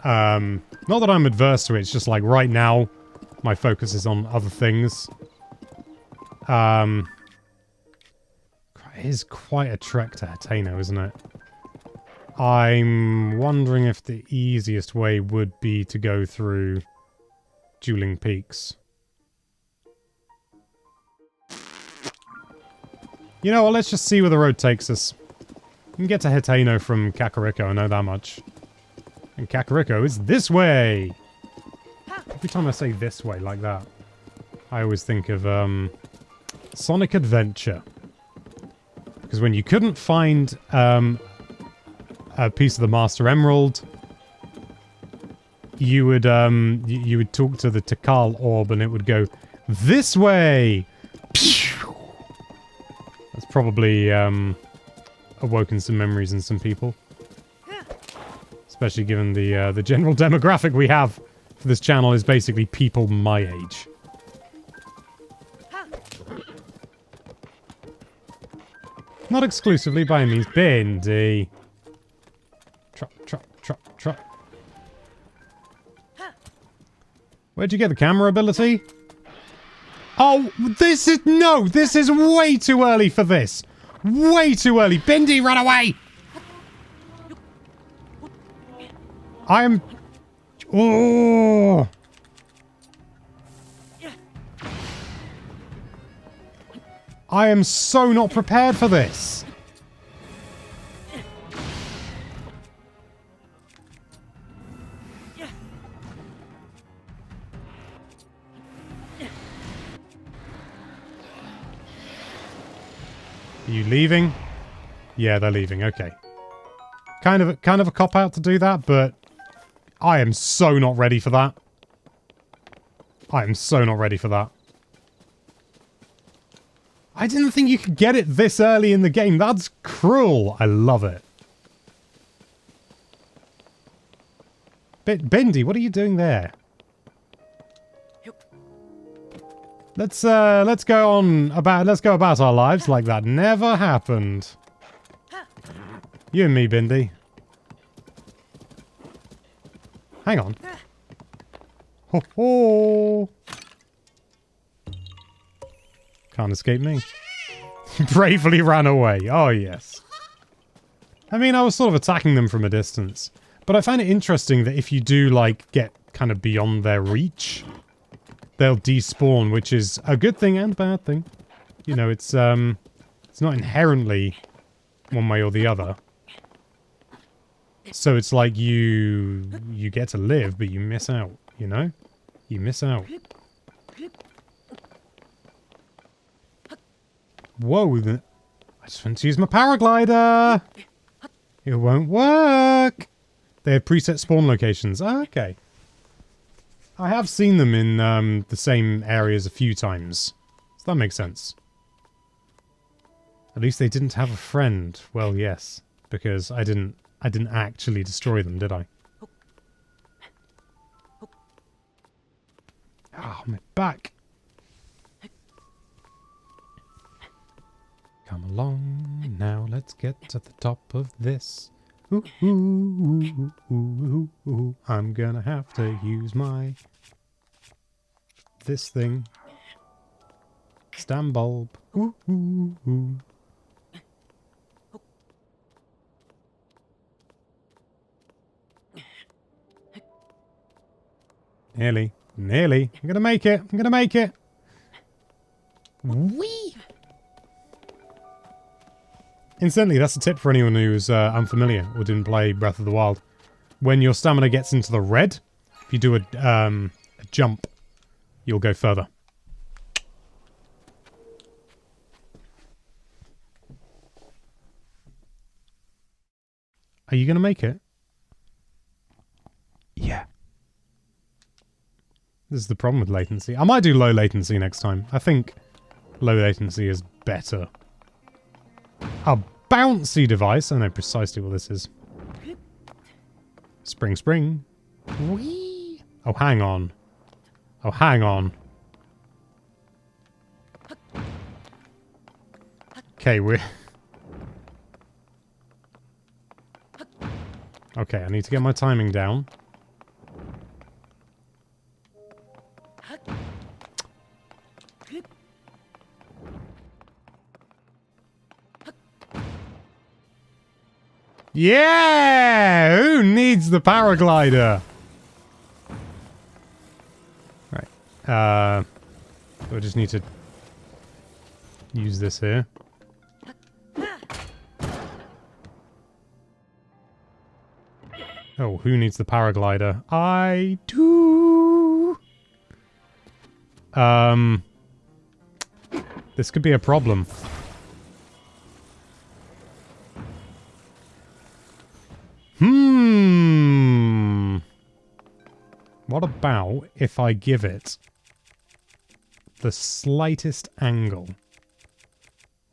Not that I'm adverse to it, it's just like right now, my focus is on other things. It is quite a trek to Hateno, isn't it? I'm wondering if the easiest way would be to go through Dueling Peaks. You know what, let's just see where the road takes us. We can get to Hateno from Kakariko, I know that much. And Kakariko is this way! Every time I say this way like that, I always think of Sonic Adventure. Because when you couldn't find a piece of the Master Emerald, you would talk to the Tikal orb and it would go this way. That's probably awoken some memories in some people, especially given the general demographic we have for this channel is basically people my age. Not exclusively by any means. Bindi. Trot, trot, trot, trot. Where'd you get the camera ability? Oh, this is... No! This is way too early for this! Way too early! Bindi, run away! I am... Oh! I am so not prepared for this. Are you leaving? Yeah, they're leaving. Okay. Kind of a cop-out to do that, but I am so not ready for that. I am so not ready for that. I didn't think you could get it this early in the game. That's cruel. I love it. Bindi, what are you doing there? Let's go about our lives like that never happened. You and me, Bindi. Hang on. Ho ho! Can't escape me. Bravely ran away. Oh, yes. I mean, I was sort of attacking them from a distance. But I find it interesting that if you do, like, get kind of beyond their reach, they'll despawn, which is a good thing and bad thing. You know, it's It's not inherently one way or the other. So it's like you get to live, but you miss out, you know? You miss out. Whoa, I just went to use my paraglider! It won't work! They have preset spawn locations. Oh, okay. I have seen them in the same areas a few times. So that makes sense. At least they didn't have a friend. Well, yes. Because I didn't actually destroy them, did I? Oh, my back! Come along, now let's get to the top of this. Ooh, ooh, ooh, ooh, ooh, ooh. I'm gonna have to use my... this thing. Stam bulb. Ooh, ooh, ooh. Nearly. Nearly. I'm gonna make it. I'm gonna make it. Whee! Incidentally, that's a tip for anyone who's unfamiliar or didn't play Breath of the Wild. When your stamina gets into the red, if you do a jump, you'll go further. Are you going to make it? Yeah. This is the problem with latency. I might do low latency next time. I think low latency is better. A bouncy device. I know precisely what this is. Spring, spring. Whee! Oh, hang on. Oh, hang on. Okay, we're... Okay, I need to get my timing down. Yeah! Who needs the paraglider? Right. I just need to use this here. Oh, who needs the paraglider? I do. This could be a problem. What about if I give it the slightest angle?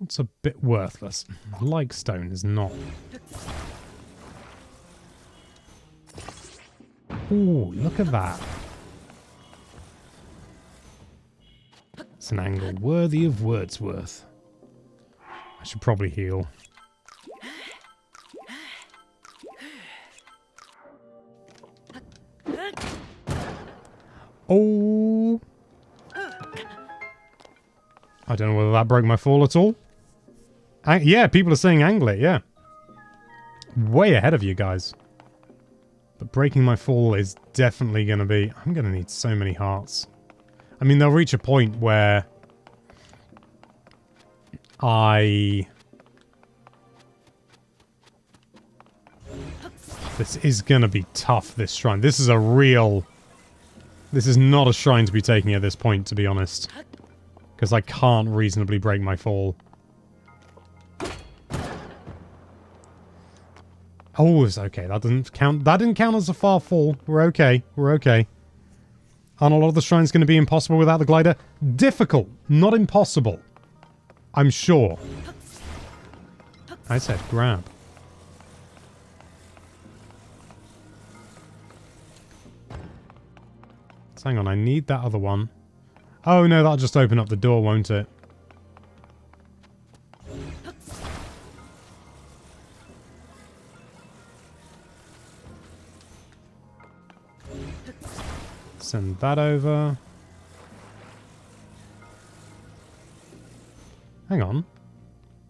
It's a bit worthless. Like stone is not. Ooh, look at that. It's an angle worthy of Wordsworth. I should probably heal. Oh. I don't know whether that broke my fall at all. Yeah, people are saying angle it, yeah. Way ahead of you guys. But breaking my fall is definitely going to be... I'm going to need so many hearts. I mean, they'll reach a point where This is going to be tough, this shrine. This is a real... This is not a shrine to be taking at this point, to be honest. Because I can't reasonably break my fall. Oh, it's okay. That didn't count. That didn't count as a far fall. We're okay. We're okay. Aren't a lot of the shrines going to be impossible without the glider? Difficult, not impossible. I'm sure. I said grab. So hang on, I need that other one. Oh no, that'll just open up the door, won't it? Send that over. Hang on.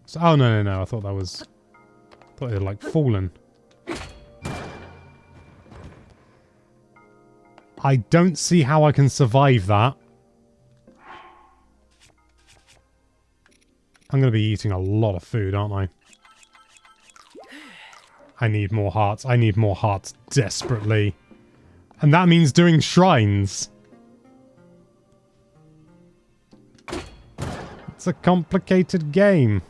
So, oh, no. I thought that was... I thought it had, like, fallen. I don't see how I can survive that. I'm going to be eating a lot of food, aren't I? I need more hearts. I need more hearts desperately. And that means doing shrines. It's a complicated game.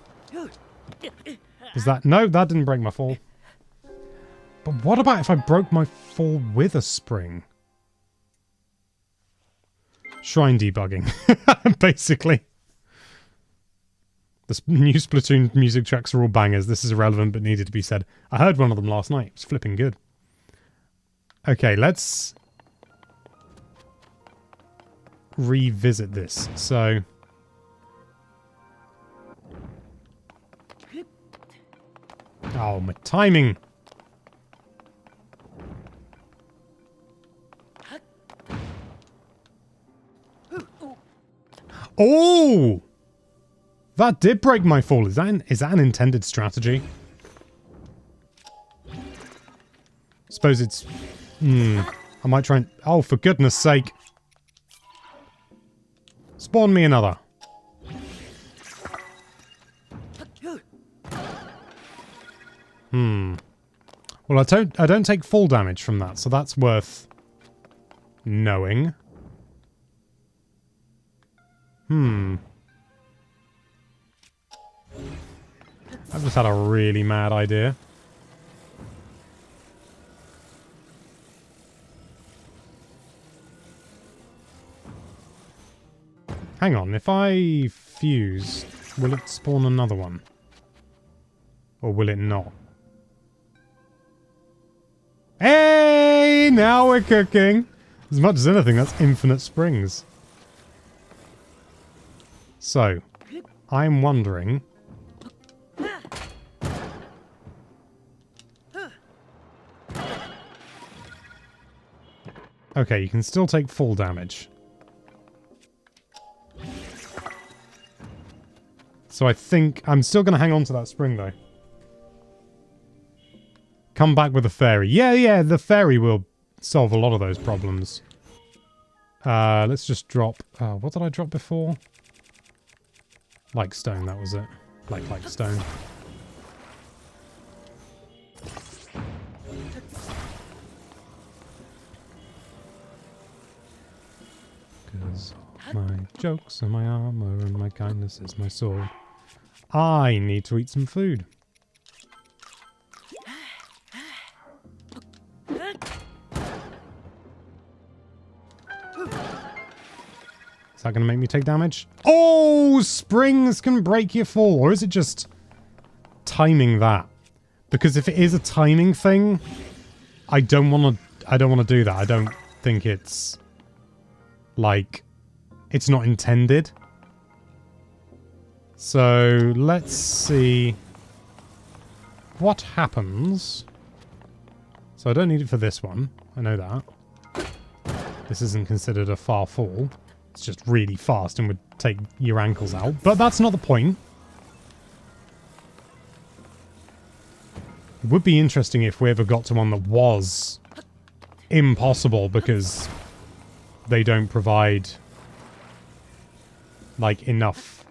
Is that... No, that didn't break my fall. But what about if I broke my fall with a spring? Shrine debugging, basically. The new Splatoon music tracks are all bangers. This is irrelevant but needed to be said. I heard one of them last night. It was flipping good. Okay, let's revisit this. So... Oh, my timing! Oh! That did break my fall. Is that an intended strategy? Suppose it's... I might try and... Oh, for goodness sake. Spawn me another. Well, I don't take full damage from that, so that's worth knowing. I've just had a really mad idea. Hang on, if I fuse, will it spawn another one? Or will it not? Hey! Now we're cooking! As much as anything, that's infinite springs. So, I'm wondering... Okay, you can still take full damage. So I think... I'm still going to hang on to that spring, though. Come back with a fairy. Yeah, the fairy will solve a lot of those problems. Let's just drop... what did I drop before? Like stone, that was it. Like stone. Because my jokes are my armor and my kindness is my sword. I need to eat some food. Is that going to make me take damage? Oh, springs can break your fall. Or is it just timing that? Because if it is a timing thing, I don't want to do that. I don't think it's like it's not intended. So let's see what happens. So I don't need it for this one. I know that. This isn't considered a far fall. It's just really fast and would take your ankles out. But that's not the point. It would be interesting if we ever got to one that was impossible because they don't provide like enough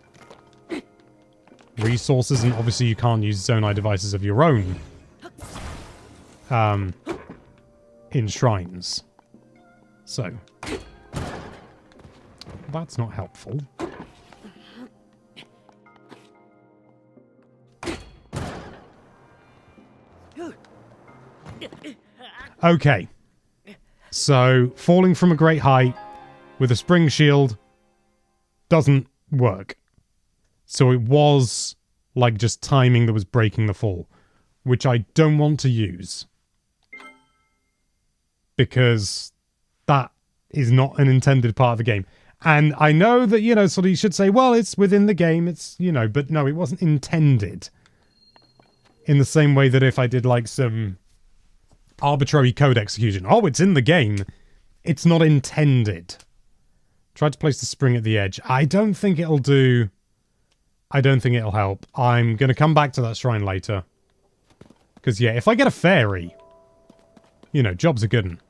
resources, and obviously you can't use Zonai devices of your own in shrines. So that's not helpful. Okay. So, falling from a great height with a spring shield doesn't work. So it was like just timing that was breaking the fall, which I don't want to use. Because that is not an intended part of the game. And I know that, you know, sort of you should say, well, it's within the game, it's, you know, but no, it wasn't intended. In the same way that if I did like some arbitrary code execution, oh, it's in the game, it's not intended. Tried to place the spring at the edge. I don't think it'll do... I don't think it'll help. I'm going to come back to that shrine later. Because, yeah, if I get a fairy, you know, job's a good one.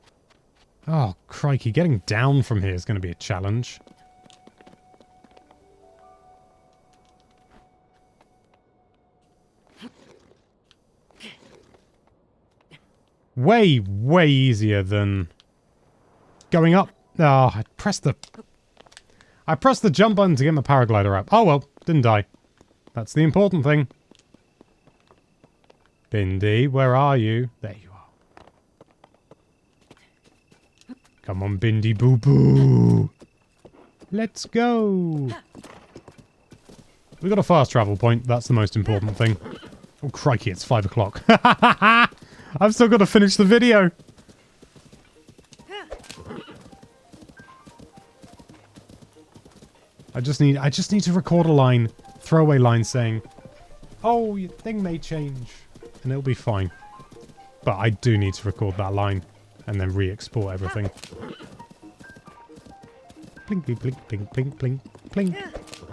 Oh, crikey, getting down from here is going to be a challenge. Way, way easier than going up. Oh, I pressed the jump button to get my paraglider up. Oh well, didn't die. That's the important thing. Bindi, where are you? There you are. Come on, Bindi Boo Boo. Let's go. We got a fast travel point. That's the most important thing. Oh, crikey, it's 5 o'clock. I've still got to finish the video. I just need to record a line, throwaway line saying, "Oh, your thing may change," and it'll be fine. But I do need to record that line and then re-export everything. Blink, blink, blink, blink, blink, blink, blink.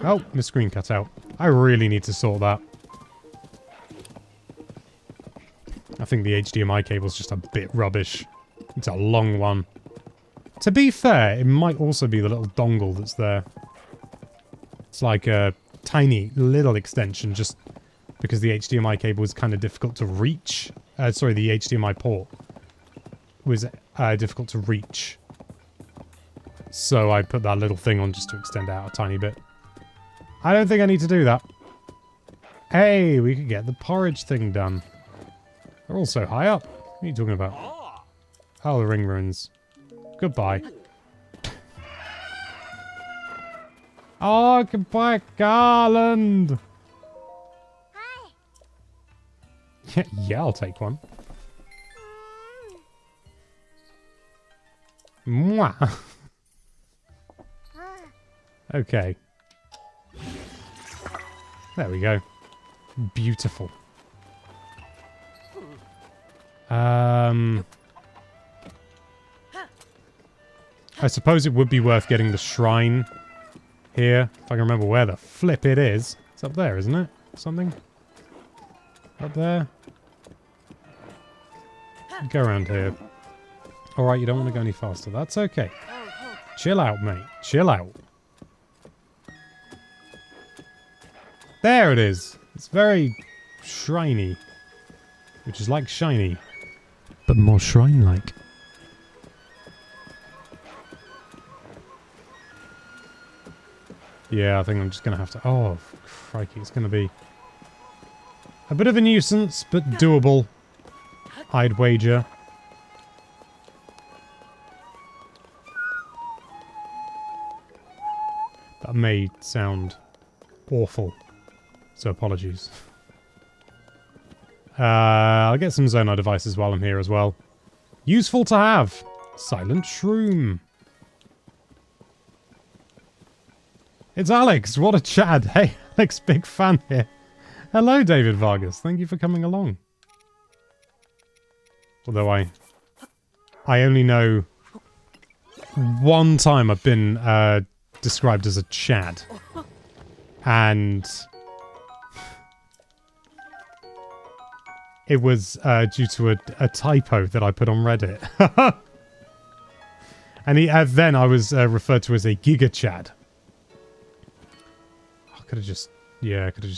Oh, my screen cut out. I really need to sort that. I think the HDMI cable's just a bit rubbish. It's a long one. To be fair, it might also be the little dongle that's there. It's like a tiny little extension just because the HDMI cable was kind of difficult to reach. Sorry, the HDMI port was difficult to reach. So I put that little thing on just to extend out a tiny bit. I don't think I need to do that. Hey, we could get the porridge thing done. They're all so high up. What are you talking about? Oh, the ring ruins. Goodbye. Oh, goodbye, Garland. Hi. Yeah, I'll take one. Mwah. Okay. There we go. Beautiful. I suppose it would be worth getting the shrine here. If I can remember where the flip it is. It's up there, isn't it? Something? Up there? Go around here. Alright, you don't want to go any faster. That's okay. Chill out, mate. Chill out. There it is. It's very shriny. Which is like shiny. But more shrine-like. Yeah, I think I'm just going to have to... Oh, crikey. It's going to be a bit of a nuisance, but doable. I'd wager. That may sound awful. So apologies. I'll get some Zonar devices while I'm here as well. Useful to have. Silent Shroom. It's Alex. What a Chad. Hey, Alex, big fan here. Hello, David Vargas. Thank you for coming along. Although I only know one time I've been described as a Chad. And it was due to a typo that I put on Reddit. And then I was referred to as a Giga Chad. I could have just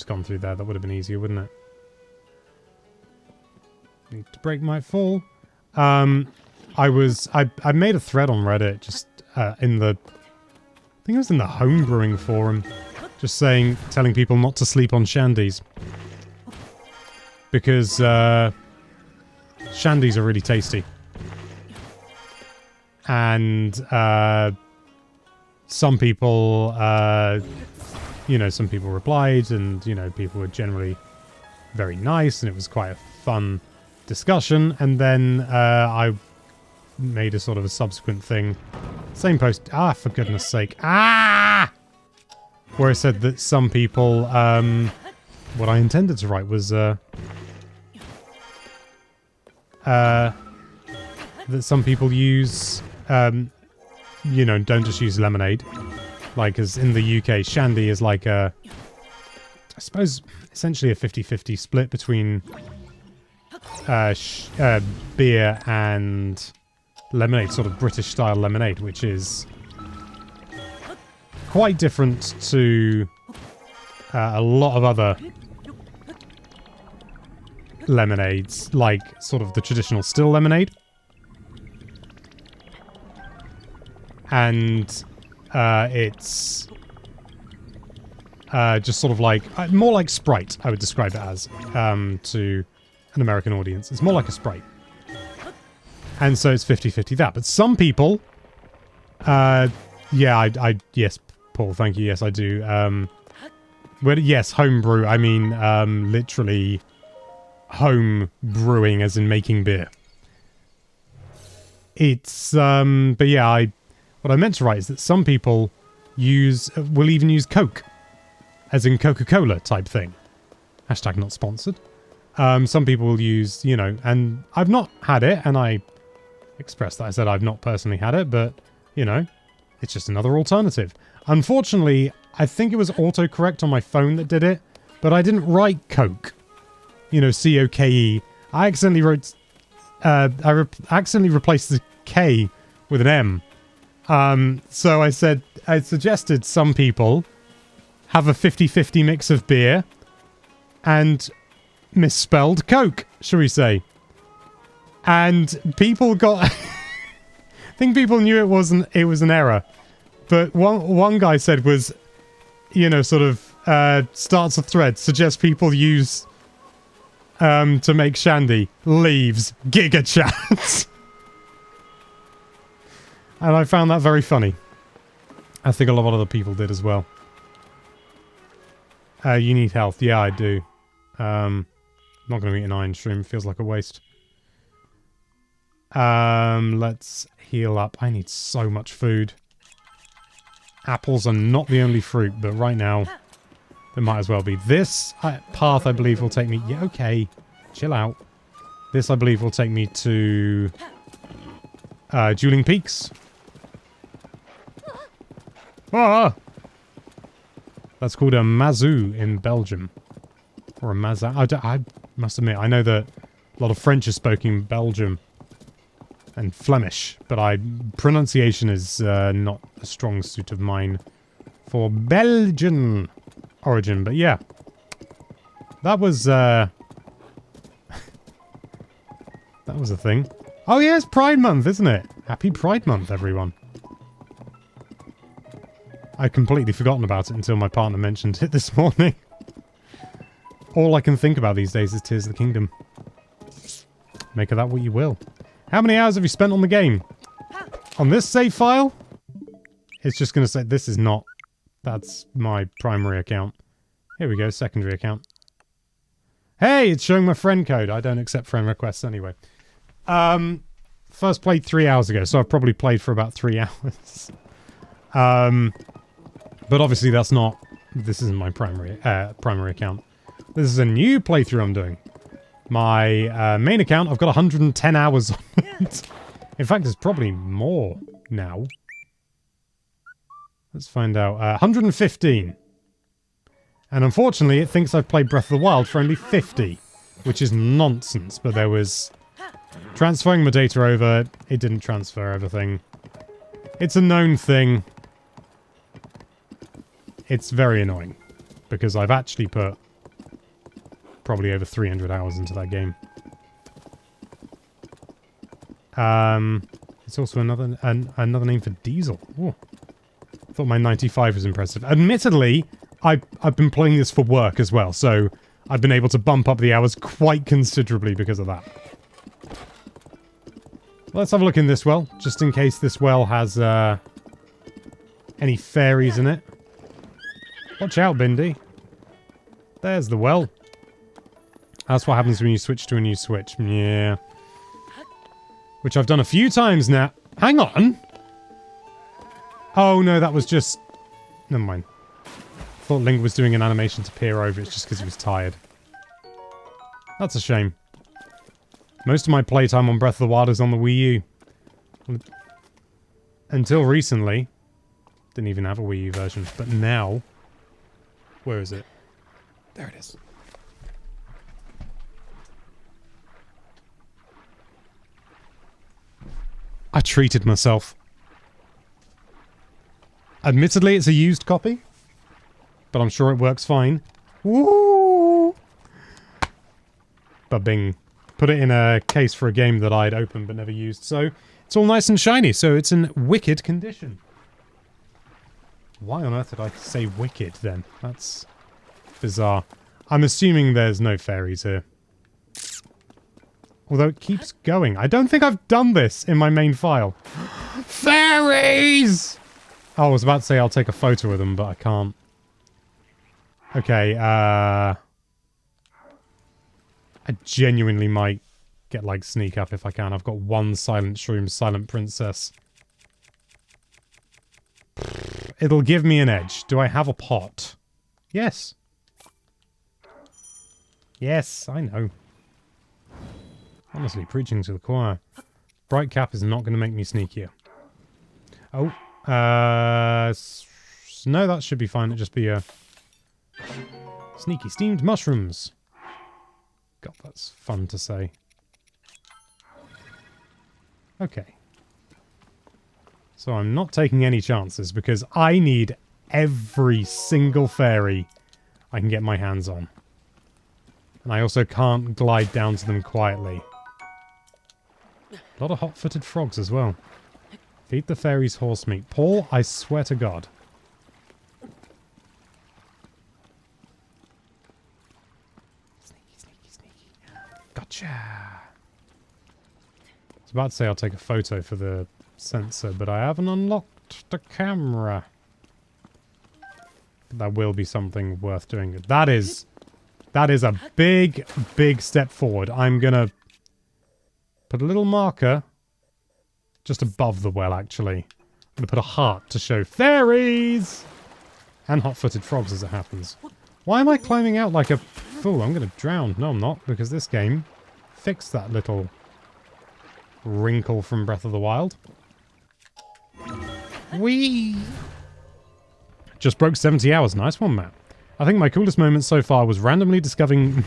gone through there. That would have been easier, wouldn't it? Need to break my fall. I made a thread on Reddit just in the... I think it was in the homebrewing forum. Just telling people not to sleep on shandies. Because shandies are really tasty. And some people, some people replied, and, people were generally very nice, and it was quite a fun discussion. And then I made a sort of a subsequent thing. Same post. Ah, for goodness sake. Ah! Where I said that some people, what I intended to write was, that some people use, don't just use lemonade. Like, as in the UK, shandy is like I suppose, essentially a 50-50 split between beer and lemonade, sort of British-style lemonade, which is quite different to a lot of other lemonades, like sort of the traditional still lemonade. And it's just sort of like, more like Sprite, I would describe it as, to an American audience. It's more like a Sprite. And so it's 50-50 that. But some people, yeah, yes, Paul, thank you, yes, I do. Well, yes, homebrew, I mean, literally home brewing as in making beer. It's, but yeah, what I meant to write is that some people will even use Coke, as in Coca-Cola type thing. Hashtag not sponsored. Some people will use, you know, and I've not had it, and I expressed that I said I've not personally had it, but, you know, it's just another alternative. Unfortunately, I think it was autocorrect on my phone that did it, but I didn't write Coke. You know, C-O-K-E. I accidentally wrote, accidentally replaced the K with an M. So I suggested some people have a 50-50 mix of beer and misspelled Coke, shall we say. And people got... I think people knew it was an error. But one guy said was, you know, sort of starts a thread, suggests people use to make shandy, leaves, Giga Chat. And I found that very funny. I think a lot of other people did as well. You need health. Yeah, I do. Not going to eat an iron shroom. Feels like a waste. Let's heal up. I need so much food. Apples are not the only fruit, but right now, there might as well be. This path, I believe, will take me... Yeah, okay. Chill out. This, I believe, will take me to... Dueling Peaks. Ah! That's called a mazou in Belgium. Or a mazou. I must admit, I know that a lot of French is spoken in Belgium. And Flemish. But pronunciation is not a strong suit of mine for Belgian origin. But yeah. That was... that was a thing. Oh yeah, it's Pride Month, isn't it? Happy Pride Month, everyone. I'd completely forgotten about it until my partner mentioned it this morning. All I can think about these days is Tears of the Kingdom. Make of that what you will. How many hours have you spent on the game? On this save file? It's just going to say, this is not... That's my primary account. Here we go, secondary account. Hey, it's showing my friend code. I don't accept friend requests anyway. First played 3 hours ago, so I've probably played for about 3 hours. But obviously that's not... This isn't my primary account. This is a new playthrough I'm doing. My main account, I've got 110 hours on it. In fact, it's probably more now. Let's find out. 115. And unfortunately, it thinks I've played Breath of the Wild for only 50. Which is nonsense, but there was... Transferring my data over, it didn't transfer everything. It's a known thing. It's very annoying. Because I've actually put... probably over 300 hours into that game. It's also another name for diesel. Ooh. I thought my 95 was impressive. Admittedly, I've been playing this for work as well, so I've been able to bump up the hours quite considerably because of that. Let's have a look in this well, just in case this well has any fairies in it. Watch out, Bindi. There's the well. That's what happens when you switch to a new switch. Yeah. Which I've done a few times now. Hang on! Oh no, that was just... Never mind. I thought Link was doing an animation to peer over. It's just because he was tired. That's a shame. Most of my playtime on Breath of the Wild is on the Wii U. Until recently. Didn't even have a Wii U version. But now... Where is it? There it is. I treated myself. Admittedly, it's a used copy. But I'm sure it works fine. Woo! Bing. Put it in a case for a game that I'd opened but never used. So it's all nice and shiny. So it's in wicked condition. Why on earth did I say wicked then? That's bizarre. I'm assuming there's no fairies here. Although it keeps going. I don't think I've done this in my main file. Fairies! Oh, I was about to say I'll take a photo of them, but I can't. Okay, I genuinely might get, like, sneak up if I can. I've got one silent shroom, silent princess. It'll give me an edge. Do I have a pot? Yes. Yes, I know. Honestly, preaching to the choir. Bright cap is not going to make me sneakier. Oh. No, that should be fine. It'd just be a... Sneaky steamed mushrooms. God, that's fun to say. Okay. So I'm not taking any chances because I need every single fairy I can get my hands on. And I also can't glide down to them quietly. A lot of hot-footed frogs as well. Feed the fairies horse meat. Paul, I swear to God. Sneaky, sneaky, sneaky. Gotcha. I was about to say I'll take a photo for the sensor, but I haven't unlocked the camera. That will be something worth doing. That is a big, big step forward. I'm gonna put a little marker just above the well, actually. I'm gonna put a heart to show fairies! And hot-footed frogs, as it happens. Why am I climbing out like a fool? I'm gonna drown. No, I'm not, because this game fixed that little wrinkle from Breath of the Wild. Whee! Just broke 70 hours. Nice one, Matt. I think my coolest moment so far was randomly discovering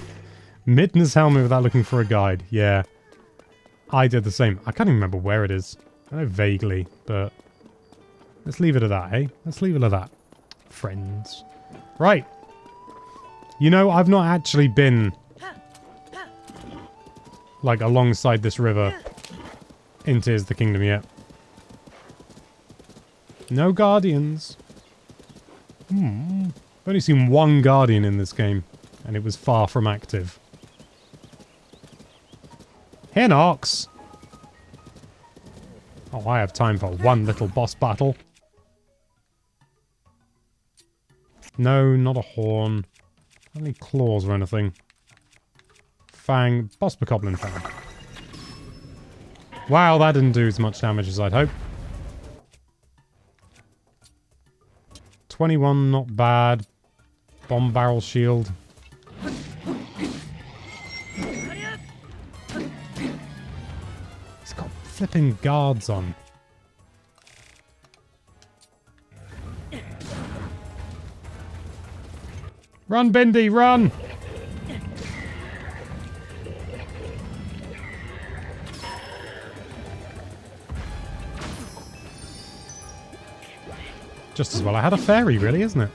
Midna's helmet without looking for a guide. Yeah. I did the same. I can't even remember where it is. I know vaguely, but let's leave it at that, hey? Let's leave it at that. Friends. Right. You know, I've not actually been like alongside this river in Tears of the Kingdom yet. No guardians. I've only seen one guardian in this game, and it was far from active. Hinox! Oh, I have time for one little boss battle. No, not a horn. Not any claws or anything. Fang. Boss Bokoblin Fang. Wow, that didn't do as much damage as I'd hoped. 21, not bad. Bomb barrel shield. He's got flipping guards on. Run, Bindi, run! Just as well I had a fairy, really, isn't it?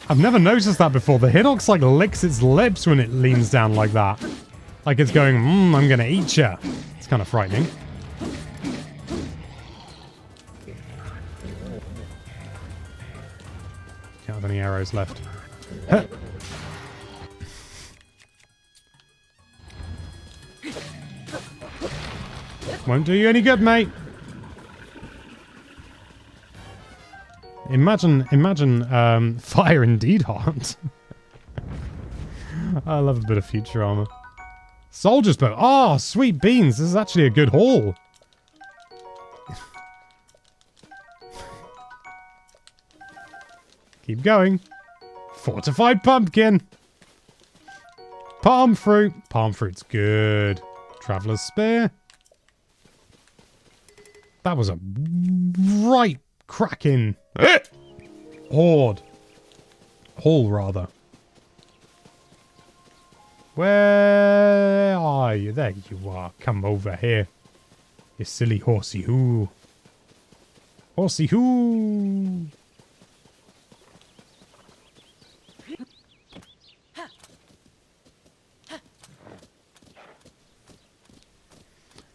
I've never noticed that before. The Hinox, like, licks its lips when it leans down like that. Like it's going, I'm gonna eat ya. It's kind of frightening. Can't have any arrows left. Huh. Won't do you any good, mate. Imagine, fire indeed hot. I love a bit of future armor. Soldier's bow. Oh, sweet beans. This is actually a good haul. Keep going. Fortified pumpkin. Palm fruit. Palm fruit's good. Traveler's spear. That was a right cracking horde. Haul, rather. Where are you? There you are. Come over here. You silly horsey hoo. Horsey hoo.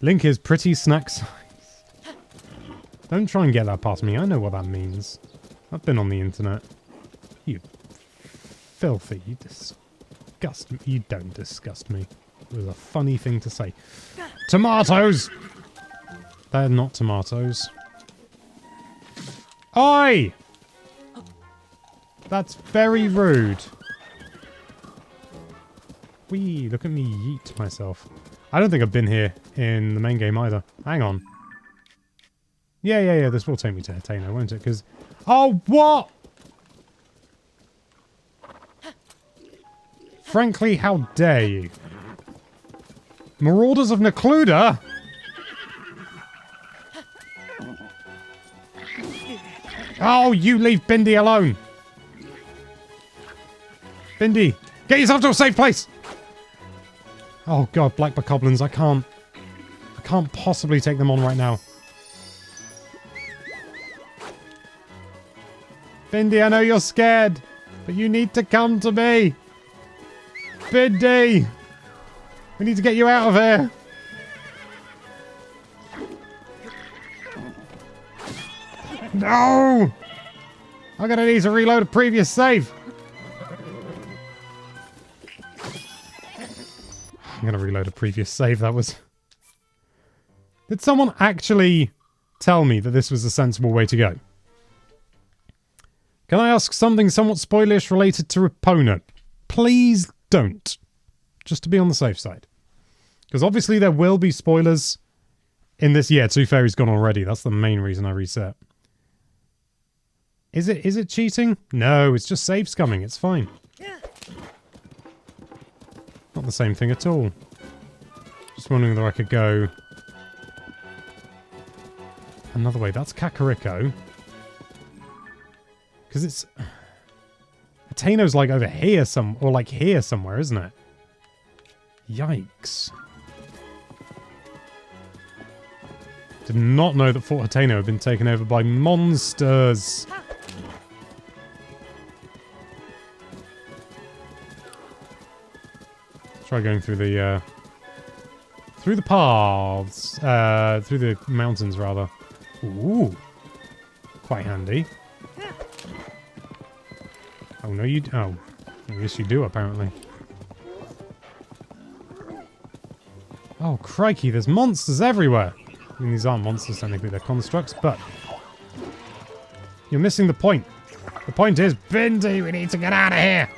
Link is pretty snack-sized. Don't try and get that past me. I know what that means. I've been on the internet. You filthy. You disgust me. You don't disgust me. It was a funny thing to say. Tomatoes! They're not tomatoes. Oi! That's very rude. Whee, look at me yeet myself. I don't think I've been here in the main game either. Hang on. Yeah, this will take me to Hateno, won't it? Because... Oh, what? Frankly, how dare you? Marauders of Necluda? Oh, you leave Bindi alone. Bindi, get yourself to a safe place. Oh god, black bokoblins, I can't possibly take them on right now. Bindi, I know you're scared, but you need to come to me. Bindi, we need to get you out of here. No! I'm gonna need to reload a previous save. I'm gonna reload a previous save, that was... Did someone actually tell me that this was a sensible way to go? Can I ask something somewhat spoilerish related to Epona? Please don't. Just to be on the safe side. Because obviously there will be spoilers in this. Yeah, Two Fairies Gone already. That's the main reason I reset. Is it cheating? No, it's just save scumming. It's fine. Not the same thing at all. Just wondering whether I could go another way. That's Kakariko. Because it's... Hateno's like over here or like here somewhere, isn't it? Yikes. Did not know that Fort Hateno had been taken over by monsters. Try going through the paths, through the mountains rather. Ooh, quite handy. Oh no, oh, yes you do apparently. Oh crikey, there's monsters everywhere. I mean, these aren't monsters technically, they're constructs, but you're missing the point. The point is, Bindi, we need to get out of here.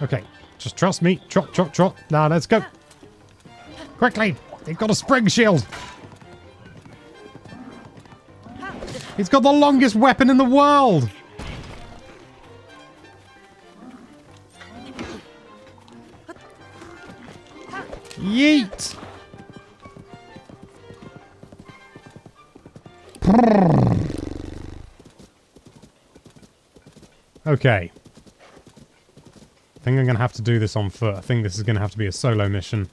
Okay. Just trust me. Trot, trot, trot. Now, let's go. Quickly. They've got a spring shield. He's got the longest weapon in the world. Yeet. Okay. I think I'm going to have to do this on foot. I think this is going to have to be a solo mission.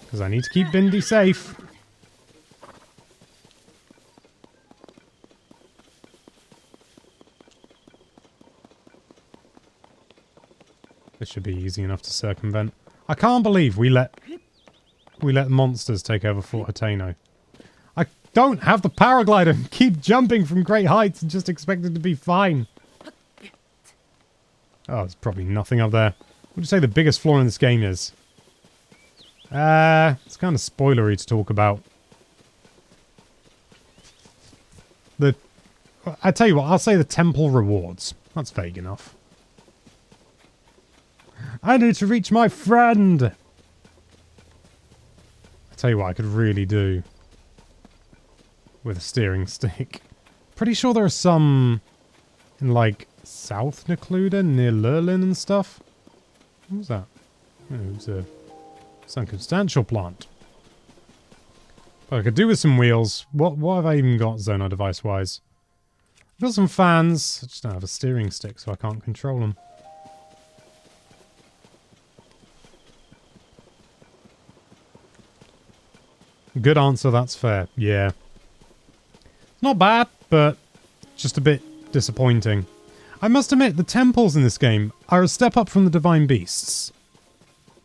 Because I need to keep Bindi safe. This should be easy enough to circumvent. I can't believe we let monsters take over Fort Hateno. I don't have the paraglider and keep jumping from great heights and just expect it to be fine. Oh, there's probably nothing up there. What would you say the biggest flaw in this game is? It's kind of spoilery to talk about. I tell you what, I'll say the temple rewards. That's vague enough. I need to reach my friend! I tell you what I could really do with a steering stick. Pretty sure there are some in, like, South Necluda, near Lurlin and stuff. What was that? Oh, it was a circumstantial plant. But I could do with some wheels. What have I even got Zonai device-wise? I've got some fans. I just don't have a steering stick, so I can't control them. Good answer, that's fair. Yeah. Not bad, but just a bit disappointing. I must admit, the temples in this game are a step up from the Divine Beasts.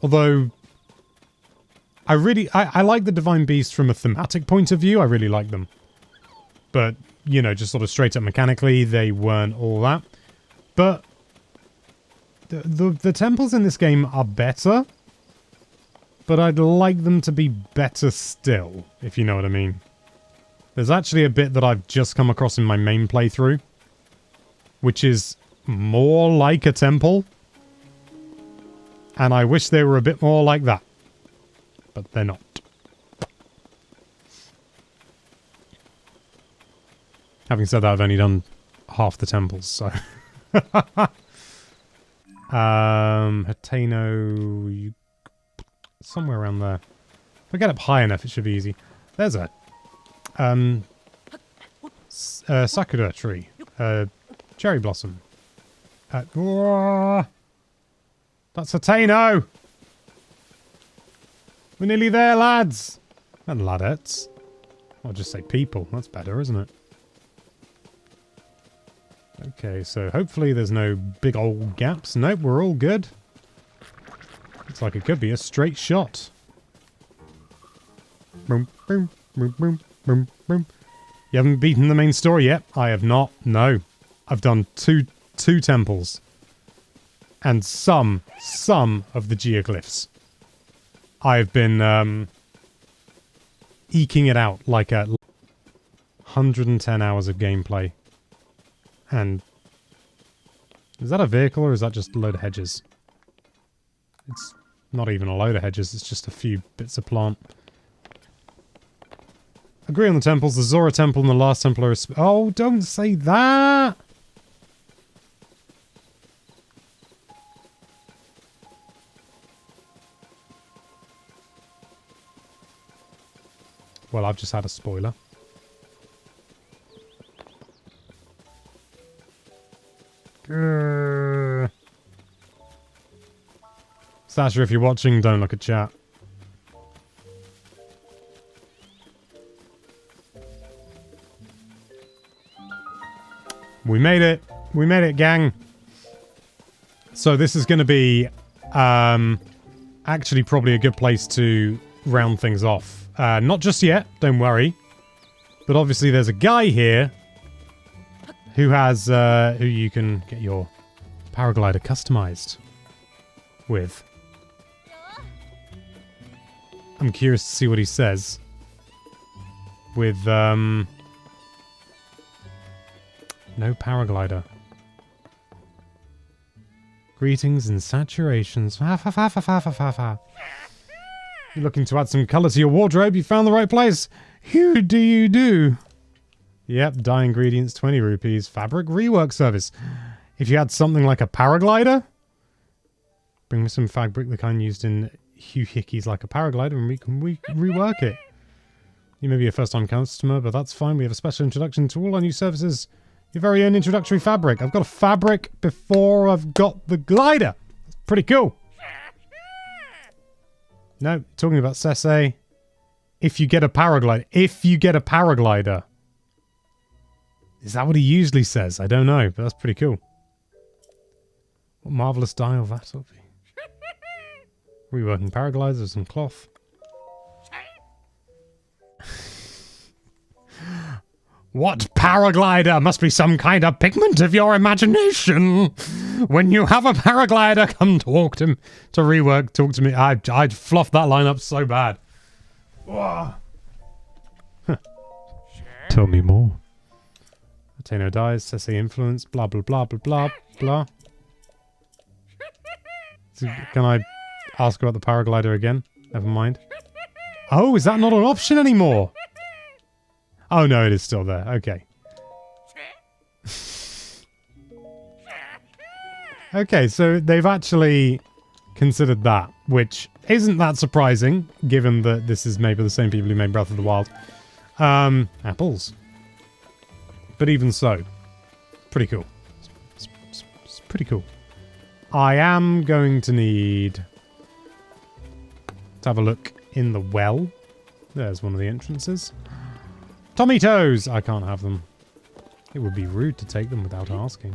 Although, I like the Divine Beasts from a thematic point of view. I really like them. But, you know, just sort of straight up mechanically, they weren't all that. But the temples in this game are better. But I'd like them to be better still, if you know what I mean. There's actually a bit that I've just come across in my main playthrough, which is more like a temple. And I wish they were a bit more like that. But they're not. Having said that, I've only done half the temples, so... Hateno... Somewhere around there. If I get up high enough, it should be easy. There's a... Sakura tree. Cherry blossom. That's Hateno! We're nearly there, lads! And ladettes. I'll just say people. That's better, isn't it? Okay, so hopefully there's no big old gaps. Nope, we're all good. Looks like it could be a straight shot. Boom, boom, boom, boom, boom, boom. You haven't beaten the main story yet? I have not. No. I've done two temples. And some of the geoglyphs. I've been eking it out like a 110 hours of gameplay. And is that a vehicle or is that just a load of hedges? It's not even a load of hedges, it's just a few bits of plant. Agree on the temples. The Zora temple and the last temple are... Oh, don't say that! Well, I've just had a spoiler. Sasha, if you're watching, don't look at chat. We made it. We made it, gang. So this is going to be actually probably a good place to round things off. Not just yet, don't worry. But obviously there's a guy here who has who you can get your paraglider customized with. I'm curious to see what he says. With no paraglider. Greetings and saturations. Fa fa fa fa fa fa fa fa. You're looking to add some colour to your wardrobe? You found the right place. Who do you do? Yep, dye ingredients, 20 rupees. Fabric rework service. If you had something like a paraglider, bring me some fabric the kind used in Hugh Hickey's Like a Paraglider and we can rework it. You may be a first-time customer, but that's fine. We have a special introduction to all our new services. Your very own introductory fabric. I've got a fabric before I've got the glider. That's pretty cool. No, talking about Sese. If you get a paraglider. If you get a paraglider. Is that what he usually says? I don't know, but that's pretty cool. What marvellous dial that'll be. Reworking paragliders with some cloth. What paraglider? Must be some kind of pigment of your imagination. When you have a paraglider, come talk to rework. Talk to me. I'd fluff that line up so bad. Huh. Tell me more. Ateno dies. Sese influence. Blah blah blah blah blah blah. So, can I ask about the paraglider again? Never mind. Oh, is that not an option anymore? Oh no, it is still there. Okay. Okay, so they've actually considered that, which isn't that surprising, given that this is maybe the same people who made Breath of the Wild. Apples. But even so, pretty cool. It's pretty cool. I am going to need to have a look in the well. There's one of the entrances. Tomatoes! I can't have them. It would be rude to take them without asking.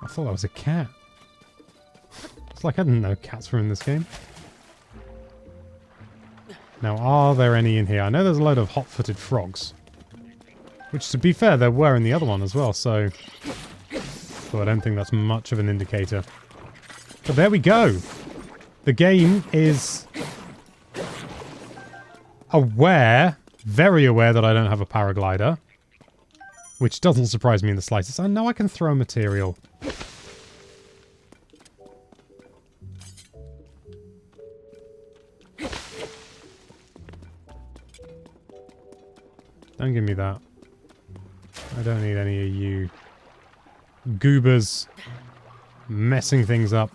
I thought that was a cat. It's like I didn't know cats were in this game. Now, are there any in here? I know there's a load of hot-footed frogs. Which, to be fair, there were in the other one as well, so I don't think that's much of an indicator. But there we go. The game is aware, very aware that I don't have a paraglider. Which doesn't surprise me in the slightest. I know I can throw material. Don't give me that. I don't need any of you goobers messing things up.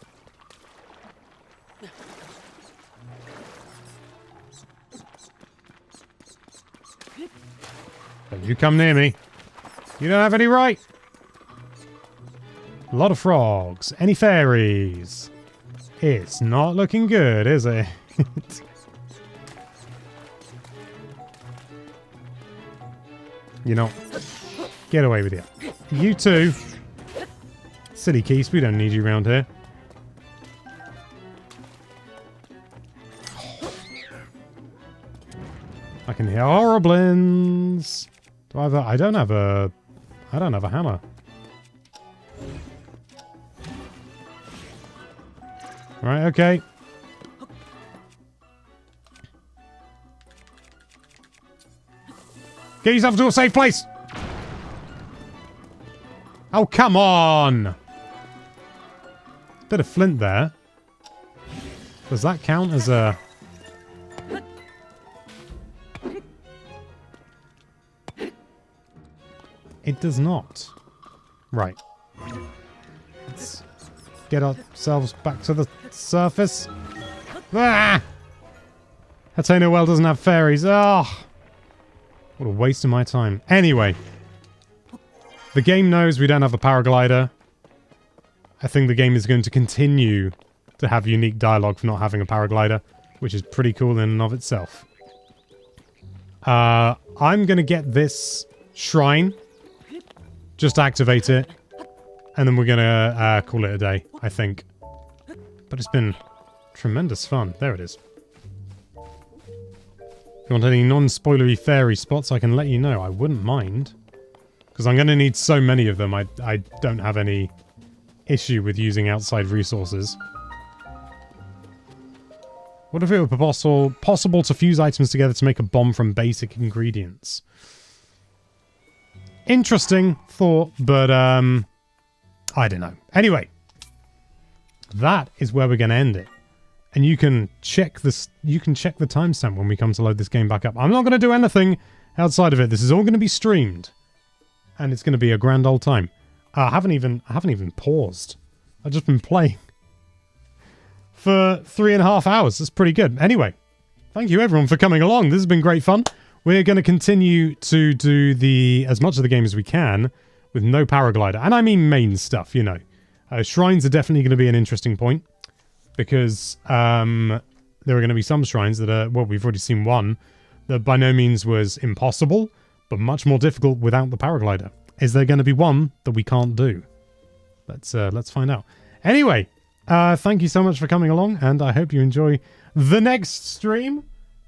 Don't you come near me. You don't have any right. A lot of frogs. Any fairies? It's not looking good, is it? You know, get away with it. You too. Silly Keese, we don't need you around here. I can hear horriblins. Do I have a, I don't have a hammer. Right, okay. Get yourself to a safe place! Oh, come on! Bit of flint there. Does that count as a... It does not. Right. Let's get ourselves back to the surface. Ah! Hateno Well doesn't have fairies. Oh! What a waste of my time. Anyway. The game knows we don't have a paraglider. I think the game is going to continue to have unique dialogue for not having a paraglider, which is pretty cool in and of itself. I'm going to get this shrine. Just activate it. And then we're going to call it a day, I think. But it's been tremendous fun. There it is. If you want any non-spoilery fairy spots, I can let you know. I wouldn't mind. Because I'm going to need so many of them. I don't have any issue with using outside resources. What if it were possible to fuse items together to make a bomb from basic ingredients? Interesting thought, but I don't know. Anyway, that is where we're going to end it. And you can check this. You can check the timestamp when we come to load this game back up. I'm not going to do anything outside of it. This is all going to be streamed, and it's going to be a grand old time. I haven't even paused. I've just been playing for 3.5 hours. That's pretty good. Anyway, thank you everyone for coming along. This has been great fun. We're going to continue to do as much of the game as we can with no paraglider, and I mean main stuff. You know, shrines are definitely going to be an interesting point. Because there are going to be some shrines that are, well, we've already seen one that by no means was impossible, but much more difficult without the paraglider. Is there going to be one that we can't do? Let's find out. Anyway, thank you so much for coming along, and I hope you enjoy the next stream,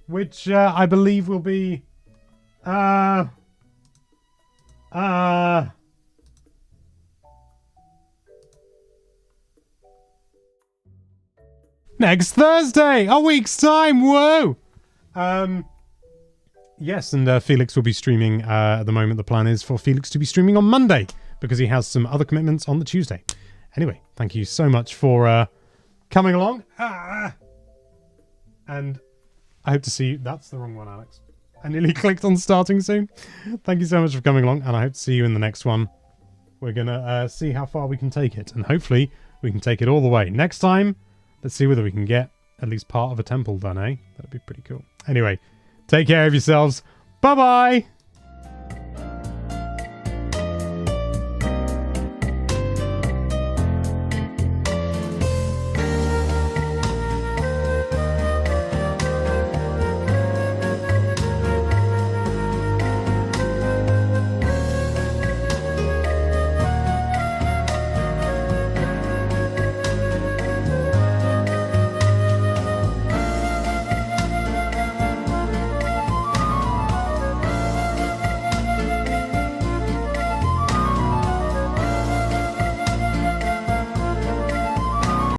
which I believe will be next Thursday, a week's time. Whoa! Yes, and Felix will be streaming. At the moment, the plan is for Felix to be streaming on Monday because he has some other commitments on the Tuesday. Anyway, thank you so much for coming along. And I hope to see you. That's the wrong one, Alex. I nearly clicked on starting soon. Thank you so much for coming along, and I hope to see you in the next one. We're gonna see how far we can take it, and hopefully we can take it all the way. Next time, let's see whether we can get at least part of a temple done, eh? That'd be pretty cool. Anyway, take care of yourselves. Bye-bye!